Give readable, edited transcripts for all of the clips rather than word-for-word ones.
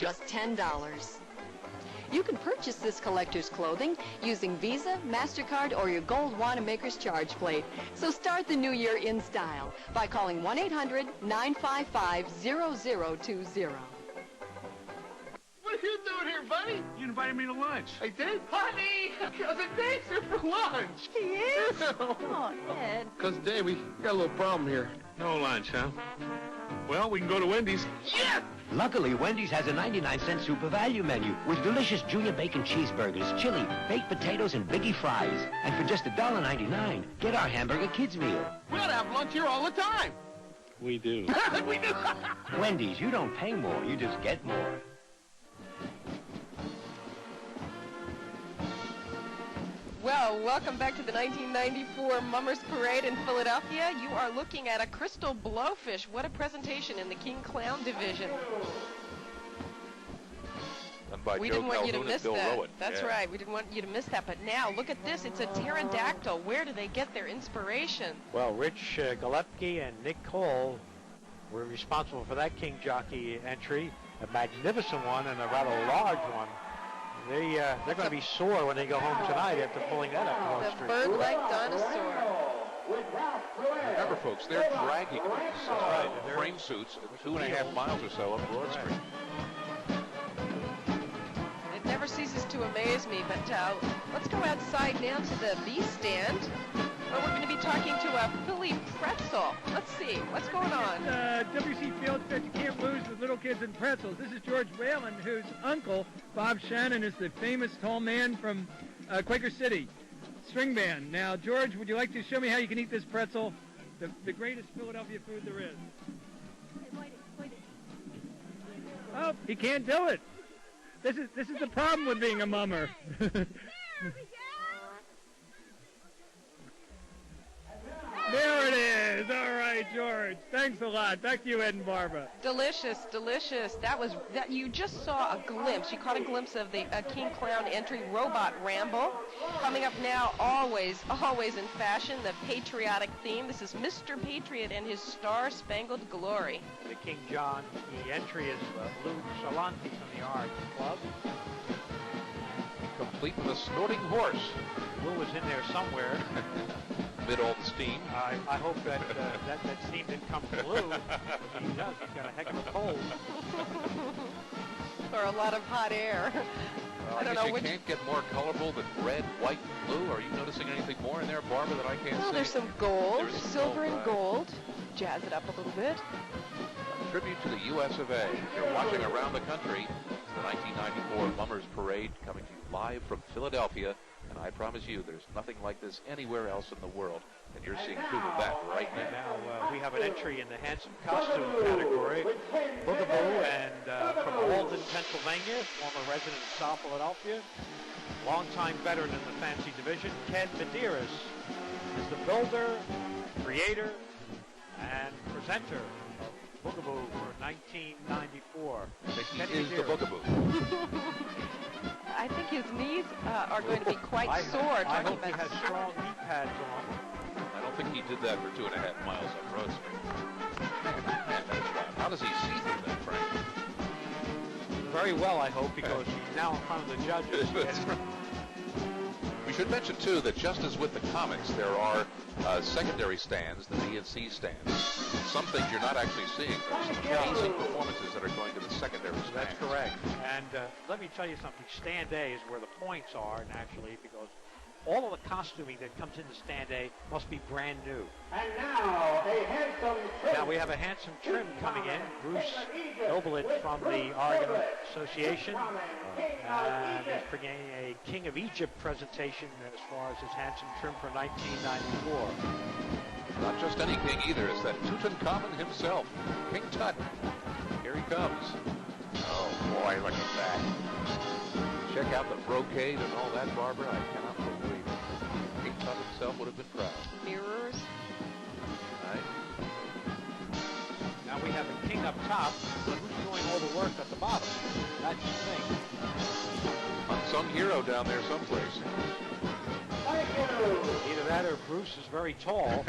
just $10. You can purchase this collector's clothing using Visa, MasterCard, or your gold Wanamaker's charge plate. So start the new year in style by calling 1-800-955-0020. What are you doing here, buddy? You invited me to lunch. I did? Honey, Cousin Dave's here for lunch. He is? Oh, Ed. Cousin Dave, we got a little problem here. No lunch, huh? Well, we can go to Wendy's. Yes! Luckily, Wendy's has a 99-cent super value menu with delicious junior bacon cheeseburgers, chili, baked potatoes, and biggie fries. And for just $1.99, get our hamburger kids meal. We ought to have lunch here all the time. We do. We do. Wendy's, you don't pay more, you just get more. Well, welcome back to the 1994 Mummers Parade in Philadelphia. You are looking at a crystal blowfish. What a presentation in the King Clown division. We didn't want you to miss that. That's right. We didn't want you to miss that. But now, look at this. It's a pterodactyl. Where do they get their inspiration? Well, Rich Galepke and Nick Cole were responsible for that King Jockey entry. A magnificent one and a rather large one. They're going to be sore when they go home tonight after pulling that up Broad Street. The bird-like dinosaur. Remember, folks, they're dragging these frame suits 2.5 miles or so up Broad Street. It never ceases to amaze me, but let's go outside now to the bee stand. Well, we're going to be talking to a Philly pretzel. Let's see. What's going on? WC Field Stretch You Can't Lose with Little Kids and Pretzels. This is George Whalen, whose uncle, Bob Shannon, is the famous tall man from Quaker City string band. Now, George, would you like to show me how you can eat this pretzel? The greatest Philadelphia food there is. Oh, he can't do it. This is the problem with being a mummer. There it is. All right, George. Thanks a lot. Back to you, Ed and Barbara. Delicious, delicious. That you just saw a glimpse. You caught a glimpse of the King Clown entry, Robot Ramble. Coming up now, always in fashion, the patriotic theme. This is Mr. Patriot and his Star-Spangled Glory. The King John, the entry is Lou Salanti from the Art Club. Complete with a snorting horse. Lou was in there somewhere. Amid all the steam. I hope that steam didn't come from Lou. If he does, he's got a heck of a cold. Or a lot of hot air. I don't know which. You can't get more colorful than red, white, and blue. Are you noticing anything more in there, Barbara, that I can't see? Well, there's some gold, silver and gold. Jazz it up a little bit. A tribute to the U.S. of A. You're watching around the country. It's the 1994 Mummers Parade coming to you live from Philadelphia. And I promise you, there's nothing like this anywhere else in the world. And you're seeing proof of that right now. Now we have an entry in the handsome costume category. Boogaboo, and from Alden, Pennsylvania, former resident of South Philadelphia, longtime veteran in the fancy division, Ken Medeiros is the builder, creator, and presenter of Boogaboo for 1994. He is the Boogaboo. I think his knees are going to be quite sore. I hope he has strong knee pads on. I don't think he did that for 2.5 miles up Broad Street. Man, that's right. How does he see through that, Frank? Very well, I hope, because he's now in front of the judges. We should mention, too, that just as with the comics, there are secondary stands, the B and C stands. Some things you're not actually seeing. There's some amazing performances that are going to the secondary stands. That's correct. And let me tell you something. Stand A is where the points are, naturally, because all of the costuming that comes into Stand A must be brand new. And now, a handsome trim. Now we have a handsome trim coming in. Bruce Nobelit from the Oregon Association. And he's bringing a King of Egypt presentation as far as his handsome trim for 1994. Not just any king either. It's that Tutankhamun himself, King Tut. Here he comes. Oh boy, look at that. Check out the brocade and all that, Barbara. I cannot believe it. King Tut himself would have been proud. Mirrors. Right. Now we have a king up top, but who's doing all the work at the bottom? That's the thing. Unsung hero down there someplace. Either that or Bruce is very tall.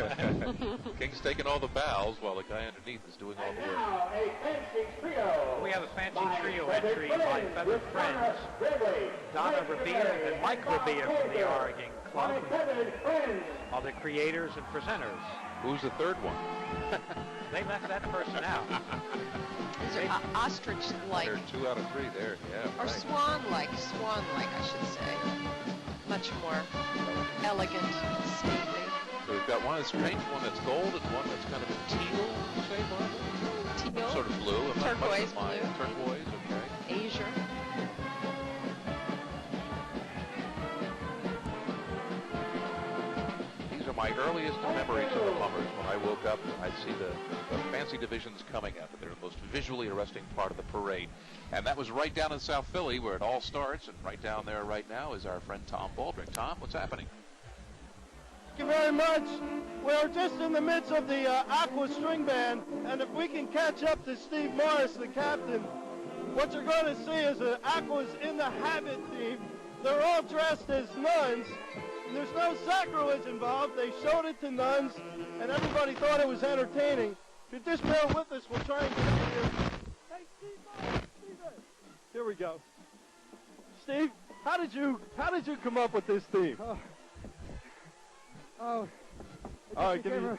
King's taking all the bows while the guy underneath is doing all the work. Now, a fancy trio. We have a fancy trio entry by feathered friends, Donna Revere and Mike Revere from the Oregon Club are the creators and presenters. Who's the third one? They left that person out. These are ostrich-like. They're 2 out of 3 there, yeah. Or right. swan-like, I should say. Much more elegant, stately. So we've got one that's strange, one that's gold, and one that's kind of a teal, you say, Barbara? Teal. Sort of blue. I'm not much Turquoise of mine. blue. Turquoise, okay. Azure. These are my earliest memories of the Mummers. When I woke up, I'd see the fancy divisions coming up. They're the most visually arresting part of the parade. And that was right down in South Philly where it all starts. And right down there right now is our friend Tom Baldwin. Tom, what's happening? Thank you very much. We're just in the midst of the Aqua String Band, and if we can catch up to Steve Morris, the captain, what you're going to see is the Aqua's in the habit theme. They're all dressed as nuns, and there's no sacrilege involved. They showed it to nuns, and everybody thought it was entertaining. If you just bear with us, we'll try and get up here. Hey, Steve Morris, Steve. Here we go. Steve, how did you come up with this theme? Oh, All right, it became a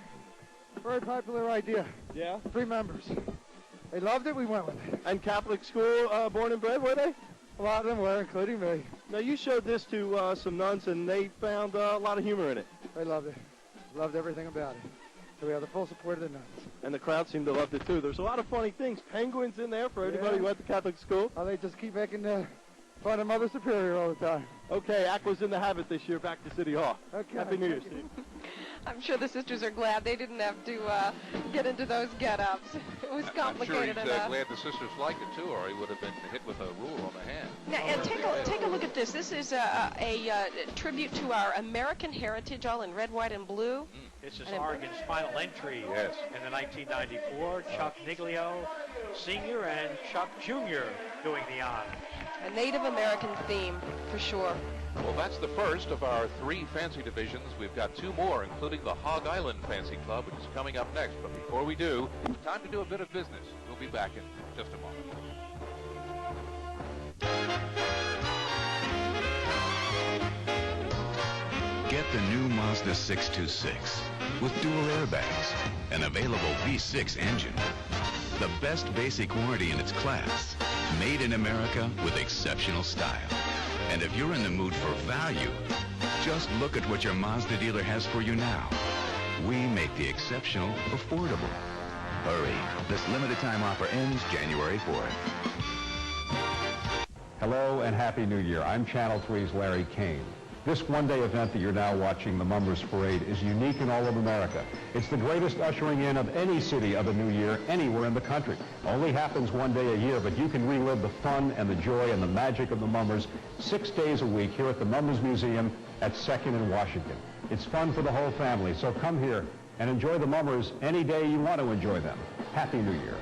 very popular idea. Yeah? 3 members. They loved it, we went with it. And Catholic school, born and bred, were they? A lot of them were, including me. Now, you showed this to some nuns, and they found a lot of humor in it. They loved it. Loved everything about it. So we have the full support of the nuns. And the crowd seemed to love it, too. There's a lot of funny things. Penguins in there for anybody who went to Catholic school. Oh, they just keep making fun of Mother Superior all the time. Okay, Aqua's in the habit this year back to City Hall. Okay. Happy New Year, Steve. I'm sure the sisters are glad they didn't have to get into those get-ups. It was complicated I'm sure he's enough. glad the sisters liked it, too, or he would have been hit with a ruler on the hand. Now, and take a look at this. This is a tribute to our American heritage, all in red, white, and blue. This is Oregon's final entry Yes. in the 1994. Chuck Niglio, Sr. and Chuck Jr. doing the honors. A Native American theme, for sure. Well, that's the first of our 3 fancy divisions. We've got 2 more, including the Hog Island Fancy Club, which is coming up next. But before we do, time to do a bit of business. We'll be back in just a moment. Get the new Mazda 626 with dual airbags, an available V6 engine, the best basic warranty in its class, made in America with exceptional style. And if you're in the mood for value, just look at what your Mazda dealer has for you now. We make the exceptional affordable. Hurry, this limited time offer ends January 4th. Hello and Happy New Year. I'm Channel 3's Larry Kane. This one-day event that you're now watching, the Mummers Parade, is unique in all of America. It's the greatest ushering in of any city of a new year anywhere in the country. Only happens one day a year, but you can relive the fun and the joy and the magic of the Mummers 6 days a week here at the Mummers Museum at 2nd and Washington. It's fun for the whole family, so come here and enjoy the Mummers any day you want to enjoy them. Happy New Year.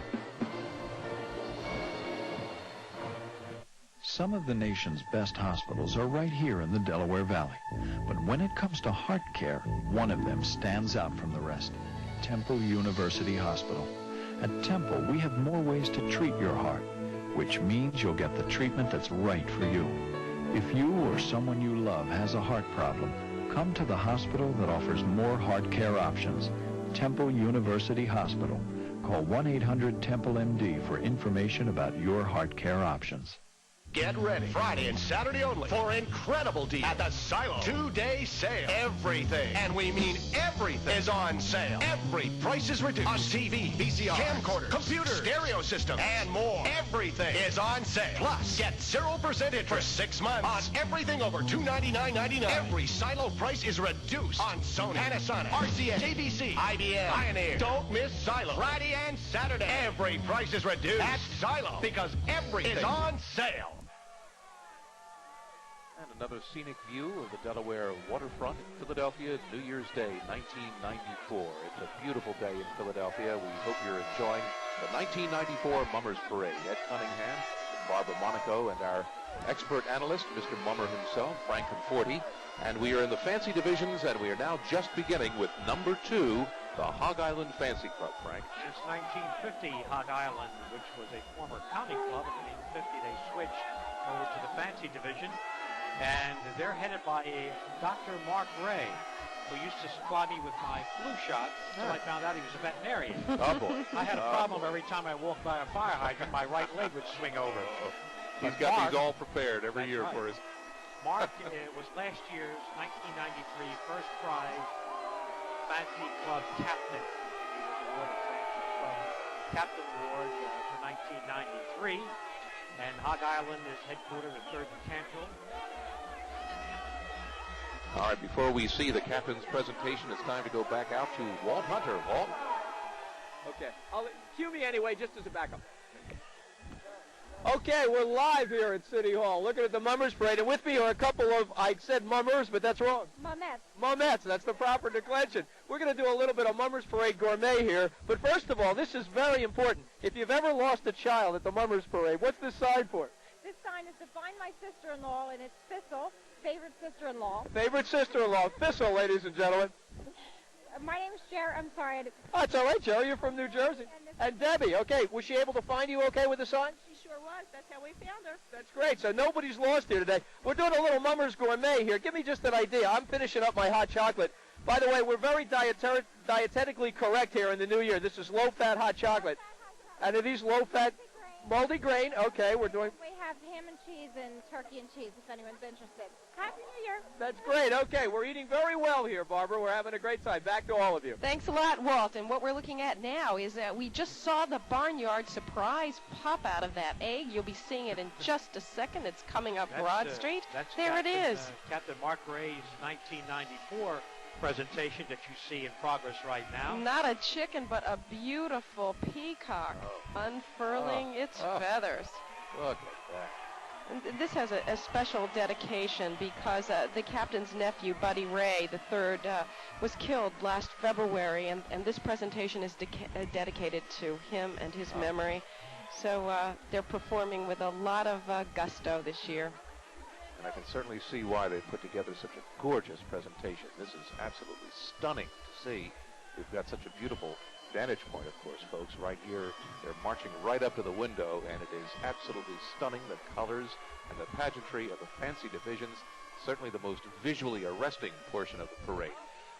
Some of the nation's best hospitals are right here in the Delaware Valley. But when it comes to heart care, one of them stands out from the rest. Temple University Hospital. At Temple, we have more ways to treat your heart, which means you'll get the treatment that's right for you. If you or someone you love has a heart problem, come to the hospital that offers more heart care options. Temple University Hospital. Call 1-800-TEMPLE-MD for information about your heart care options. Get ready, Friday and Saturday only, for incredible deals at the Silo 2-day sale. Everything, and we mean everything, is on sale. Every price is reduced. Us TV, VCR, camcorders, computers, stereo system, and more. Everything is on sale. Plus, get 0% interest for 6 months on everything over $299.99. Every Silo price is reduced on Sony, Panasonic, RCA, JVC, IBM, Pioneer. Don't miss Silo. Friday and Saturday. Every price is reduced at Silo because everything is on sale. And another scenic view of the Delaware waterfront in Philadelphia, New Year's Day, 1994. It's a beautiful day in Philadelphia. We hope you're enjoying the 1994 Mummers Parade. Ed Cunningham, Barbara Monaco, and our expert analyst, Mr. Mummer himself, Frank Conforti. And we are in the fancy divisions, and we are now just beginning with number 2, the Hog Island Fancy Club, Frank. Since 1950, Hog Island, which was a former county club, in 1950 they switched over to the fancy division. And they're headed by Dr. Mark Ray, who used to supply me with my flu shots until I found out he was a veterinarian. Oh, boy. I had a problem every time I walked by a fire hydrant, my right leg would swing over. He's got these all prepared every year for us. Mark was last year's 1993 first prize Fancy Club captain. He was awarded Fancy Club Captain Award for 1993. And Hog Island is headquartered at 3rd and Cantrell. All right, before we see the captain's presentation, it's time to go back out to Walt Hunter. Walt? Okay. Cue me anyway, just as a backup. Okay, we're live here at City Hall, looking at the Mummers Parade, and with me are a couple of, I said mummers, but that's wrong. Mumettes. Mumettes, that's the proper declension. We're going to do a little bit of Mummers Parade gourmet here, but first of all, this is very important. If you've ever lost a child at the Mummers Parade, what's this sign for? This sign is to find my sister-in-law, and it's Thistle, favorite sister-in-law. Favorite sister-in-law, Thistle, ladies and gentlemen. My name's Jerry. I'm sorry. Oh, it's all right, Jerry. You're from New Jersey. And Debbie, okay, was she able to find you okay with the sign? She sure was. That's how we found her. That's great. So nobody's lost here today. We're doing a little Mummers Gourmet here. Give me just an idea. I'm finishing up my hot chocolate. By the way, we're very dietetically correct here in the new year. This is low-fat hot chocolate. And are these low-fat multi-grain? Okay, we're doing... We have ham and cheese and turkey and cheese, if anyone's interested. Happy New Year. That's great. Okay, we're eating very well here, Barbara. We're having a great time. Back to all of you. Thanks a lot, Walt. And what we're looking at now is that we just saw the barnyard surprise pop out of that egg. You'll be seeing it in just a second. It's coming up Broad Street. There Captain, it is. Captain Mark Ray's 1994 presentation that you see in progress right now. Not a chicken, but a beautiful peacock unfurling its feathers. Look at that. And this has a special dedication because the captain's nephew, Buddy Ray III, was killed last February, and this presentation is dedicated to him and his memory. So they're performing with a lot of gusto this year. And I can certainly see why they put together such a gorgeous presentation. This is absolutely stunning to see. We've got such a beautiful vantage point, of course, folks, right here. They're marching right up to the window, and it is absolutely stunning, the colors and the pageantry of the fancy divisions, certainly the most visually arresting portion of the parade.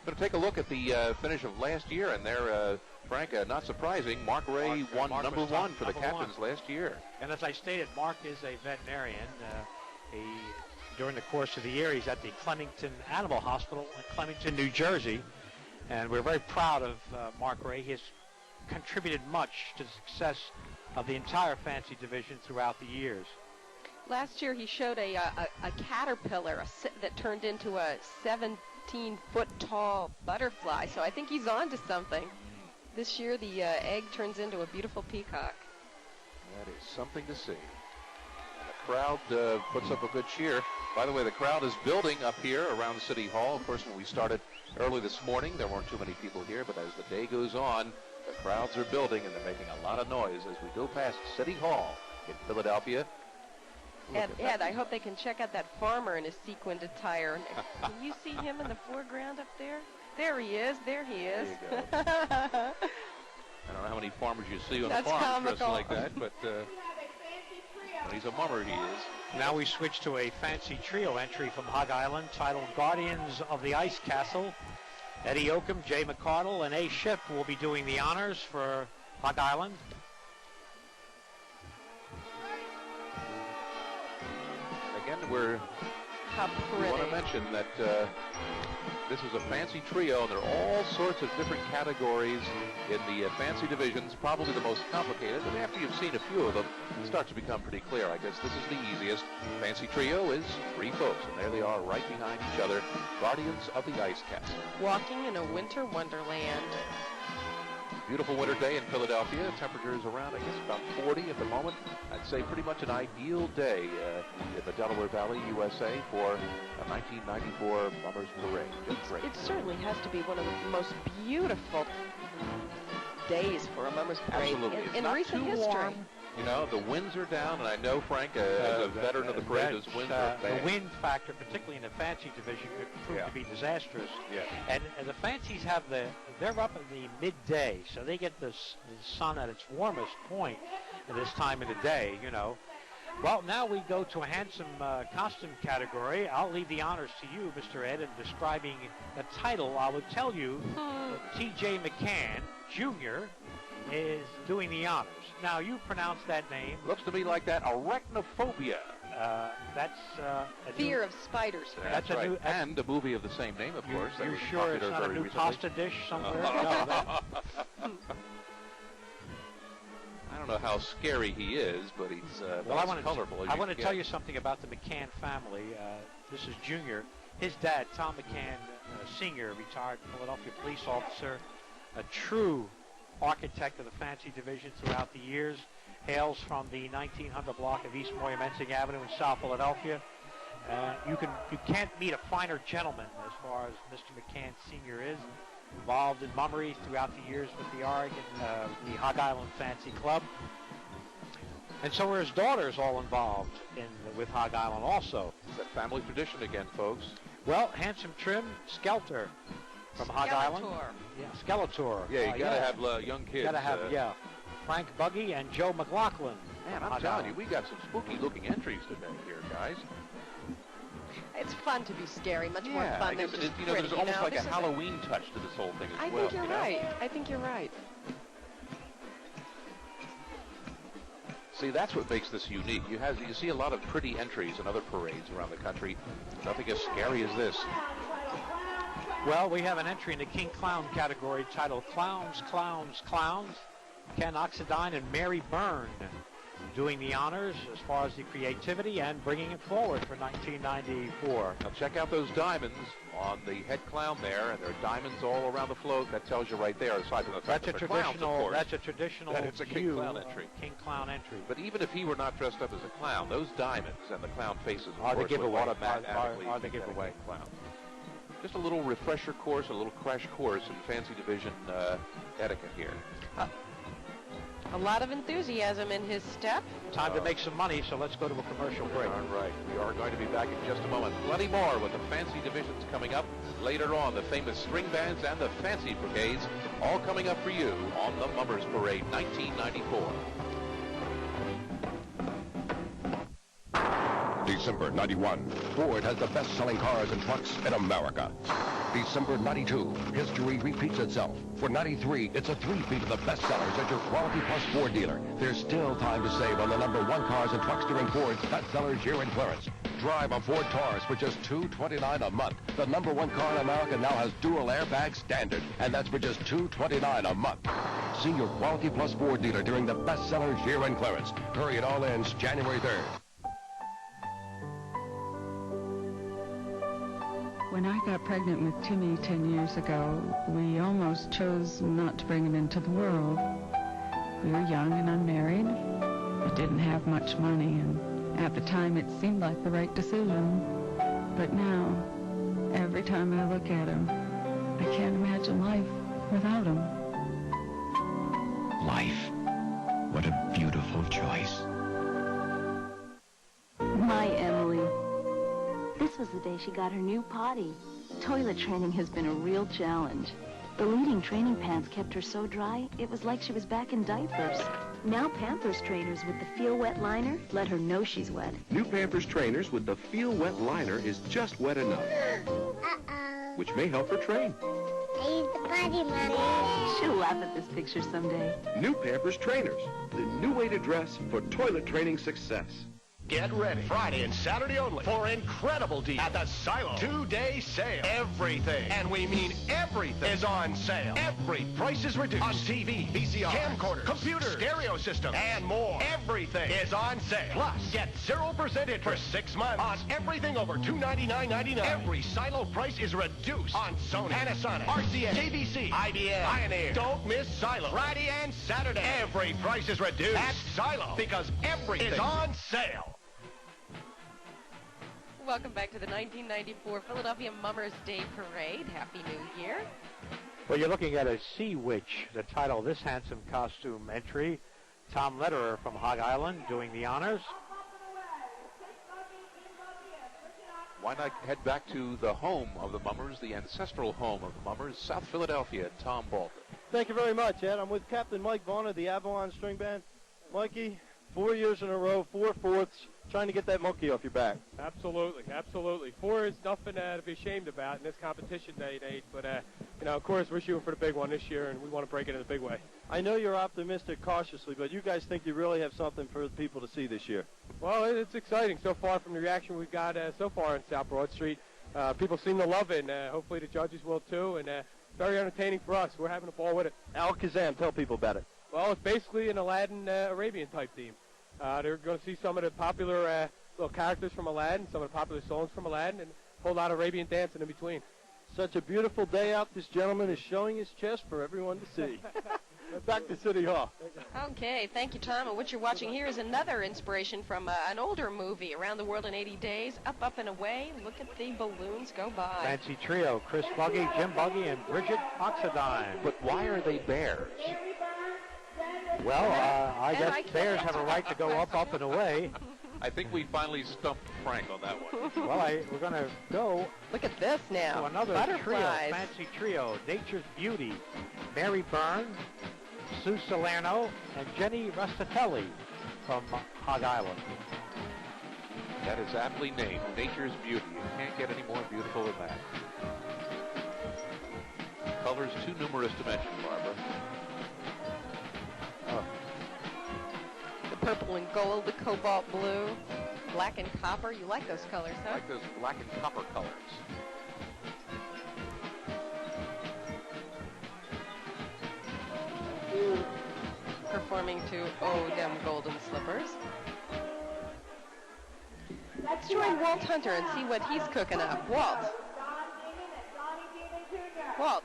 We're going to take a look at the finish of last year, and there, Frank, not surprising, Mark Ray won number one for the captains last year. And as I stated, Mark is a veterinarian. During the course of the year, he's at the Clemington Animal Hospital in Clemington, New Jersey. And we're very proud of Mark Ray. He has contributed much to the success of the entire fancy division throughout the years. Last year, he showed a caterpillar that turned into a 17-foot-tall butterfly. So I think he's on to something. This year, the egg turns into a beautiful peacock. That is something to see. And the crowd puts up a good cheer. By the way, the crowd is building up here around City Hall. Of course, when we started early this morning, there weren't too many people here, but as the day goes on, the crowds are building, and they're making a lot of noise as we go past City Hall in Philadelphia. Ed, I hope they can check out that farmer in his sequined attire. Can you see him in the foreground up there? There he is. There he is. There you go. I don't know how many farmers you see on the farm dressed like that, but when he's a mummer, he is. Now we switch to a fancy trio entry from Hog Island titled Guardians of the Ice Castle. Eddie Oakham, Jay McCardle, and A. Schiff will be doing the honors for Hog Island. Again, we want to mention that this is a fancy trio, and there are all sorts of different categories in the fancy divisions, probably the most complicated, but after you've seen a few of them, it starts to become pretty clear. I guess this is the easiest. Fancy trio is three folks, and there they are right behind each other, Guardians of the Ice Castle. Walking in a winter wonderland. Beautiful winter day in Philadelphia. Temperatures around, I guess, about 40 at the moment. I'd say pretty much an ideal day in the Delaware Valley, USA, for a 1994 Mummers Parade. Just great. It certainly has to be one of the most beautiful days for a Mummers Parade Absolutely. in recent history. You know, the winds are down, and I know, Frank, as a veteran of the parade, those winds are bad. The wind factor, particularly in the fancy division, could prove to be disastrous. Yeah. And the fancies have they're up in the midday, so they get the sun at its warmest point at this time of the day, you know. Well, now we go to a handsome costume category. I'll leave the honors to you, Mr. Ed, in describing the title. I will tell you T.J. McCann, Jr., is doing the honors. Now, you pronounce that name. Looks to me like that arachnophobia. That's fear of spiders. That's right. And a movie of the same name, of course. You sure it's not a new pasta dish somewhere? No, I don't know how scary he is, but he's colorful. I want to tell you something about the McCann family. This is Junior. His dad, Tom McCann, Sr., retired Philadelphia police officer, a true architect of the fancy division throughout the years, hails from the 1900 block of East Moyamensing Avenue in South Philadelphia. You can't meet a finer gentleman as far as Mr. McCann Sr. is. Involved in mummery throughout the years with the Oregon, the Hog Island Fancy Club. And so are his daughters all involved with Hog Island also. It's a family tradition again, folks. Well, handsome trim, Skelter from Hog Island. Yeah, Skeletor. Yeah, you got to have young kids. Got to have, Frank Buggy and Joe McLaughlin. Man, I'm telling you, we got some spooky-looking entries today here, guys. It's fun to be scary, much more fun than just pretty. There's almost like a Halloween touch to this whole thing as well. I think you're right. I think you're right. See, that's what makes this unique. You see a lot of pretty entries in other parades around the country. Nothing as scary as this. Well, we have an entry in the King Clown category titled Clowns, Clowns, Clowns. Ken Oxidine and Mary Byrne doing the honors as far as the creativity and bringing it forward for 1994. Now check out those diamonds on the head clown there, and there are diamonds all around the float. That tells you right there, aside from the fact that they're clowns, of course. That's a traditional it's a King Clown entry. King Clown entry. But even if he were not dressed up as a clown, those diamonds and the clown faces are the giveaway. Are the giveaway clown. Just a little refresher course, a little crash course in fancy division etiquette here. A lot of enthusiasm in his step. Time to make some money, so let's go to a commercial break. All right. We are going to be back in just a moment. Plenty more with the fancy divisions coming up. Later on, the famous string bands and the fancy brigades, all coming up for you on the Mummers Parade 1994. December 91, Ford has the best-selling cars and trucks in America. December 92, history repeats itself. For 93, it's a three-peat of the bestsellers at your Quality Plus Ford dealer. There's still time to save on the #1 cars and trucks during Ford's bestsellers year in clearance. Drive a Ford Taurus for just $229 a month. The #1 car in America now has dual airbag standard, and that's for just $229 a month. See your Quality Plus Ford dealer during the bestsellers year in clearance. Hurry, it all ends January 3rd. When I got pregnant with Timmy 10 years ago, we almost chose not to bring him into the world. We were young and unmarried. We didn't have much money, and at the time it seemed like the right decision. But now, every time I look at him, I can't imagine life without him. Life. What a beautiful choice. My Emily. This was the day she got her new potty. Toilet training has been a real challenge. The leading training pants kept her so dry, it was like she was back in diapers. Now Pampers trainers with the Feel Wet liner let her know she's wet. New Pampers trainers with the Feel Wet liner is just wet enough. Which may help her train. I used the potty, Mommy. She'll laugh at this picture someday. New Pampers trainers, the new way to dress for toilet training success. Get ready Friday and Saturday only for incredible deals at the Silo 2-day sale. Everything, and we mean everything, is on sale. Every price is reduced on TV, VCR, camcorders, computers, stereo systems, and more. Everything is on sale. Plus, get 0% interest for 6 months on everything over $299.99. Every Silo price is reduced on Sony, Panasonic, RCA, JVC, IBM, Pioneer. Don't miss Silo Friday and Saturday. Every price is reduced at Silo because everything is on sale. Welcome back to the 1994 Philadelphia Mummers Day Parade. Happy New Year. Well, you're looking at a sea witch, the title of this handsome costume entry. Tom Lederer from Hog Island doing the honors. Why not head back to the home of the Mummers, the ancestral home of the Mummers, South Philadelphia, Tom Balton. Thank you very much, Ed. I'm with Captain Mike Vaughn of the Avalon String Band. Mikey, 4 years in a row, 4 fourths, trying to get that monkey off your back. Absolutely, absolutely. 4 is nothing to be ashamed about in this competition day and age, but, of course, we're shooting for the big one this year, and we want to break it in a big way. I know you're optimistic cautiously, but you guys think you really have something for the people to see this year. Well, it's exciting so far from the reaction we've got so far on South Broad Street. People seem to love it, and hopefully the judges will too, and very entertaining for us. We're having a ball with it. Al-Kazam, tell people about it. Well, it's basically an Aladdin Arabian type theme. They're going to see some of the popular little characters from Aladdin, some of the popular songs from Aladdin, and a whole lot of Arabian dancing in between. Such a beautiful day out. This gentleman is showing his chest for everyone to see. Back to City Hall. Okay, thank you, Tom. And what you're watching here is another inspiration from an older movie, Around the World in 80 Days, Up, Up, and Away. Look at the balloons go by. Fancy trio, Chris Buggy, Jim Buggy, and Bridget Oxidine. But why are they bears? Well, I guess bears have a right to go up, up, and away. I think we finally stumped Frank on that one. Well, we're going to go. Look at this now. To another trio, fancy trio, Nature's Beauty, Mary Byrne, Sue Salerno, and Jenny Rustatelli from Hog Island. That is aptly named, Nature's Beauty. You can't get any more beautiful than that. Colors too numerous to mention, Barbara. The purple and gold, the cobalt blue, black and copper. You like those colors, huh? I like those black and copper colors. Performing to Oh Them Golden Slippers. Let's join Walt Hunter and see what he's cooking up. Walt. Walt.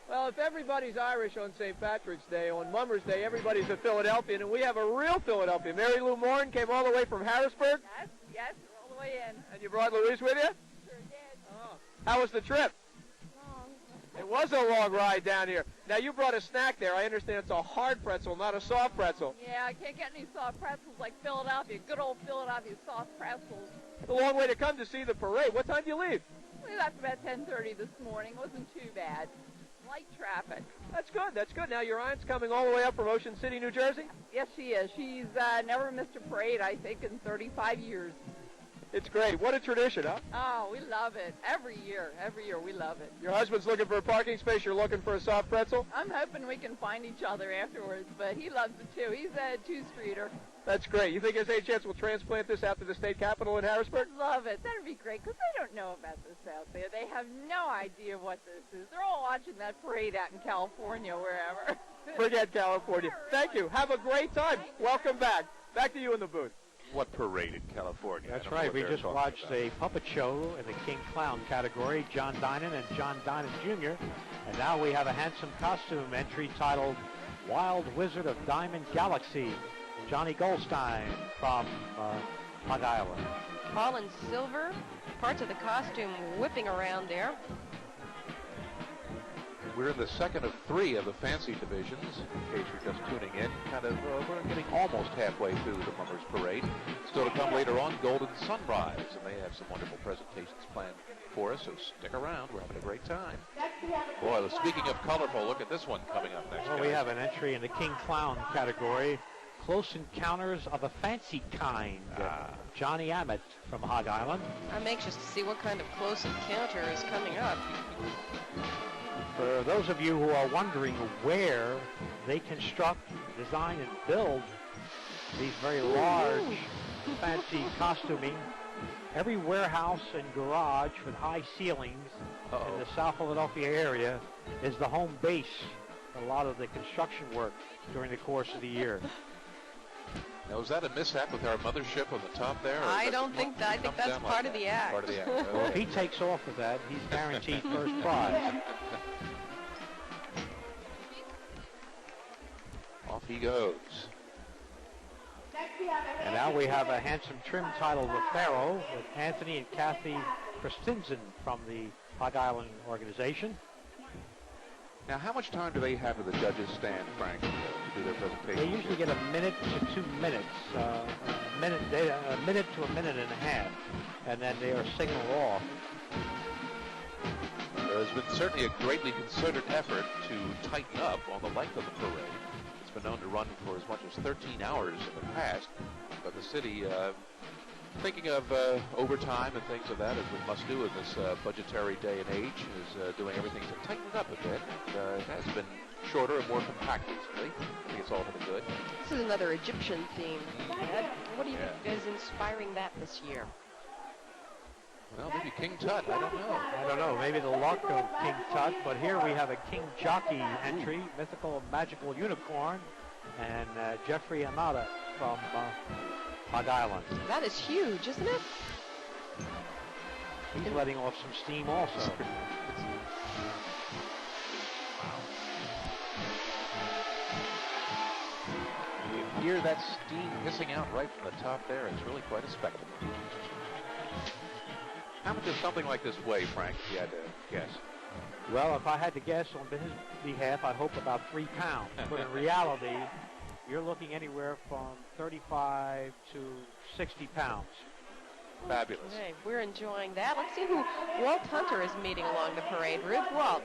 Well, if everybody's Irish on St. Patrick's Day, on Mummers Day, everybody's a Philadelphian, and we have a real Philadelphian. Mary Lou Morin came all the way from Harrisburg? Yes, all the way in. And you brought Louise with you? Sure did. Oh. How was the trip? Long. It was a long ride down here. Now, you brought a snack there. I understand it's a hard pretzel, not a soft pretzel. Yeah, I can't get any soft pretzels like Philadelphia. Good old Philadelphia soft pretzels. It's a long way to come to see the parade. What time did you leave? We left about 10:30 this morning. Wasn't too bad. Light traffic. That's good. That's good. Now, your aunt's coming all the way up from Ocean City, New Jersey? Yes, she is. She's never missed a parade, I think, in 35 years. It's great. What a tradition, huh? Oh, we love it. Every year we love it. Your husband's looking for a parking space. You're looking for a soft pretzel? I'm hoping we can find each other afterwards, but he loves it too. He's a two-streeter. That's great. You think there's any chance we'll transplant this out to the state capitol in Harrisburg? Love it. That'd be great, because they don't know about this out there. They have no idea what this is. They're all watching that parade out in California, wherever. Forget California. Thank you. Have a great time. Welcome back. Back to you in the booth. What parade in California? That's right. We just watched a puppet show in the King Clown category, John Dinan and John Dinan Jr. And now we have a handsome costume entry titled Wild Wizard of Diamond Galaxy, Johnny Goldstein from Hog Island. Paul and Silver, parts of the costume whipping around there. We're in the second of 3 of the fancy divisions. In case you're just tuning in, we're getting almost halfway through the Mummers Parade. Still to come later on, Golden Sunrise, and they have some wonderful presentations planned for us, so stick around. We're having a great time. Boy, speaking of colorful, look at this one coming up next. Well, we have an entry in the King Clown category, Close Encounters of a Fancy Kind, Johnny Ammett from Hog Island. I'm anxious to see what kind of close encounter is coming up. For those of you who are wondering where they construct, design, and build these very large, fancy costuming, every warehouse and garage with high ceilings in the South Philadelphia area is the home base for a lot of the construction work during the course of the year. Now, was that a mishap with our mothership on the top there? I don't think that. I think that's part of the act. Part of the act. Well, if he takes off with that, he's guaranteed first prize. Off he goes. And now we have a handsome trim titled The Pharaoh with Anthony and Kathy Christensen from the Hog Island organization. Now, how much time do they have at the judges' stand, Frank, to do their presentation? They usually get a minute to 2 minutes, a minute to a minute and a half, and then they are signaled off. There has been certainly a greatly concerted effort to tighten up on the length of the parade. It's been known to run for as much as 13 hours in the past, but the city, thinking of overtime and things of that, as we must do in this budgetary day and age, is doing everything to tighten it up a bit. And, it has been shorter and more compact recently. I think it's all to the good. This is another Egyptian theme. Ed, what do you think is inspiring that this year? Well, maybe King Tut. I don't know. I don't know. Maybe the luck of King Tut, but here we have a King Jockey entry, mythical magical unicorn, and Jeffrey Amada from Hog Island. That is huge, isn't it? He's letting off some steam also. You hear that steam hissing out right from the top there. It's really quite a spectacle. How much does something like this weigh, Frank, if you had to guess? Well, if I had to guess on his behalf, I hope about 3 pounds. But in reality, you're looking anywhere from 35 to 60 pounds. Fabulous. Okay, we're enjoying that. Let's see who Walt Hunter is meeting along the parade route. Walt.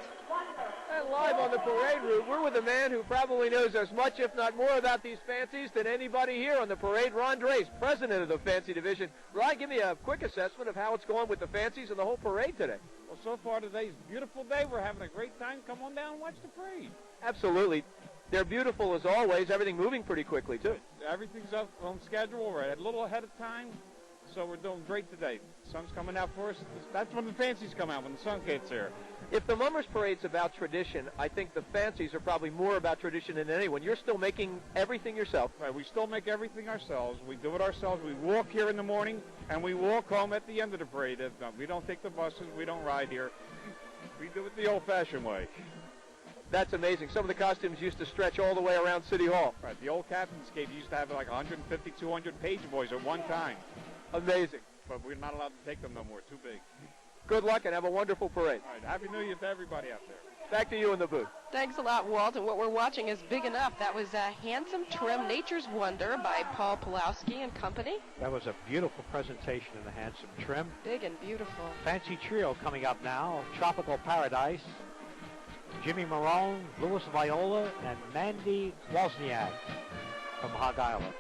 And live on the parade route, we're with a man who probably knows as much, if not more, about these fancies than anybody here on the parade. Ron Drace, president of the Fancy Division. Ron, give me a quick assessment of how it's going with the fancies and the whole parade today. Well, so far today's a beautiful day. We're having a great time. Come on down and watch the parade. Absolutely. They're beautiful as always. Everything moving pretty quickly, too. Everything's up on schedule. We're a little ahead of time, so we're doing great today. The sun's coming out for us. That's when the fancies come out, when the sun gets here. If the Mummers Parade's about tradition, I think the fancies are probably more about tradition than anyone. You're still making everything yourself. Right, we still make everything ourselves. We do it ourselves. We walk here in the morning, and we walk home at the end of the parade. We don't take the buses. We don't ride here. We do it the old-fashioned way. That's amazing. Some of the costumes used to stretch all the way around City Hall. Right, the old Captain's Cave used to have like 150, 200 page boys at one time. Amazing. But we're not allowed to take them no more. Too big. Good luck and have a wonderful parade. All right, Happy New Year to everybody out there. Back to you in the booth. Thanks a lot, Walt. And what we're watching is big enough. That was a Handsome Trim Nature's Wonder by Paul Pulowski and Company. That was a beautiful presentation in the Handsome Trim. Big and beautiful. Fancy trio coming up now. Tropical Paradise. Jimmy Marone, Louis Viola, and Mandy Wozniak from Hog Island.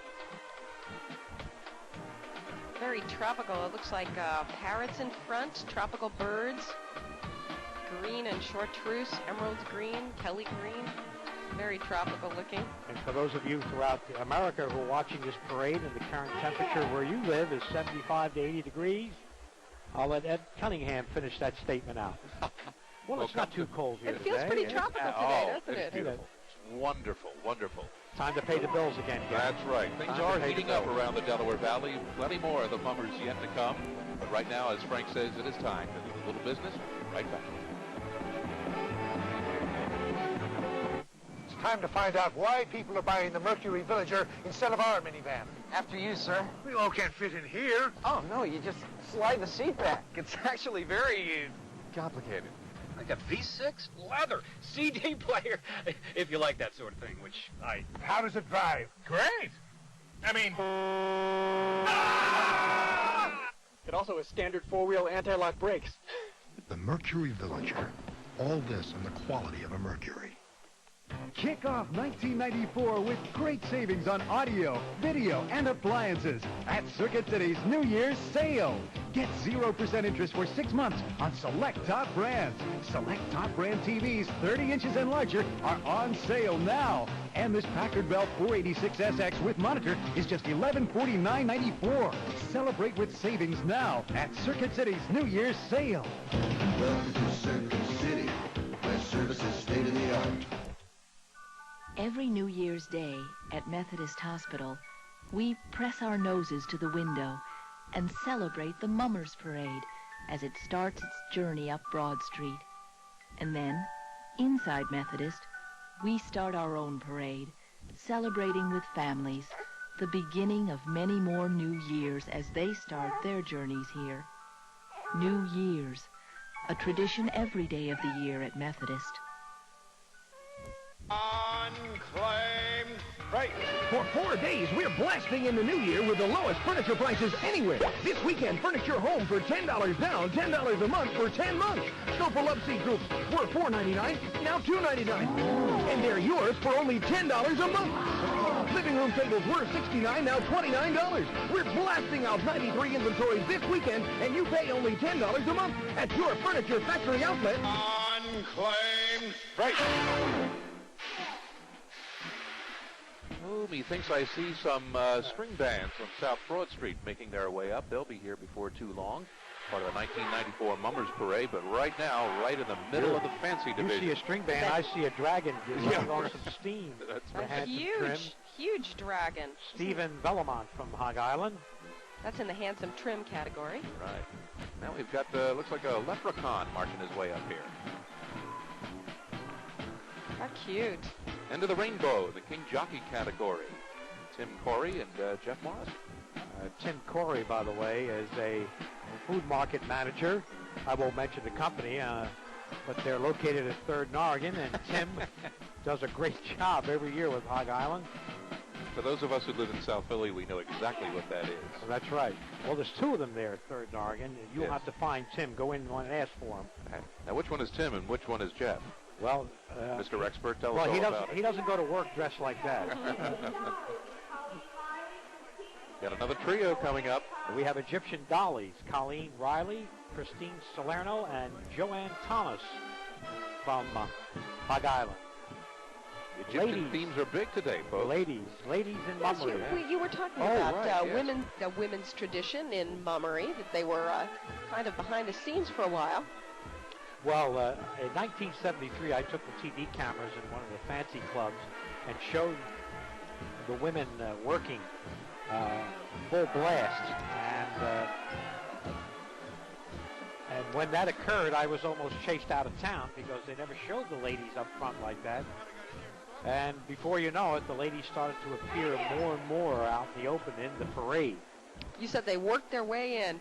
Very tropical. It looks like parrots in front, tropical birds, green and chartreuse, emerald green, Kelly green. Very tropical looking. And for those of you throughout America who are watching this parade, and the current temperature where you live is 75 to 80 degrees, I'll let Ed Cunningham finish that statement out. Well, it's not too cold here today. It feels pretty tropical today, doesn't it? Beautiful. Wonderful, wonderful. Time to pay the bills again. That's right. Things are heating up around the Delaware Valley. Plenty more of the Mummers yet to come. But right now, as Frank says, it is time to do a little business. Right back. It's time to find out why people are buying the Mercury Villager instead of our minivan. After you, sir. We all can't fit in here. Oh, no, you just slide the seat back. It's actually very complicated. Like a V6 leather CD player, if you like that sort of thing, which I... How does it drive? Great! I mean... It also has standard four-wheel anti-lock brakes. The Mercury Villager. All this in the quality of a Mercury. Kick off 1994 with great savings on audio, video, and appliances at Circuit City's New Year's sale. Get 0% interest for 6 months on select top brands. Select top brand TVs 30 inches and larger are on sale now. And this Packard Bell 486SX with monitor is just $1149.94. Celebrate with savings now at Circuit City's New Year's sale. Welcome to Circuit City, where service is state-of-the-art. Every New Year's Day at Methodist Hospital, we press our noses to the window and celebrate the Mummers Parade as it starts its journey up Broad Street. And then, inside Methodist, we start our own parade, celebrating with families the beginning of many more new years as they start their journeys here. New Year's, a tradition every day of the year at Methodist. Right. For 4 days, we're blasting in the new year with the lowest furniture prices anywhere. This weekend, furnish your home for $10 down, $10 a month for 10 months. So for love seat groups, were $4.99, now $2.99. And they're yours for only $10 a month. Living room tables were $69, now $29. We're blasting out 93 inventories this weekend, and you pay only $10 a month at your furniture factory outlet. Unclaimed freight. Oh, methinks I see some string bands from South Broad Street making their way up. They'll be here before too long. Part of the 1994 Mummers Parade, but right now, right in the middle of the fancy division. You see a string band, I see a dragon blowing some steam. That's for handsome Huge, trim. huge dragon. Stephen Bellamont from Hog Island. That's in the handsome trim category. Right. Now we've got, looks like a leprechaun marching his way up here. How cute. End of the rainbow, the King Jockey category. Tim Corey and Jeff Morris. Tim Corey, by the way, is a food market manager. I won't mention the company, but they're located at 3rd and Oregon, and Tim does a great job every year with Hog Island. For those of us who live in South Philly, we know exactly what that is. Well, that's right. Well, there's 2 of them there at 3rd and Oregon. You'll have to find Tim. Go in and ask for him. Now, which one is Tim and which one is Jeff? Well, Mr. Expert, tell us all about it. He doesn't go to work dressed like that. Got another trio coming up. We have Egyptian dollies, Colleen Riley, Christine Salerno, and Joanne Thomas from Hog Island. Egyptian themes are big today, folks. Ladies in mummery. You were talking about women's tradition in mummery, that they were kind of behind the scenes for a while. Well, in 1973, I took the TV cameras in one of the fancy clubs and showed the women working full blast. And when that occurred, I was almost chased out of town because they never showed the ladies up front like that. And before you know it, the ladies started to appear more and more out in the open in the parade. You said they worked their way in.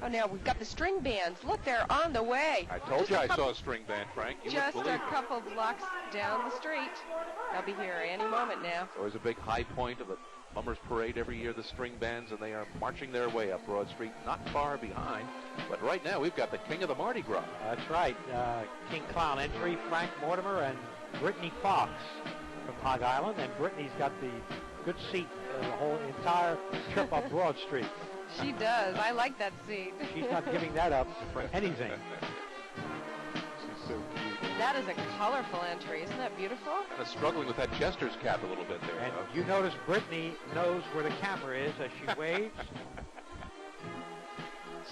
Oh, now we've got the string bands. Look, they're on the way. I told you I saw a string band, Frank. You just wouldn't believe a couple blocks down the street. They'll be here any moment now. It's always a big high point of the Mummers Parade every year, the string bands, and they are marching their way up Broad Street, not far behind. But right now, we've got the king of the Mardi Gras. That's right. King Clown entry, Frank Mortimer and Brittany Fox from Hog Island. And Brittany's got the good seat the whole entire trip up Broad Street. She does. I like that seat. She's not giving that up for anything. She's so cute. That is a colorful entry. Isn't that beautiful? Kind of struggling with that jester's cap a little bit there. And you notice Brittany knows where the camera is as she waves.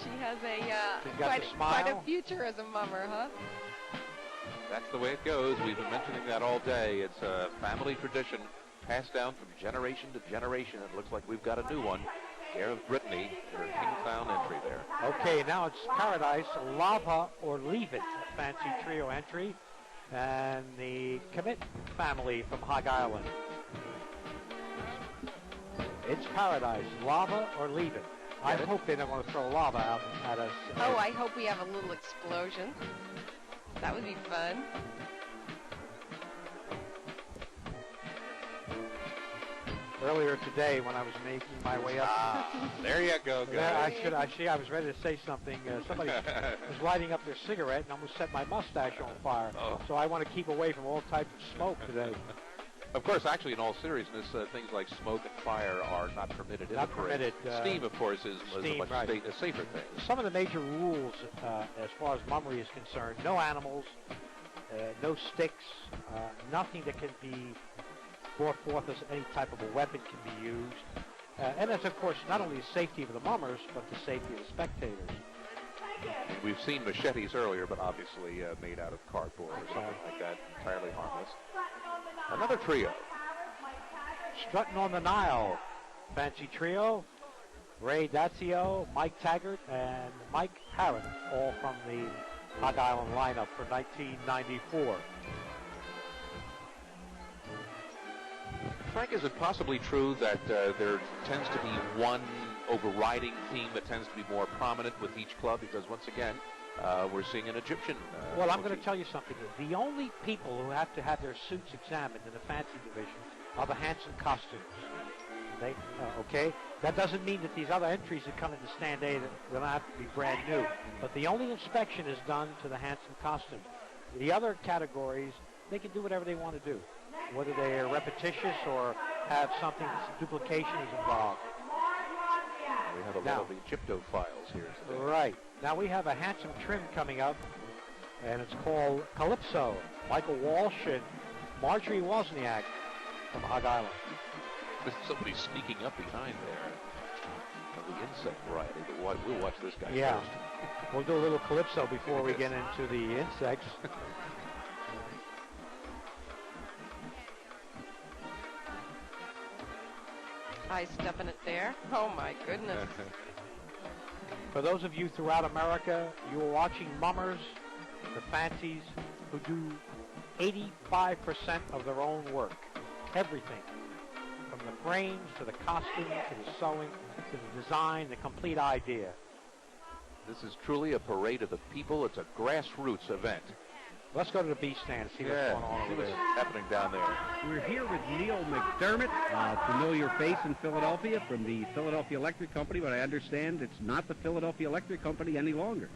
She has quite a future as a mummer, huh? That's the way it goes. We've been mentioning that all day. It's a family tradition passed down from generation to generation. It looks like we've got a new one. Care of Brittany, her King Clown entry there. Okay, now it's Paradise, Lava or Leave It, a fancy trio entry. And the Commit family from Hog Island. It's Paradise, Lava or Leave It. I hope they don't want to throw lava out at us. Oh, I hope we have a little explosion. That would be fun. Earlier today, when I was making my way up, there you go, guys. I was ready to say something. Somebody was lighting up their cigarette and almost set my mustache on fire. Oh. So I want to keep away from all types of smoke today. Of course, actually, in all seriousness, things like smoke and fire are not permitted in the parade. Steam, of course, is a much safer thing. Some of the major rules, as far as mummery is concerned: no animals, no sticks, nothing that can be brought forth as any type of a weapon can be used. And that's, of course, not only the safety of the mummers, but the safety of the spectators. We've seen machetes earlier, but obviously made out of cardboard or something like that, entirely harmless. Another trio. Strutting on the Nile, fancy trio. Ray Dazio, Mike Taggart, and Mike Harron, all from the Hog Island lineup for 1994. Frank, is it possibly true that there tends to be one overriding theme that tends to be more prominent with each club? Because once again, we're seeing an Egyptian. Well, I'm going to tell you something. The only people who have to have their suits examined in the fancy division are the Hanson costumes. Okay? That doesn't mean that these other entries that come into Stand A that will not be brand new. But the only inspection is done to the Hanson costumes. The other categories, they can do whatever they want to do, whether they're repetitious or have something, duplication is involved. We have a lot of the Gypto files here today. Right. Now we have a handsome trim coming up, and it's called Calypso. Michael Walsh and Marjorie Wozniak from Hog Island. There's somebody sneaking up behind there of the insect variety, but we'll watch this guy first. We'll do a little Calypso before we get into the insects. High stepping it there. Oh, my goodness. For those of you throughout America, you are watching mummers, the fancies, who do 85% of their own work. Everything. From the frames to the costume to the sewing to the design, the complete idea. This is truly a parade of the people. It's a grassroots event. Let's go to the B stand and see what's going on over there. Happening down there. We're here with Neil McDermott, a familiar face in Philadelphia from the Philadelphia Electric Company, but I understand it's not the Philadelphia Electric Company any longer.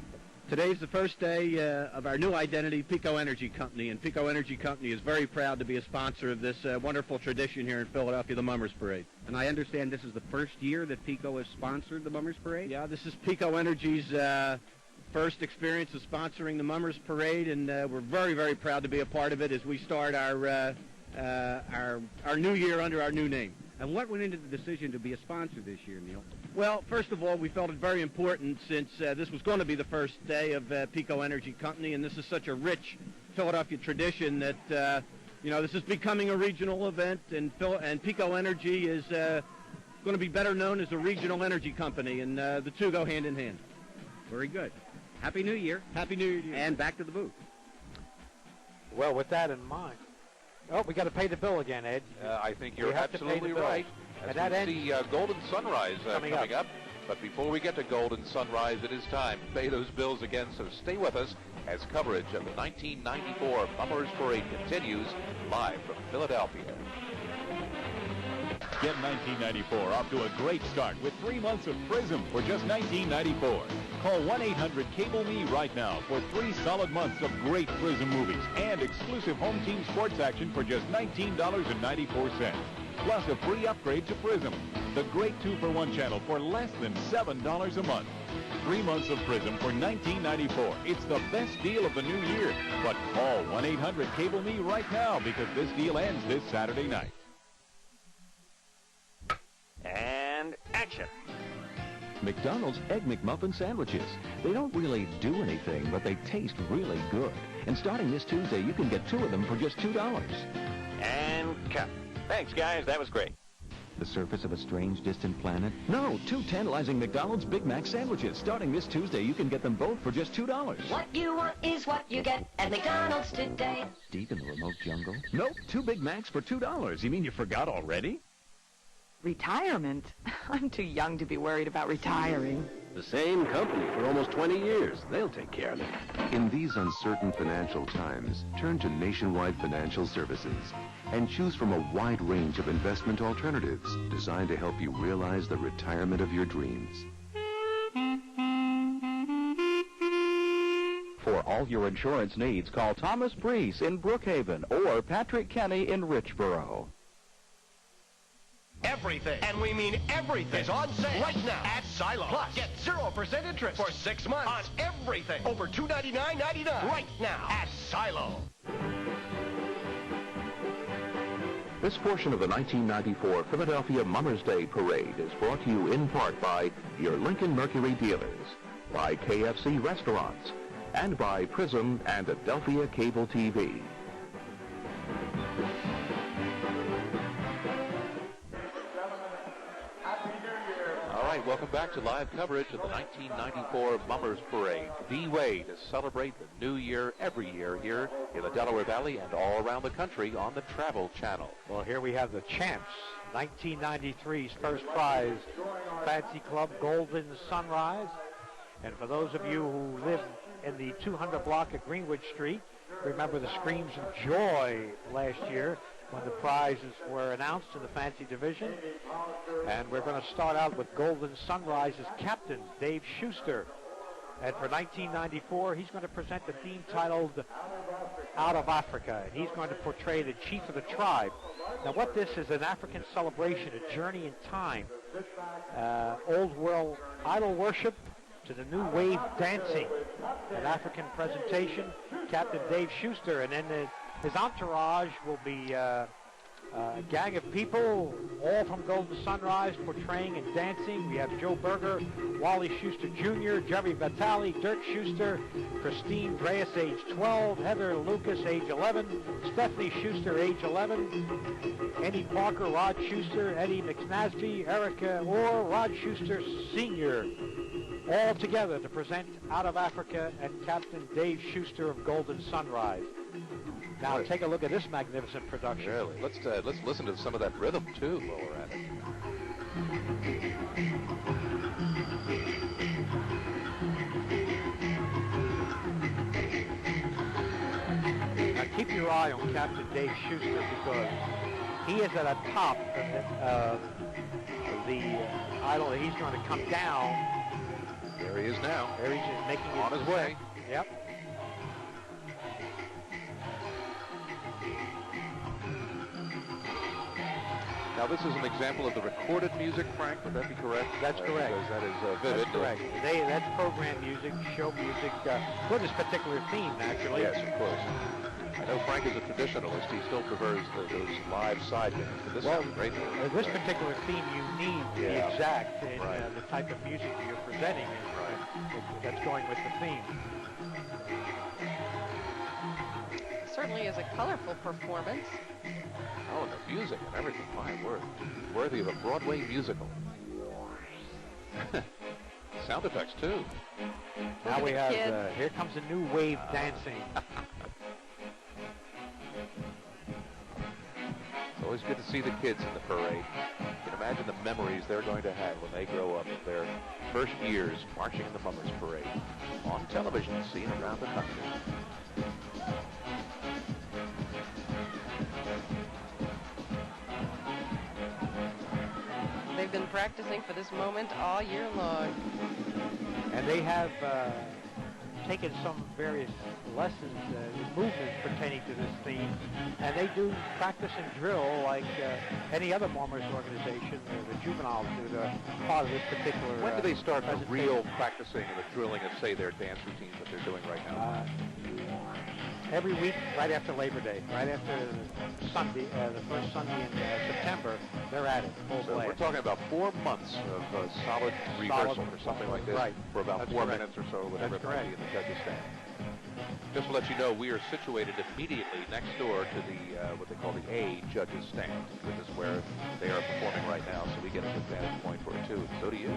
Today's the first day of our new identity, Pico Energy Company, and Pico Energy Company is very proud to be a sponsor of this wonderful tradition here in Philadelphia, the Mummers Parade. And I understand this is the first year that Pico has sponsored the Mummers Parade? Yeah, this is Pico Energy's first experience of sponsoring the Mummers Parade, and we're very, very proud to be a part of it as we start our new year under our new name. And what went into the decision to be a sponsor this year, Neil? Well, first of all, we felt it very important since this was going to be the first day of Pico Energy Company, and this is such a rich Philadelphia tradition that, this is becoming a regional event, and Pico Energy is going to be better known as a regional energy company, and the two go hand in hand. Very good. Happy New Year. Happy New Year to you. And back to the booth. Well, with that in mind. Oh, we got to pay the bill again, Ed. I think you're absolutely right. As we see Golden Sunrise coming up. But before we get to Golden Sunrise, it is time to pay those bills again, so stay with us as coverage of the 1994 Mummers Parade continues live from Philadelphia. Get 1994 off to a great start with 3 months of Prism for just $19.94. Call 1-800-CABLE-ME right now for 3 solid months of great Prism movies and exclusive home team sports action for just $19.94. Plus a free upgrade to Prism, the great 2-for-1 channel for less than $7 a month. 3 months of Prism for $19.94. It's the best deal of the new year. But call 1-800-CABLE-ME right now because this deal ends this Saturday night. And action. McDonald's Egg McMuffin sandwiches. They don't really do anything, but they taste really good. And starting this Tuesday, you can get 2 of them for just $2. And cut. Thanks, guys. That was great. The surface of a strange, distant planet? No, 2 tantalizing McDonald's Big Mac sandwiches. Starting this Tuesday, you can get them both for just $2. What you want is what you get at McDonald's today. Deep in the remote jungle? Nope, 2 Big Macs for $2. You mean you forgot already? Retirement? I'm too young to be worried about retiring. The same company for almost 20 years. They'll take care of it. In these uncertain financial times, turn to Nationwide Financial Services and choose from a wide range of investment alternatives designed to help you realize the retirement of your dreams. For all your insurance needs, call Thomas Breese in Brookhaven or Patrick Kenny in Richboro. Everything, and we mean everything, is on sale right now at Silo. Plus, get 0% interest for 6 months on everything over $299.99 right now at Silo. This portion of the 1994 Philadelphia Mummers Day Parade is brought to you in part by your Lincoln Mercury dealers, by KFC Restaurants, and by Prism and Adelphia Cable TV. Welcome back to live coverage of the 1994 Mummers Parade, the way to celebrate the new year every year here in the Delaware Valley and all around the country on the Travel Channel. Well, here we have the champs, 1993's first prize, Fancy Club Golden Sunrise. And for those of you who live in the 200 block of Greenwood Street, remember the screams of joy last year when the prizes were announced in the fancy division. And we're going to start out with Golden Sunrise's captain, Dave Schuster. And for 1994, he's going to present the theme titled Out of Africa. And he's going to portray the chief of the tribe. Now, what this is, an African celebration, a journey in time. Old world idol worship to the new wave dancing. An African presentation, Captain Dave Schuster. And then his entourage will be a gang of people, all from Golden Sunrise, portraying and dancing. We have Joe Berger, Wally Schuster Jr., Jerry Vitale, Dirk Schuster, Christine Dreas, age 12, Heather Lucas, age 11, Stephanie Schuster, age 11, Eddie Parker, Rod Schuster, Eddie McNasby, Erica Orr, Rod Schuster Sr., all together to present Out of Africa and Captain Dave Schuster of Golden Sunrise. Now take a look at this magnificent production. Really? Let's listen to some of that rhythm too while we're at it. Now keep your eye on Captain Dave Schuster because he is at the top of the idol. He's going to come down. There he is now. There he is making on his way. Yep. Now, this is an example of the recorded music, Frank. Would that be correct? That's correct. Because that is vivid. That's correct. That's program music, show music, for this particular theme, naturally. Yes, of course. I know Frank is a traditionalist. He still prefers those live side things. But this sounds great. This particular theme, you need the exact in the type of music that you're presenting. And that's going with the theme. Certainly is a colorful performance. Oh, and the music and everything, my word. Worthy of a Broadway musical. Sound effects, too. Now we have, here comes a new wave dancing. It's always good to see the kids in the parade. You can imagine the memories they're going to have when they grow up in their first years marching in the Mummers Parade. On television, seen around the country. They've been practicing for this moment all year long. And they have taken some various lessons, movements pertaining to this theme, and they do practice and drill like any other Mummers organization. The juveniles do the part of this particular. When do they start the real practicing and the drilling of, say, their dance routines that they're doing right now? Every week, right after Labor Day, right after Sunday, the first Sunday in September, they're at it. So we're talking about 4 months of solid rehearsal or something like this for about 4 minutes or so, whatever it might be in the judges' stand. Just to let you know, we are situated immediately next door to the what they call the A judges' stand, which is where they are performing right now, so we get a good vantage point for it too. So do you.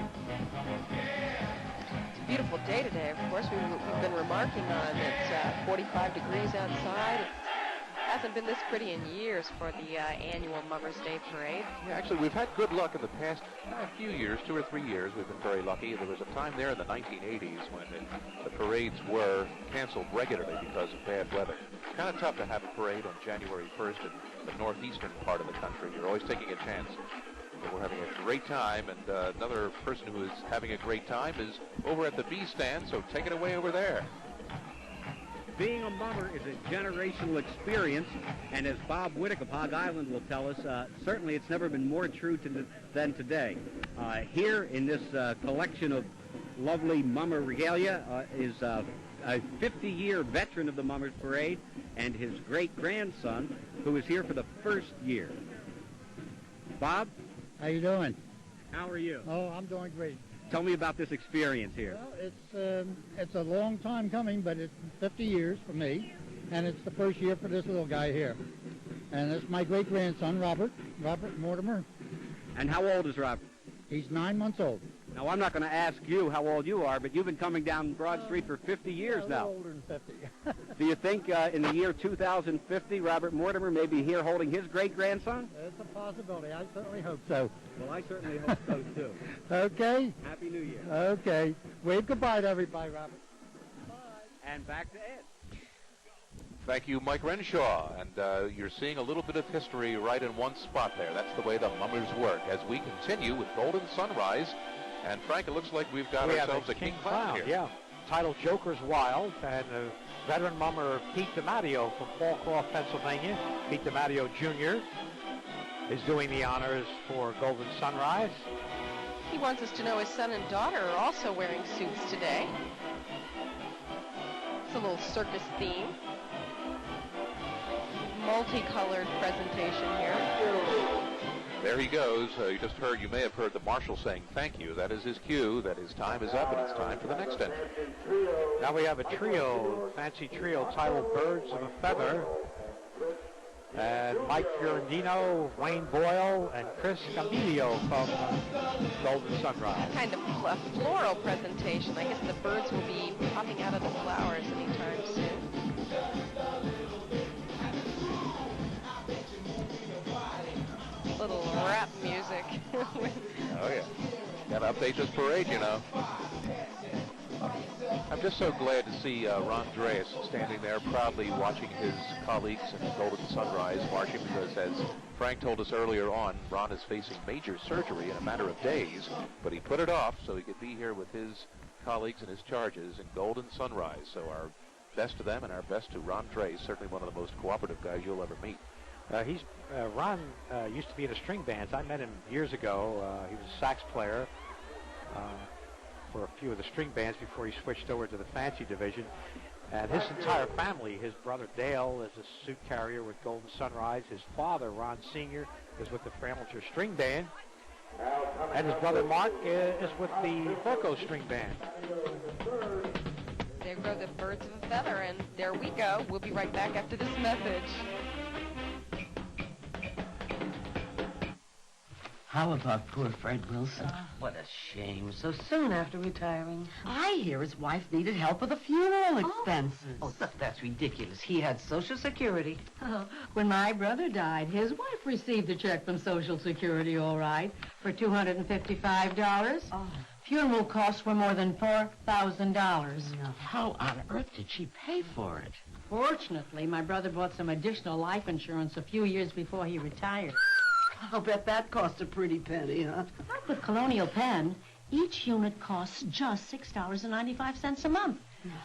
It's a beautiful day today, of course. We've been remarking on it's 45 degrees outside. It hasn't been this pretty in years for the annual Mummers Day Parade. Yeah, actually, we've had good luck in the past few years, 2 or 3 years. We've been very lucky. There was a time there in the 1980s when the parades were canceled regularly because of bad weather. It's kind of tough to have a parade on January 1st in the northeastern part of the country. You're always taking a chance. But we're having a great time, and another person who is having a great time is over at the B stand, so take it away over there. Being a mummer is a generational experience, and as Bob Whittick of Hog Island will tell us, certainly it's never been more true than today. Here in this collection of lovely mummer regalia is a 50-year veteran of the Mummers Parade and his great-grandson, who is here for the first year. Bob? How you doing? How are you? Oh, I'm doing great. Tell me about this experience here. Well, it's a long time coming, but it's 50 years for me, and it's the first year for this little guy here. And it's my great-grandson, Robert Mortimer. And how old is Robert? He's 9 months old. Now, I'm not going to ask you how old you are, but you've been coming down Broad Street for 50 years now. A little older than 50. Do you think in the year 2050, Robert Mortimer may be here holding his great-grandson? It's a possibility. I certainly hope so. Well, I certainly hope so, too. Okay. Happy New Year. Okay. Wave goodbye to everybody, Robert. Bye. And back to Ed. Thank you, Mike Renshaw. And you're seeing a little bit of history right in one spot there. That's the way the mummers work. As we continue with Golden Sunrise, and Frank, it looks like we've got ourselves a King Clown here. Yeah, titled Joker's Wild, and veteran mummer Pete DiMatteo from Fallcroft, Pennsylvania. Pete DiMatteo Jr. is doing the honors for Golden Sunrise. He wants us to know his son and daughter are also wearing suits today. It's a little circus theme. Multicolored presentation here. There he goes. You may have heard the marshal saying thank you. That is his cue that his time is up and it's time for the next entry. Now we have a trio, fancy trio titled Birds of a Feather. And Mike Fiorentino, Wayne Boyle, and Chris Camilio from Golden Sunrise. Kind of a floral presentation. I guess the birds will be popping out of the flowers anytime soon. Little rap music. Oh, yeah. Got to update this parade, you know. I'm just so glad to see Ron Dreas standing there proudly watching his colleagues in Golden Sunrise marching, because as Frank told us earlier on, Ron is facing major surgery in a matter of days, but he put it off so he could be here with his colleagues and his charges in Golden Sunrise. So our best to them and our best to Ron Dreas, certainly one of the most cooperative guys you'll ever meet. Ron used to be in a string band. I met him years ago. He was a sax player for a few of the string bands before he switched over to the fancy division. And his entire family, his brother Dale is a suit carrier with Golden Sunrise. His father, Ron Sr., is with the Framlinger String Band. And his brother Mark is with the Foco String Band. There go the birds of a feather, and there we go. We'll be right back after this message. How about poor Fred Wilson? What a shame. So soon after retiring. I hear his wife needed help with the funeral expenses. Oh, that's ridiculous. He had Social Security. Oh, when my brother died, his wife received a check from Social Security, all right, for $255. Oh. Funeral costs were more than $4,000. Now, how on earth did she pay for it? Fortunately, my brother bought some additional life insurance a few years before he retired. I'll bet that cost a pretty penny, huh? Not with Colonial Penn. Each unit costs just $6.95 a month.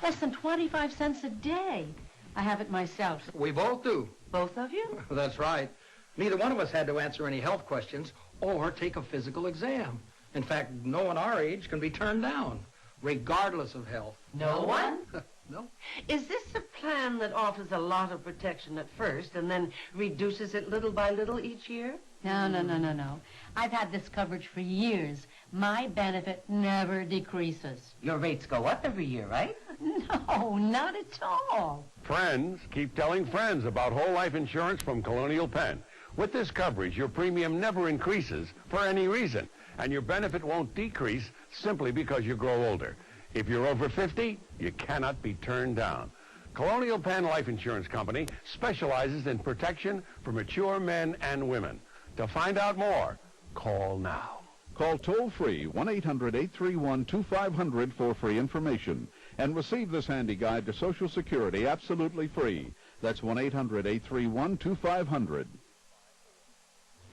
Less than 25 cents a day. I have it myself. We both do. Both of you? That's right. Neither one of us had to answer any health questions or take a physical exam. In fact, no one our age can be turned down, regardless of health. No one? No. Is this a plan that offers a lot of protection at first and then reduces it little by little each year? No. I've had this coverage for years. My benefit never decreases. Your rates go up every year, right? No, not at all. Friends, keep telling friends about whole life insurance from Colonial Penn. With this coverage, your premium never increases for any reason, and your benefit won't decrease simply because you grow older. If you're over 50, you cannot be turned down. Colonial Penn Life Insurance Company specializes in protection for mature men and women. To find out more, call now. Call toll-free 1-800-831-2500 for free information and receive this handy guide to Social Security absolutely free. That's 1-800-831-2500.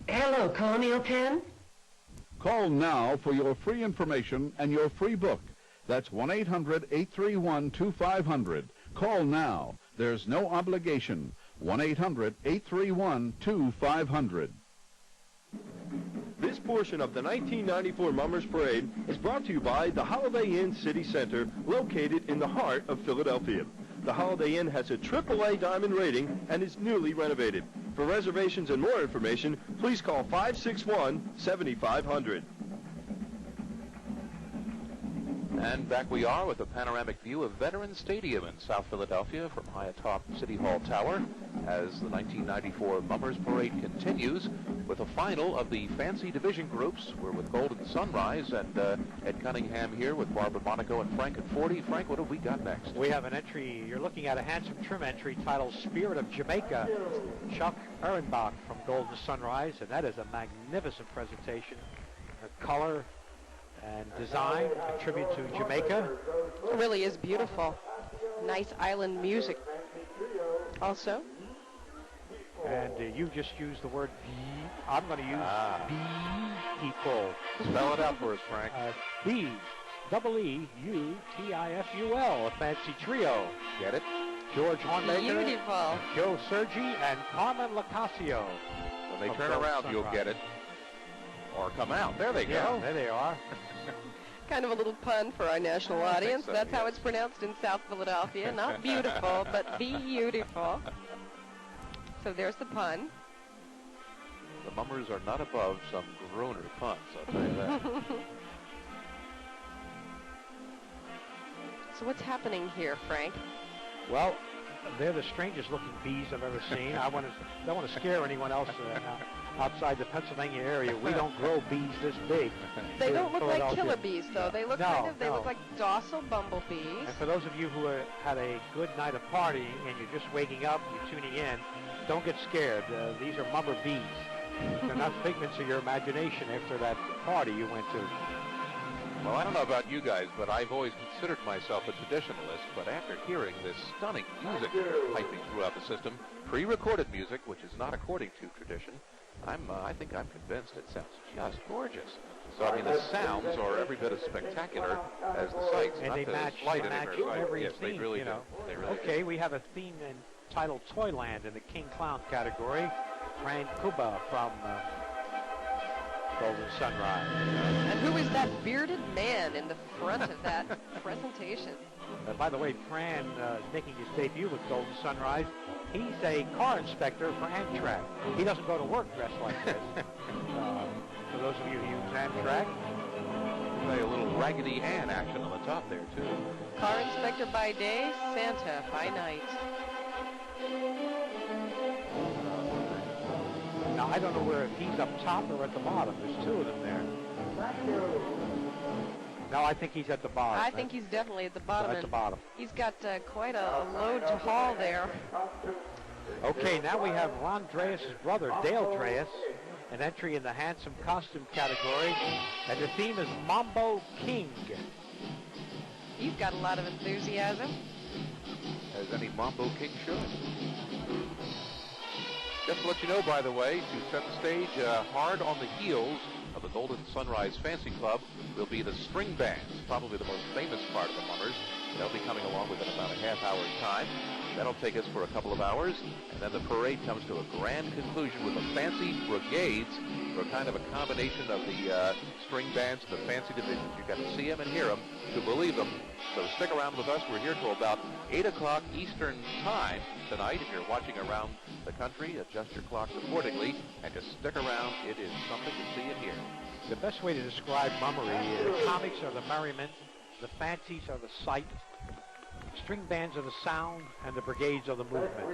Hello, Colonial Penn. Call now for your free information and your free book. That's 1-800-831-2500. Call now. There's no obligation. 1-800-831-2500. This portion of the 1994 Mummers Parade is brought to you by the Holiday Inn City Center, located in the heart of Philadelphia. The Holiday Inn has a AAA Diamond rating and is newly renovated. For reservations and more information, please call 561-7500. And back we are with a panoramic view of Veterans Stadium in South Philadelphia from high atop City Hall Tower as the 1994 Mummers Parade continues with a final of the fancy division groups. We're with Golden Sunrise and Ed Cunningham here with Barbara Monaco and Frank at 40. Frank, what have we got next? We have an entry. You're looking at a handsome trim entry titled Spirit of Jamaica. Chuck Ehrenbach from Golden Sunrise, and that is a magnificent presentation. The color and design, a tribute to Jamaica. It really is beautiful. Nice island music. also. And you just used the word B. I'm going to use B-equal. Spell it out for us, Frank. B-E-E-U-T-I-F-U-L, a fancy trio. Get it? George Hornmaker, Beautiful. Joe Sergi, and Carmen Lacasio. When they turn around, you'll get it. Or come out. There they go. Yeah, there they are. Kind of a little pun for our national audience. So, That's how it's pronounced in South Philadelphia. Not beautiful, but beautiful. So there's the pun. The Mummers are not above some groaner puns, I'll tell you that. So what's happening here, Frank? Well, they're the strangest looking bees I've ever seen. I don't want to scare anyone else outside the Pennsylvania area. We don't grow bees this big. They don't look like killer bees, though. They look they look like docile bumblebees. And for those of you who had a good night of partying and you're just waking up, you're tuning in, don't get scared. These are mummer bees. They're not figments of your imagination after that party you went to. Well, I don't know about you guys, but I've always considered myself a traditionalist. But after hearing this stunning music piping throughout the system, pre-recorded music, which is not according to tradition, I think I'm convinced it sounds just gorgeous. So, I mean, the sounds are every bit as spectacular as the sights. And they match every yes, theme, they really you know. do. They really okay, we have a theme entitled Toyland in the King Clown category. Fran Kuba from Golden Sunrise. And who is that bearded man in the front of that presentation? By the way, Fran is making his debut with Golden Sunrise. He's a car inspector for Amtrak. He doesn't go to work dressed like this. For those of you who use Amtrak. Play a little Raggedy Ann action on the top there, too. Car inspector by day, Santa by night. Now, I don't know if he's up top or at the bottom. There's two of them there. No, I think he's at the bottom. I think he's definitely at the bottom. At the bottom. He's got quite a load to haul there. Okay, now we have Ron Dreas' brother, Dale Dreas, an entry in the handsome costume category, and the theme is Mambo King. You've got a lot of enthusiasm. As any Mambo King should. Just to let you know, by the way, to set the stage hard on the heels of the Golden Sunrise Fancy Club will be the string bands, probably the most famous part of the Mummers. They'll be coming along within about a half-hour's time. That'll take us for a couple of hours, and then the parade comes to a grand conclusion with the Fancy Brigades, for kind of a combination of the string bands and the fancy divisions. You've got to see them and hear them to believe them. So stick around with us. We're here till about 8 o'clock Eastern Time tonight. If you're watching around the country, adjust your clocks accordingly, and just stick around. It is something to see and hear. The best way to describe mummery is the comics are the merriment, the fancies are the sight, string bands are the sound, and the brigades are the movement.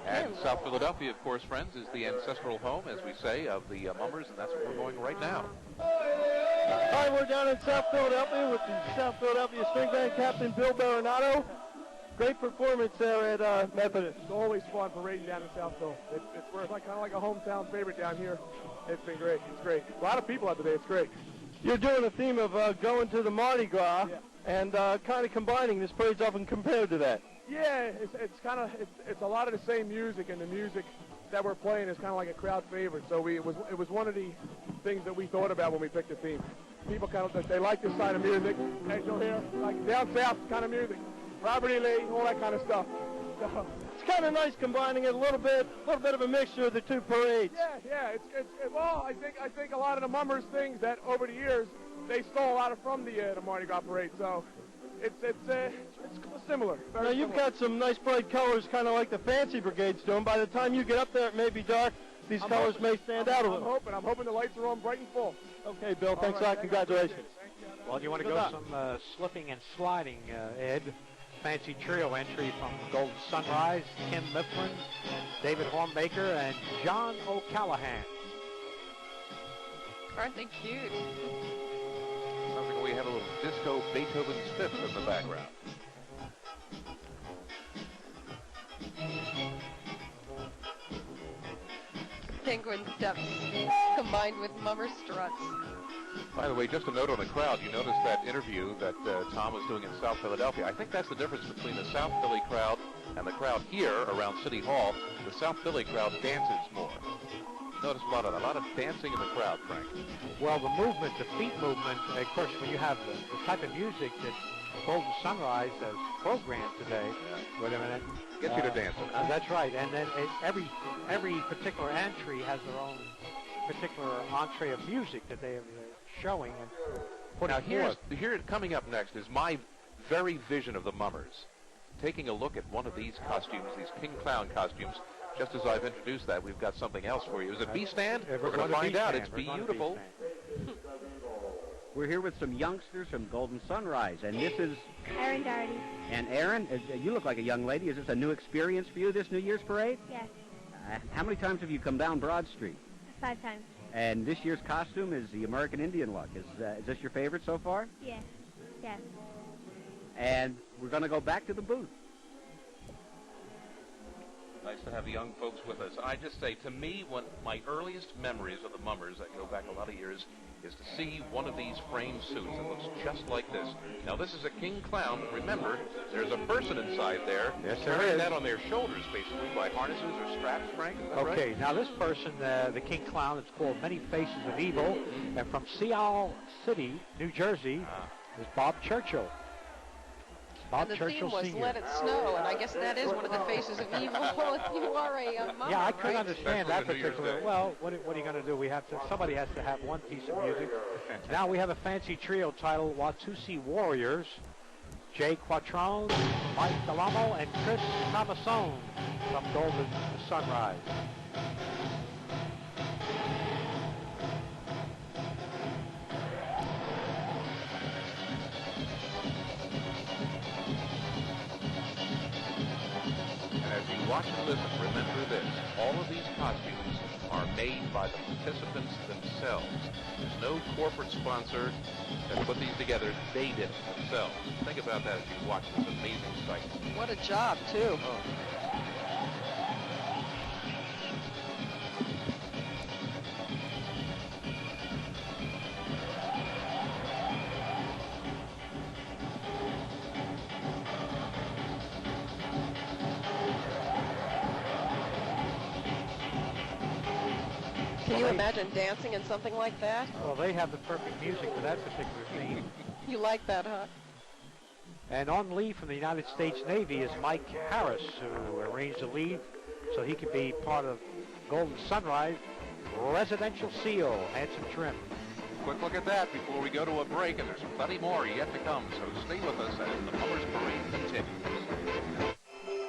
And South Philadelphia, of course, friends, is the ancestral home, as we say, of the Mummers, and that's where we're going right now. Hi, we're down in South Philadelphia with the South Philadelphia String Band Captain Bill Baronato. Great performance there at Methodist. It's always fun parading down in South Phil. It's kind of like a hometown favorite down here. It's been great. It's great. A lot of people out today. It's great. You're doing a theme of going to the Mardi Gras and kind of combining. This parade's often compared to that. Yeah, it's a lot of the same music, and the music that we're playing is kind of like a crowd favorite. So it was one of the things that we thought about when we picked the theme. People they like this kind of music, as you'll hear, like down south kind of music. Robert E. Lee, all that kind of stuff. So, it's kind of nice combining it a little bit of a mixture of the two parades. Yeah. Well, I think a lot of the Mummers things that over the years they stole a lot of from the Mardi Gras parade. So it's similar. Now you've got some nice bright colors, kind of like the Fancy Brigade's doing. By the time you get up there, it may be dark. These colors may stand out a little. I'm hoping the lights are on bright and full. Okay, Bill. Thanks a lot. Congratulations. Well, you want to go some slipping and sliding, Ed? Fancy trio entry from Golden Sunrise, Kim Mifflin, David Hornmaker, and John O'Callahan. Aren't they cute? Sounds like we have a little disco Beethoven's Fifth in the background. Penguin steps combined with mummer struts. By the way, just a note on the crowd. You noticed that interview that Tom was doing in South Philadelphia. I think that's the difference between the South Philly crowd And the crowd here around City Hall, the South Philly crowd dances more. Notice a lot of dancing in the crowd, Frank. Well, the movement, the feet movement, of course, when you have the type of music that Golden Sunrise has programmed today. Wait a minute. Get you to dancing. That's right. And then every particular entry has their own particular entree of music that they're showing and putting forth. Here, coming up next is my very vision of the Mummers. Taking a look at one of these costumes, these King Clown costumes. Just as I've introduced that, we've got something else for you. Is it B-Stand? We're going to find out. It's beautiful. We're here with some youngsters from Golden Sunrise, and this is... Erin Doherty. And Erin, you look like a young lady. Is this a new experience for you, this New Year's parade? Yes. How many times have you come down Broad Street? 5 times. And this year's costume is the American Indian look. Is this your favorite so far? Yes. Yes. And we're going to go back to the booth. Nice to have young folks with us. I just say, to me, one my earliest memories of the Mummers that go back a lot of years is to see one of these framed suits that looks just like this. Now, this is a King Clown, but remember, there's a person inside there. Yes, there carrying is. that on their shoulders, basically, by harnesses or straps, Frank. Is that Okay, right? now this person, the King Clown, is called Many Faces of Evil, and from Seal City, New Jersey, is Bob Churchill. And the theme was Let It Snow, and I guess that is one of the faces of evil if you are a mummer, Yeah, I couldn't right? understand that particular. Well, what are you going to do? Somebody has to have one piece of music. Now we have a fancy trio titled Watusi Warriors. Jay Quattrone, Mike Delamo, and Chris Tramasone from Golden Sunrise. As you watch and listen, remember this. All of these costumes are made by the participants themselves. There's no corporate sponsor that put these together. They did it themselves. Think about that as you watch this amazing sight. What a job, too. Can you imagine dancing in something like that? Well, they have the perfect music for that particular theme. You like that, huh? And on leave from the United States Navy is Mike Harris, who arranged to leave so he could be part of Golden Sunrise Residential Seal, handsome trim. Quick look at that before we go to a break, and there's plenty more yet to come, so stay with us as the Mummers Parade continues.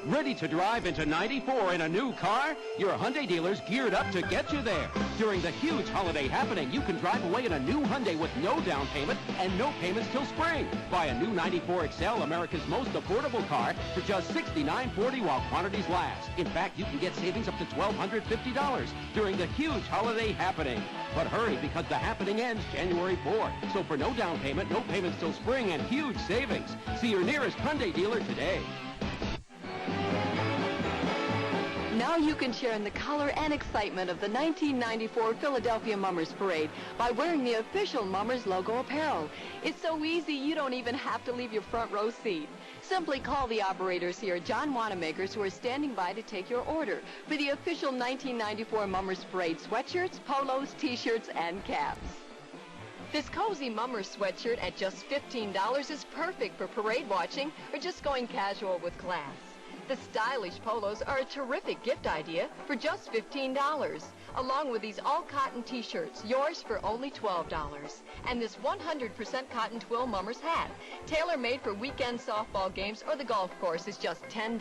Ready to drive into 94 in a new car? Your Hyundai dealer's geared up to get you there. During the huge holiday happening, you can drive away in a new Hyundai with no down payment and no payments till spring. Buy a new 94 XL, America's most affordable car, for just $69.40 while quantities last. In fact, you can get savings up to $1,250 during the huge holiday happening. But hurry, because the happening ends January 4th. So for no down payment, no payments till spring, and huge savings. See your nearest Hyundai dealer today. Now you can share in the color and excitement of the 1994 Philadelphia Mummers Parade by wearing the official Mummers logo apparel. It's so easy you don't even have to leave your front row seat. Simply call the operators here at John Wanamaker's, who are standing by to take your order for the official 1994 Mummers Parade sweatshirts, polos, t-shirts, and caps. This cozy Mummers sweatshirt at just $15 is perfect for parade watching or just going casual with class. The stylish polos are a terrific gift idea for just $15, along with these all-cotton t-shirts, yours for only $12. And this 100% cotton twill Mummers hat, tailor-made for weekend softball games or the golf course, is just $10.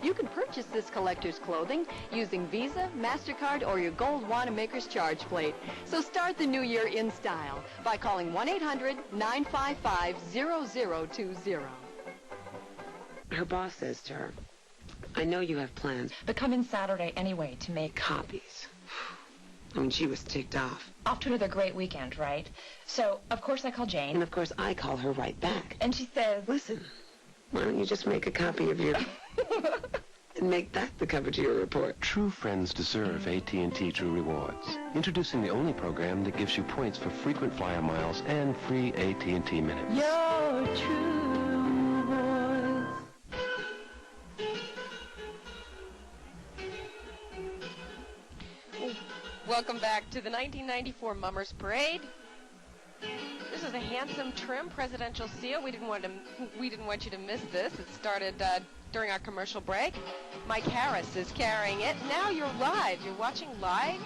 You can purchase this collector's clothing using Visa, MasterCard, or your gold Wanamaker's charge plate. So start the new year in style by calling 1-800-955-0020. Her boss says to her, I know you have plans, But come in Saturday anyway to make copies. I mean, she was ticked off. off to another great weekend, right? So, of course, I call Jane. And of course, I call her right back. And she says, listen, why don't you just make a copy of your... and make that the cover to your report. True friends deserve AT&T True Rewards. Introducing the only program that gives you points for frequent flyer miles and free AT&T minutes. Your true voice. Welcome back to the 1994 Mummers Parade. This is a handsome trim presidential seal. We didn't want you to miss this. It started during our commercial break. Mike Harris is carrying it. Now you're live. You're watching live.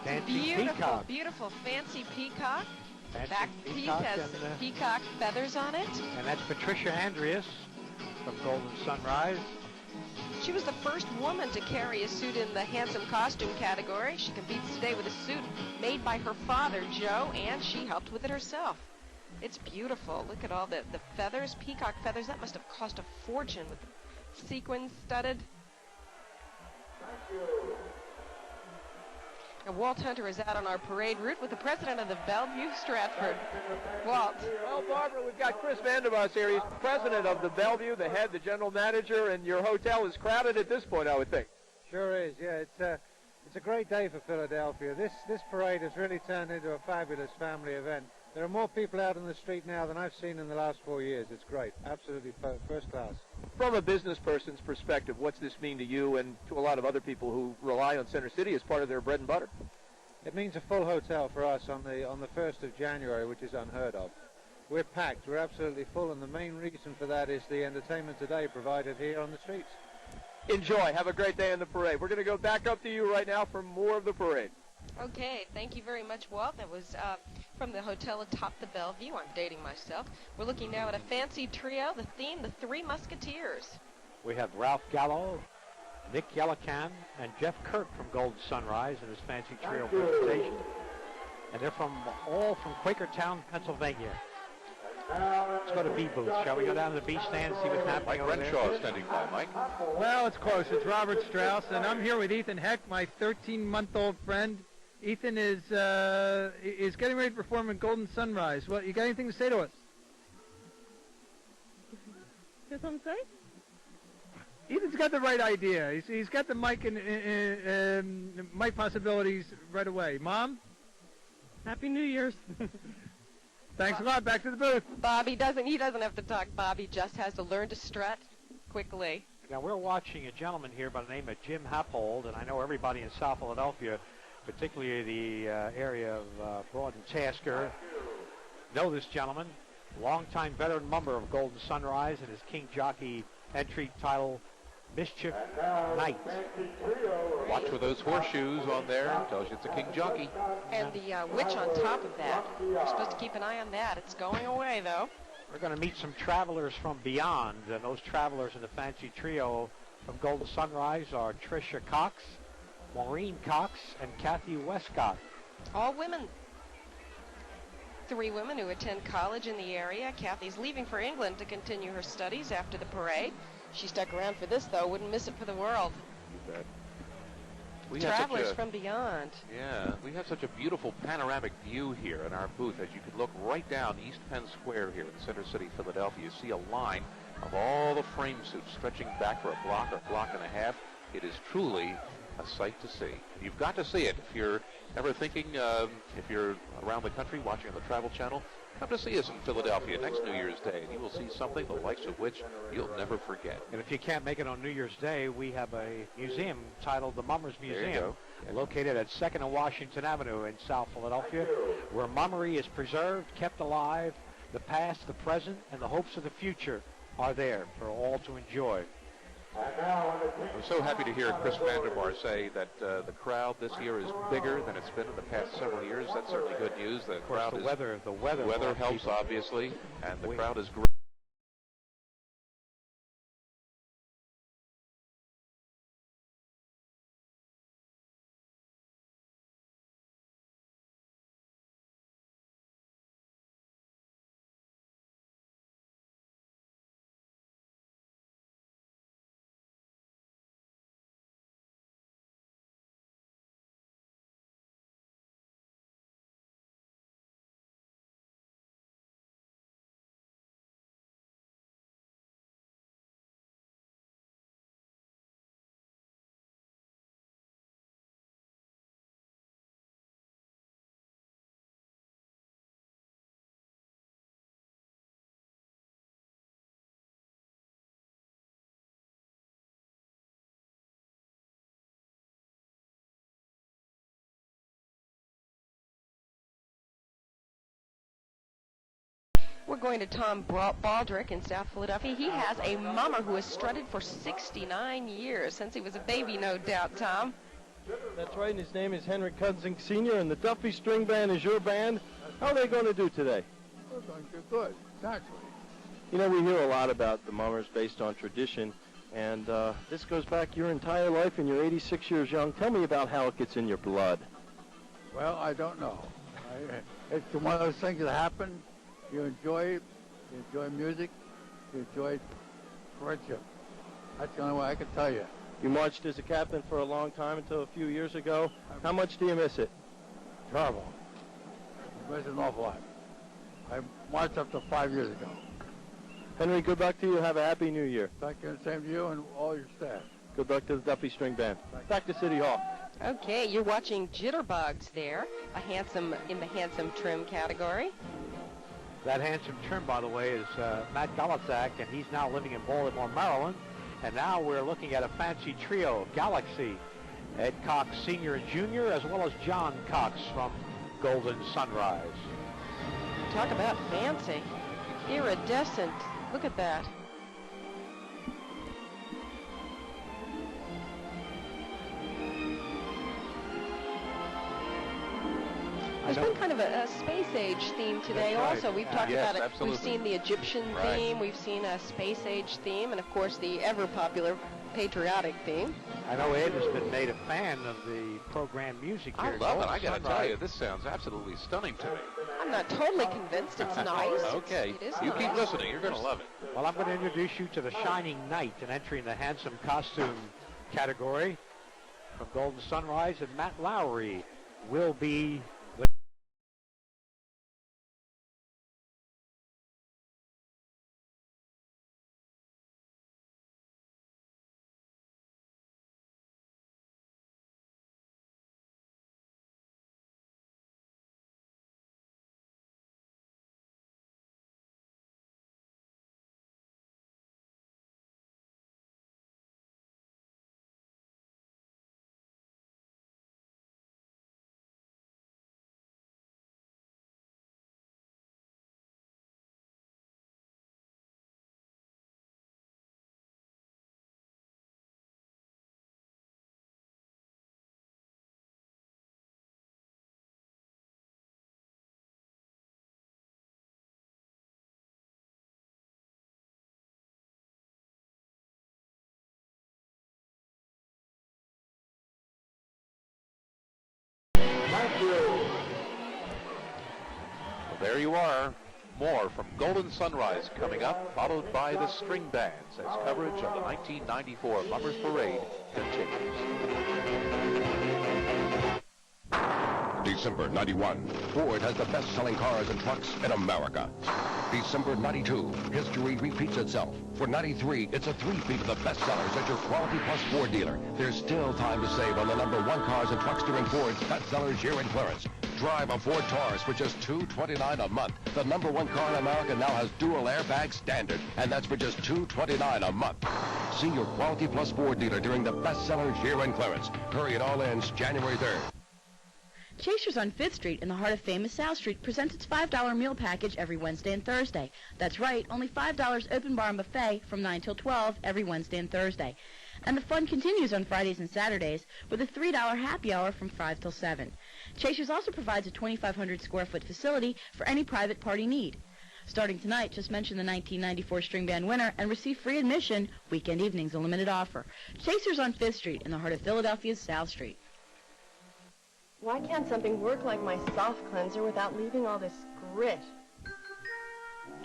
Fancy Beautiful, peacock. beautiful, fancy peacock. Fancy Back piece peacock has and, peacock feathers on it. And that's Patricia Andreas from Golden Sunrise. She was the first woman to carry a suit in the handsome costume category. She competes today with a suit made by her father, Joe, and she helped with it herself. It's beautiful. Look at all the feathers, peacock feathers. That must have cost a fortune with the sequins studded. And Walt Hunter is out on our parade route with the president of the Bellevue Stratford. Walt. Well, Barbara, we've got Chris Vanderboss here. He's president of the Bellevue, the head, the general manager, and your hotel is crowded at this point, I would think. Sure is, yeah. It's a great day for Philadelphia. This parade has really turned into a fabulous family event. There are more people out on the street now than I've seen in the last 4 years. It's great. Absolutely first class. From a business person's perspective, what's this mean to you and to a lot of other people who rely on Center City as part of their bread and butter? It means a full hotel for us on the 1st of January, which is unheard of. We're packed. We're absolutely full, and the main reason for that is the entertainment today provided here on the streets. Enjoy. Have a great day in the parade. We're going to go back up to you right now for more of the parade. Okay, thank you very much, Walt. That was from the hotel atop the Bellevue. I'm dating myself. We're looking now at a fancy trio. The theme, the Three Musketeers. We have Ralph Gallo, Nick Yellican, and Jeff Kirk from Golden Sunrise in his fancy trio presentation. And they're all from Quakertown, Pennsylvania. Let's go to B booth. Shall we go down to the B stand and see what's happening over there? Mike Renshaw standing by, Mike. Well, it's close. It's Robert Strauss, and I'm here with Ethan Heck, my 13-month-old friend. Ethan is getting ready to perform in Golden Sunrise. Well, you got anything to say to us? Just I'm sorry? Ethan's got the right idea. He's got the mic and mic possibilities right away. Mom? Happy New Year's. Thanks a lot. Back to the booth. Bobby doesn't have to talk. Bobby just has to learn to strut quickly. Now, we're watching a gentleman here by the name of Jim Happold, and I know everybody in South Philadelphia, particularly the area of Broad and Tasker, know this gentleman. Longtime veteran mummer of Golden Sunrise and his King Jockey entry title, Mischief Night. Watch for those horseshoes on there. Tells you it's a King Jockey. And the witch on top of that. We're supposed to keep an eye on that. It's going away, though. We're going to meet some travelers from beyond, and those travelers in the fancy trio from Golden Sunrise are Tricia Cox, Maureen Cox, and Kathy Westcott. All women. 3 women who attend college in the area. Kathy's leaving for England to continue her studies after the parade. She stuck around for this, though. Wouldn't miss it for the world. You bet. Travelers from beyond. Yeah, we have such a beautiful panoramic view here in our booth as you could look right down East Penn Square here in Center City, Philadelphia. You see a line of all the frame suits stretching back for a block or block and a half. It is truly a sight to see. You've got to see it. If you're ever thinking, if you're around the country watching on the Travel Channel, come to see us in Philadelphia next New Year's Day, and you will see something the likes of which you'll never forget. And if you can't make it on New Year's Day, we have a museum titled the Mummers Museum, located at 2nd and Washington Avenue in South Philadelphia, where mummery is preserved, kept alive. The past, the present, and the hopes of the future are there for all to enjoy. I'm so happy to hear Chris Vanderbar say that the crowd this year is bigger than it's been in the past several years. That's certainly good news. The crowd the weather helps, people. obviously, and the crowd is great. We're going to Tom Baldrick in South Philadelphia. He has a mummer who has strutted for 69 years, since he was a baby, no doubt, Tom. That's right, and his name is Henry Cudzing Sr., and the Duffy String Band is your band. How are they going to do today? We're going to do good, naturally. You know, we hear a lot about the mummers based on tradition, and this goes back your entire life, and you're 86 years young. Tell me about how it gets in your blood. Well, I don't know. It's one of those things that happen. You enjoy it. You enjoy music. You enjoy friendship. That's the only way I can tell you. You marched as a captain for a long time until a few years ago. How much do you miss it? Terrible. I miss it an awful lot. I marched up to 5 years ago. Henry, good luck to you. Have a happy New Year. Thank you, and same to you and all your staff. Good luck to the Duffy String Band. Back to City Hall. Okay, you're watching Jitterbugs there, in the handsome trim category. That handsome trim, by the way, is Matt Galatzak, and he's now living in Baltimore, Maryland. And now we're looking at a fancy trio, Galaxy, Ed Cox Sr. and Jr., as well as John Cox from Golden Sunrise. Talk about fancy. Iridescent. Look at that. There's been kind of a space age theme today also. We've talked about it. Absolutely. We've seen the Egyptian theme. We've seen a space age theme. And, of course, the ever-popular patriotic theme. I know Ed has been made a fan of the program music here. I love it. I got to tell you, this sounds absolutely stunning to me. I'm not totally convinced it's nice. Okay. It is You nice. keep listening. You're going to love it. Well, I'm going to introduce you to the Shining Knight, an entry in the handsome costume category from Golden Sunrise, and Matt Lowry will be Well, there you are. More from Golden Sunrise coming up, followed by the string bands as coverage of the 1994 Mummers Parade continues. December 91, Ford has the best-selling cars and trucks in America. December 92, history repeats itself. For 93, it's a three-peat of the bestsellers at your Quality Plus Ford dealer. There's still time to save on the #1 cars and trucks during Ford's bestsellers year in clearance. Drive a Ford Taurus for just $229 a month. The #1 car in America now has dual airbag standard, and that's for just $229 a month. See your Quality Plus Ford dealer during the bestsellers year in clearance. Hurry, it all ends January 3rd. Chasers on 5th Street in the heart of famous South Street presents its $5 meal package every Wednesday and Thursday. That's right, only $5 open bar and buffet from 9 till 12 every Wednesday and Thursday. And the fun continues on Fridays and Saturdays with a $3 happy hour from 5 till 7. Chasers also provides a 2,500 square foot facility for any private party need. Starting tonight, just mention the 1994 string band winner and receive free admission. Weekend evenings, a limited offer. Chasers on 5th Street in the heart of Philadelphia's South Street. Why can't something work like my soft cleanser without leaving all this grit?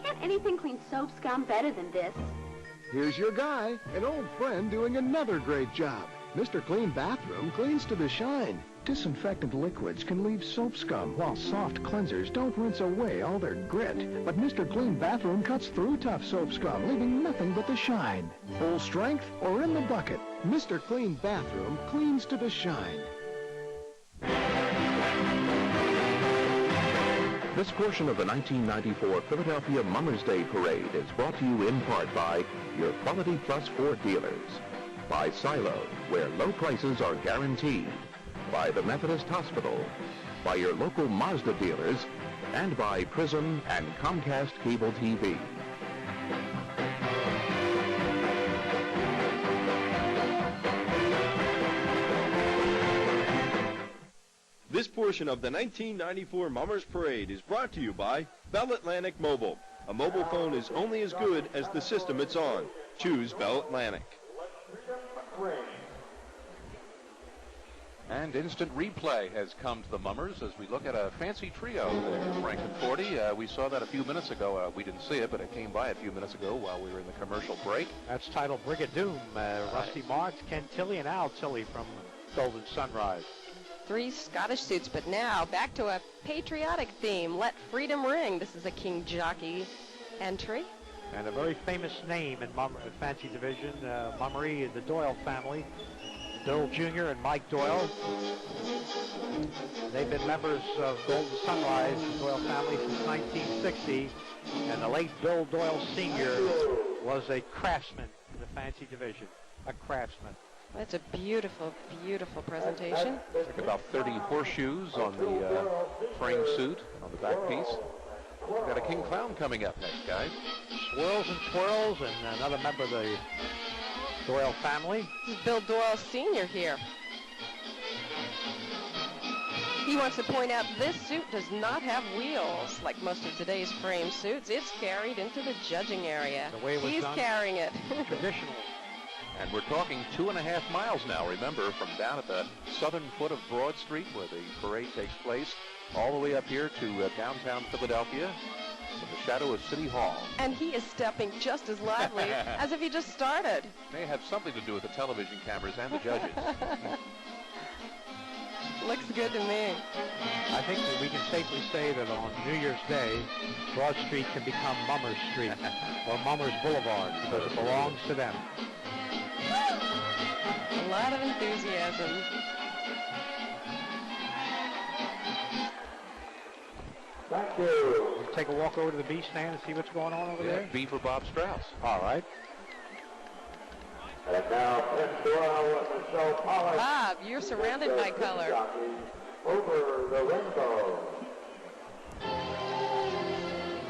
Can't anything clean soap scum better than this? Here's your guy, an old friend doing another great job. Mr. Clean Bathroom cleans to the shine. Disinfectant liquids can leave soap scum, while soft cleansers don't rinse away all their grit. But Mr. Clean Bathroom cuts through tough soap scum, leaving nothing but the shine. Full strength or in the bucket, Mr. Clean Bathroom cleans to the shine. This portion of the 1994 Philadelphia Mummers Day Parade is brought to you in part by your Quality Plus Ford dealers, by Silo, where low prices are guaranteed, by the Methodist Hospital, by your local Mazda dealers, and by Prism and Comcast Cable TV. This portion of the 1994 Mummers Parade is brought to you by Bell Atlantic Mobile. A mobile phone is only as good as the system it's on. Choose Bell Atlantic. And instant replay has come to the Mummers as we look at a fancy trio there, Frank and 40. We saw that a few minutes ago. We didn't see it, but it came by a few minutes ago while we were in the commercial break. That's titled Brigadoon. Rusty Marks, Ken Tilley, and Al Tilley from Golden Sunrise. 3 Scottish suits, but now back to a patriotic theme. Let freedom ring. This is a King Jockey entry. And a very famous name in Fancy Division, Mummery, the Doyle family. Bill Jr. and Mike Doyle. They've been members of Golden Sunrise, the Doyle family, since 1960. And the late Bill Doyle Sr. was a craftsman in the Fancy Division. A craftsman. That's a beautiful, beautiful presentation. Like about 30 horseshoes on the frame suit, on the back piece. We've got a King Clown coming up next, guys. Swirls and twirls, and another member of the Doyle family. This is Bill Doyle Sr. here. He wants to point out this suit does not have wheels like most of today's frame suits. It's carried into the judging area. The way it was He's done, carrying it. Traditional. And we're talking 2.5 miles now, remember, from down at the southern foot of Broad Street where the parade takes place, all the way up here to downtown Philadelphia, in the shadow of City Hall. And he is stepping just as lively as if he just started. May have something to do with the television cameras and the judges. Looks good to me. I think that we can safely say that on New Year's Day, Broad Street can become Mummers Street or Mummers Boulevard because it belongs to them. A lot of enthusiasm. Thank you. We'll take a walk over to the B stand and see what's going on over there. B for Bob Strauss. All right. And now, Michelle Pollard. Bob, you're surrounded by color. Over the rainbow.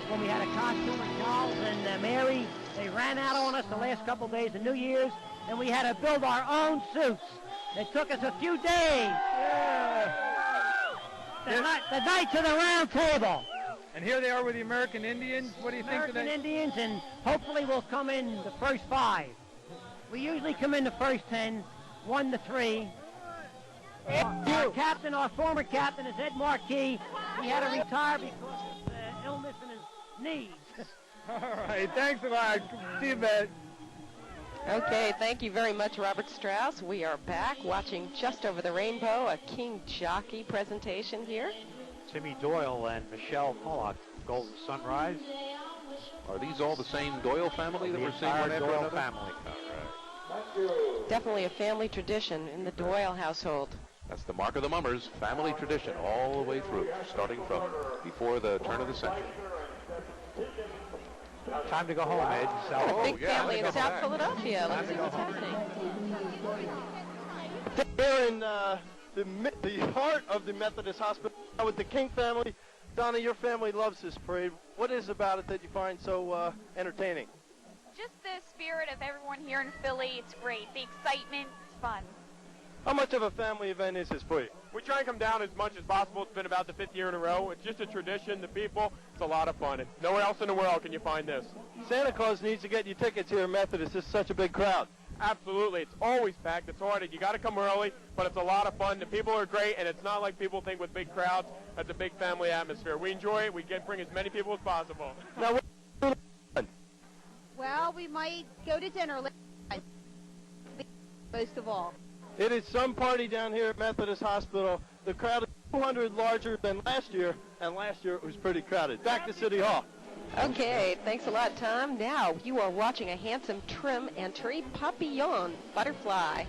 When we had a costume with Charles and Mary, they ran out on us the last couple of days of New Year's, and we had to build our own suits. It took us a few days. Yeah. The night to the round table. And here they are with the American Indians. What do you think today? American Indians, and hopefully we'll come in the first 5. We usually come in the first 10, 1 to 3. Our former captain is Ed Marquis. He had to retire because of illness in his knees. All right, thanks a lot. See you, man. Okay, thank you very much, Robert Strauss. We are back watching Just Over the Rainbow, a King Jockey presentation here. Timmy Doyle and Michelle Pollock, Golden Sunrise. Are these all the same Doyle family that we're seeing one after Doyle another? family. All right. Definitely a family tradition in the Doyle household. That's the mark of the Mummers, family tradition all the way through, starting from before the turn of the century. Time to go home, Ed. A big family in South Philadelphia. Let's see what's happening. Here in the heart of the Methodist Hospital with the King family. Donna, your family loves this parade. What is about it that you find so entertaining? Just the spirit of everyone here in Philly. It's great. The excitement, it's fun. How much of a family event is this for you? We try and come down as much as possible. It's been about the 5th year in a row. It's just a tradition. The people, it's a lot of fun. Nowhere else in the world can you find this. Santa Claus needs to get you tickets here in Methodist. This is such a big crowd. Absolutely. It's always packed. It's hard. You got to come early, but it's a lot of fun. The people are great, and it's not like people think with big crowds. It's a big family atmosphere. We enjoy it. We bring as many people as possible. Now, well, we might go to dinner most of all. It is some party down here at Methodist Hospital. The crowd is 200 larger than last year, and last year it was pretty crowded. Back to City Hall. Okay, thanks a lot, Tom. Now you are watching a handsome trim entry, Papillon Butterfly.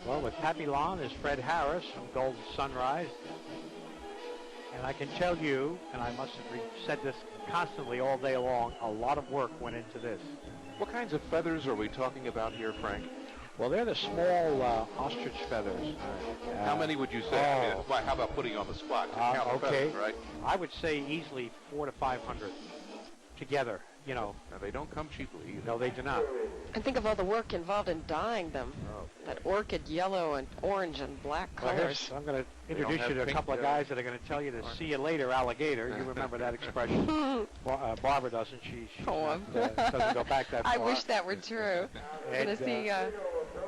Well, with Papillon is Fred Harris from Golden Sunrise. And I can tell you, and I must have said this constantly all day long, a lot of work went into this. What kinds of feathers are we talking about here, Frank? Well, they're the small ostrich feathers. How many would you say? I mean, how about putting you on the spot? To count the Okay. feathers, right? I would say easily 400 to 500 together. You know. Now, they don't come cheaply either. No, they do not. And think of all the work involved in dyeing them. That orchid yellow and orange and black Well, colors. I'm going to introduce you to a couple of guys that are going to tell you to see you later, alligator. You remember that expression. Barbara doesn't. She doesn't go back that far. I wish that were true. I'm going to see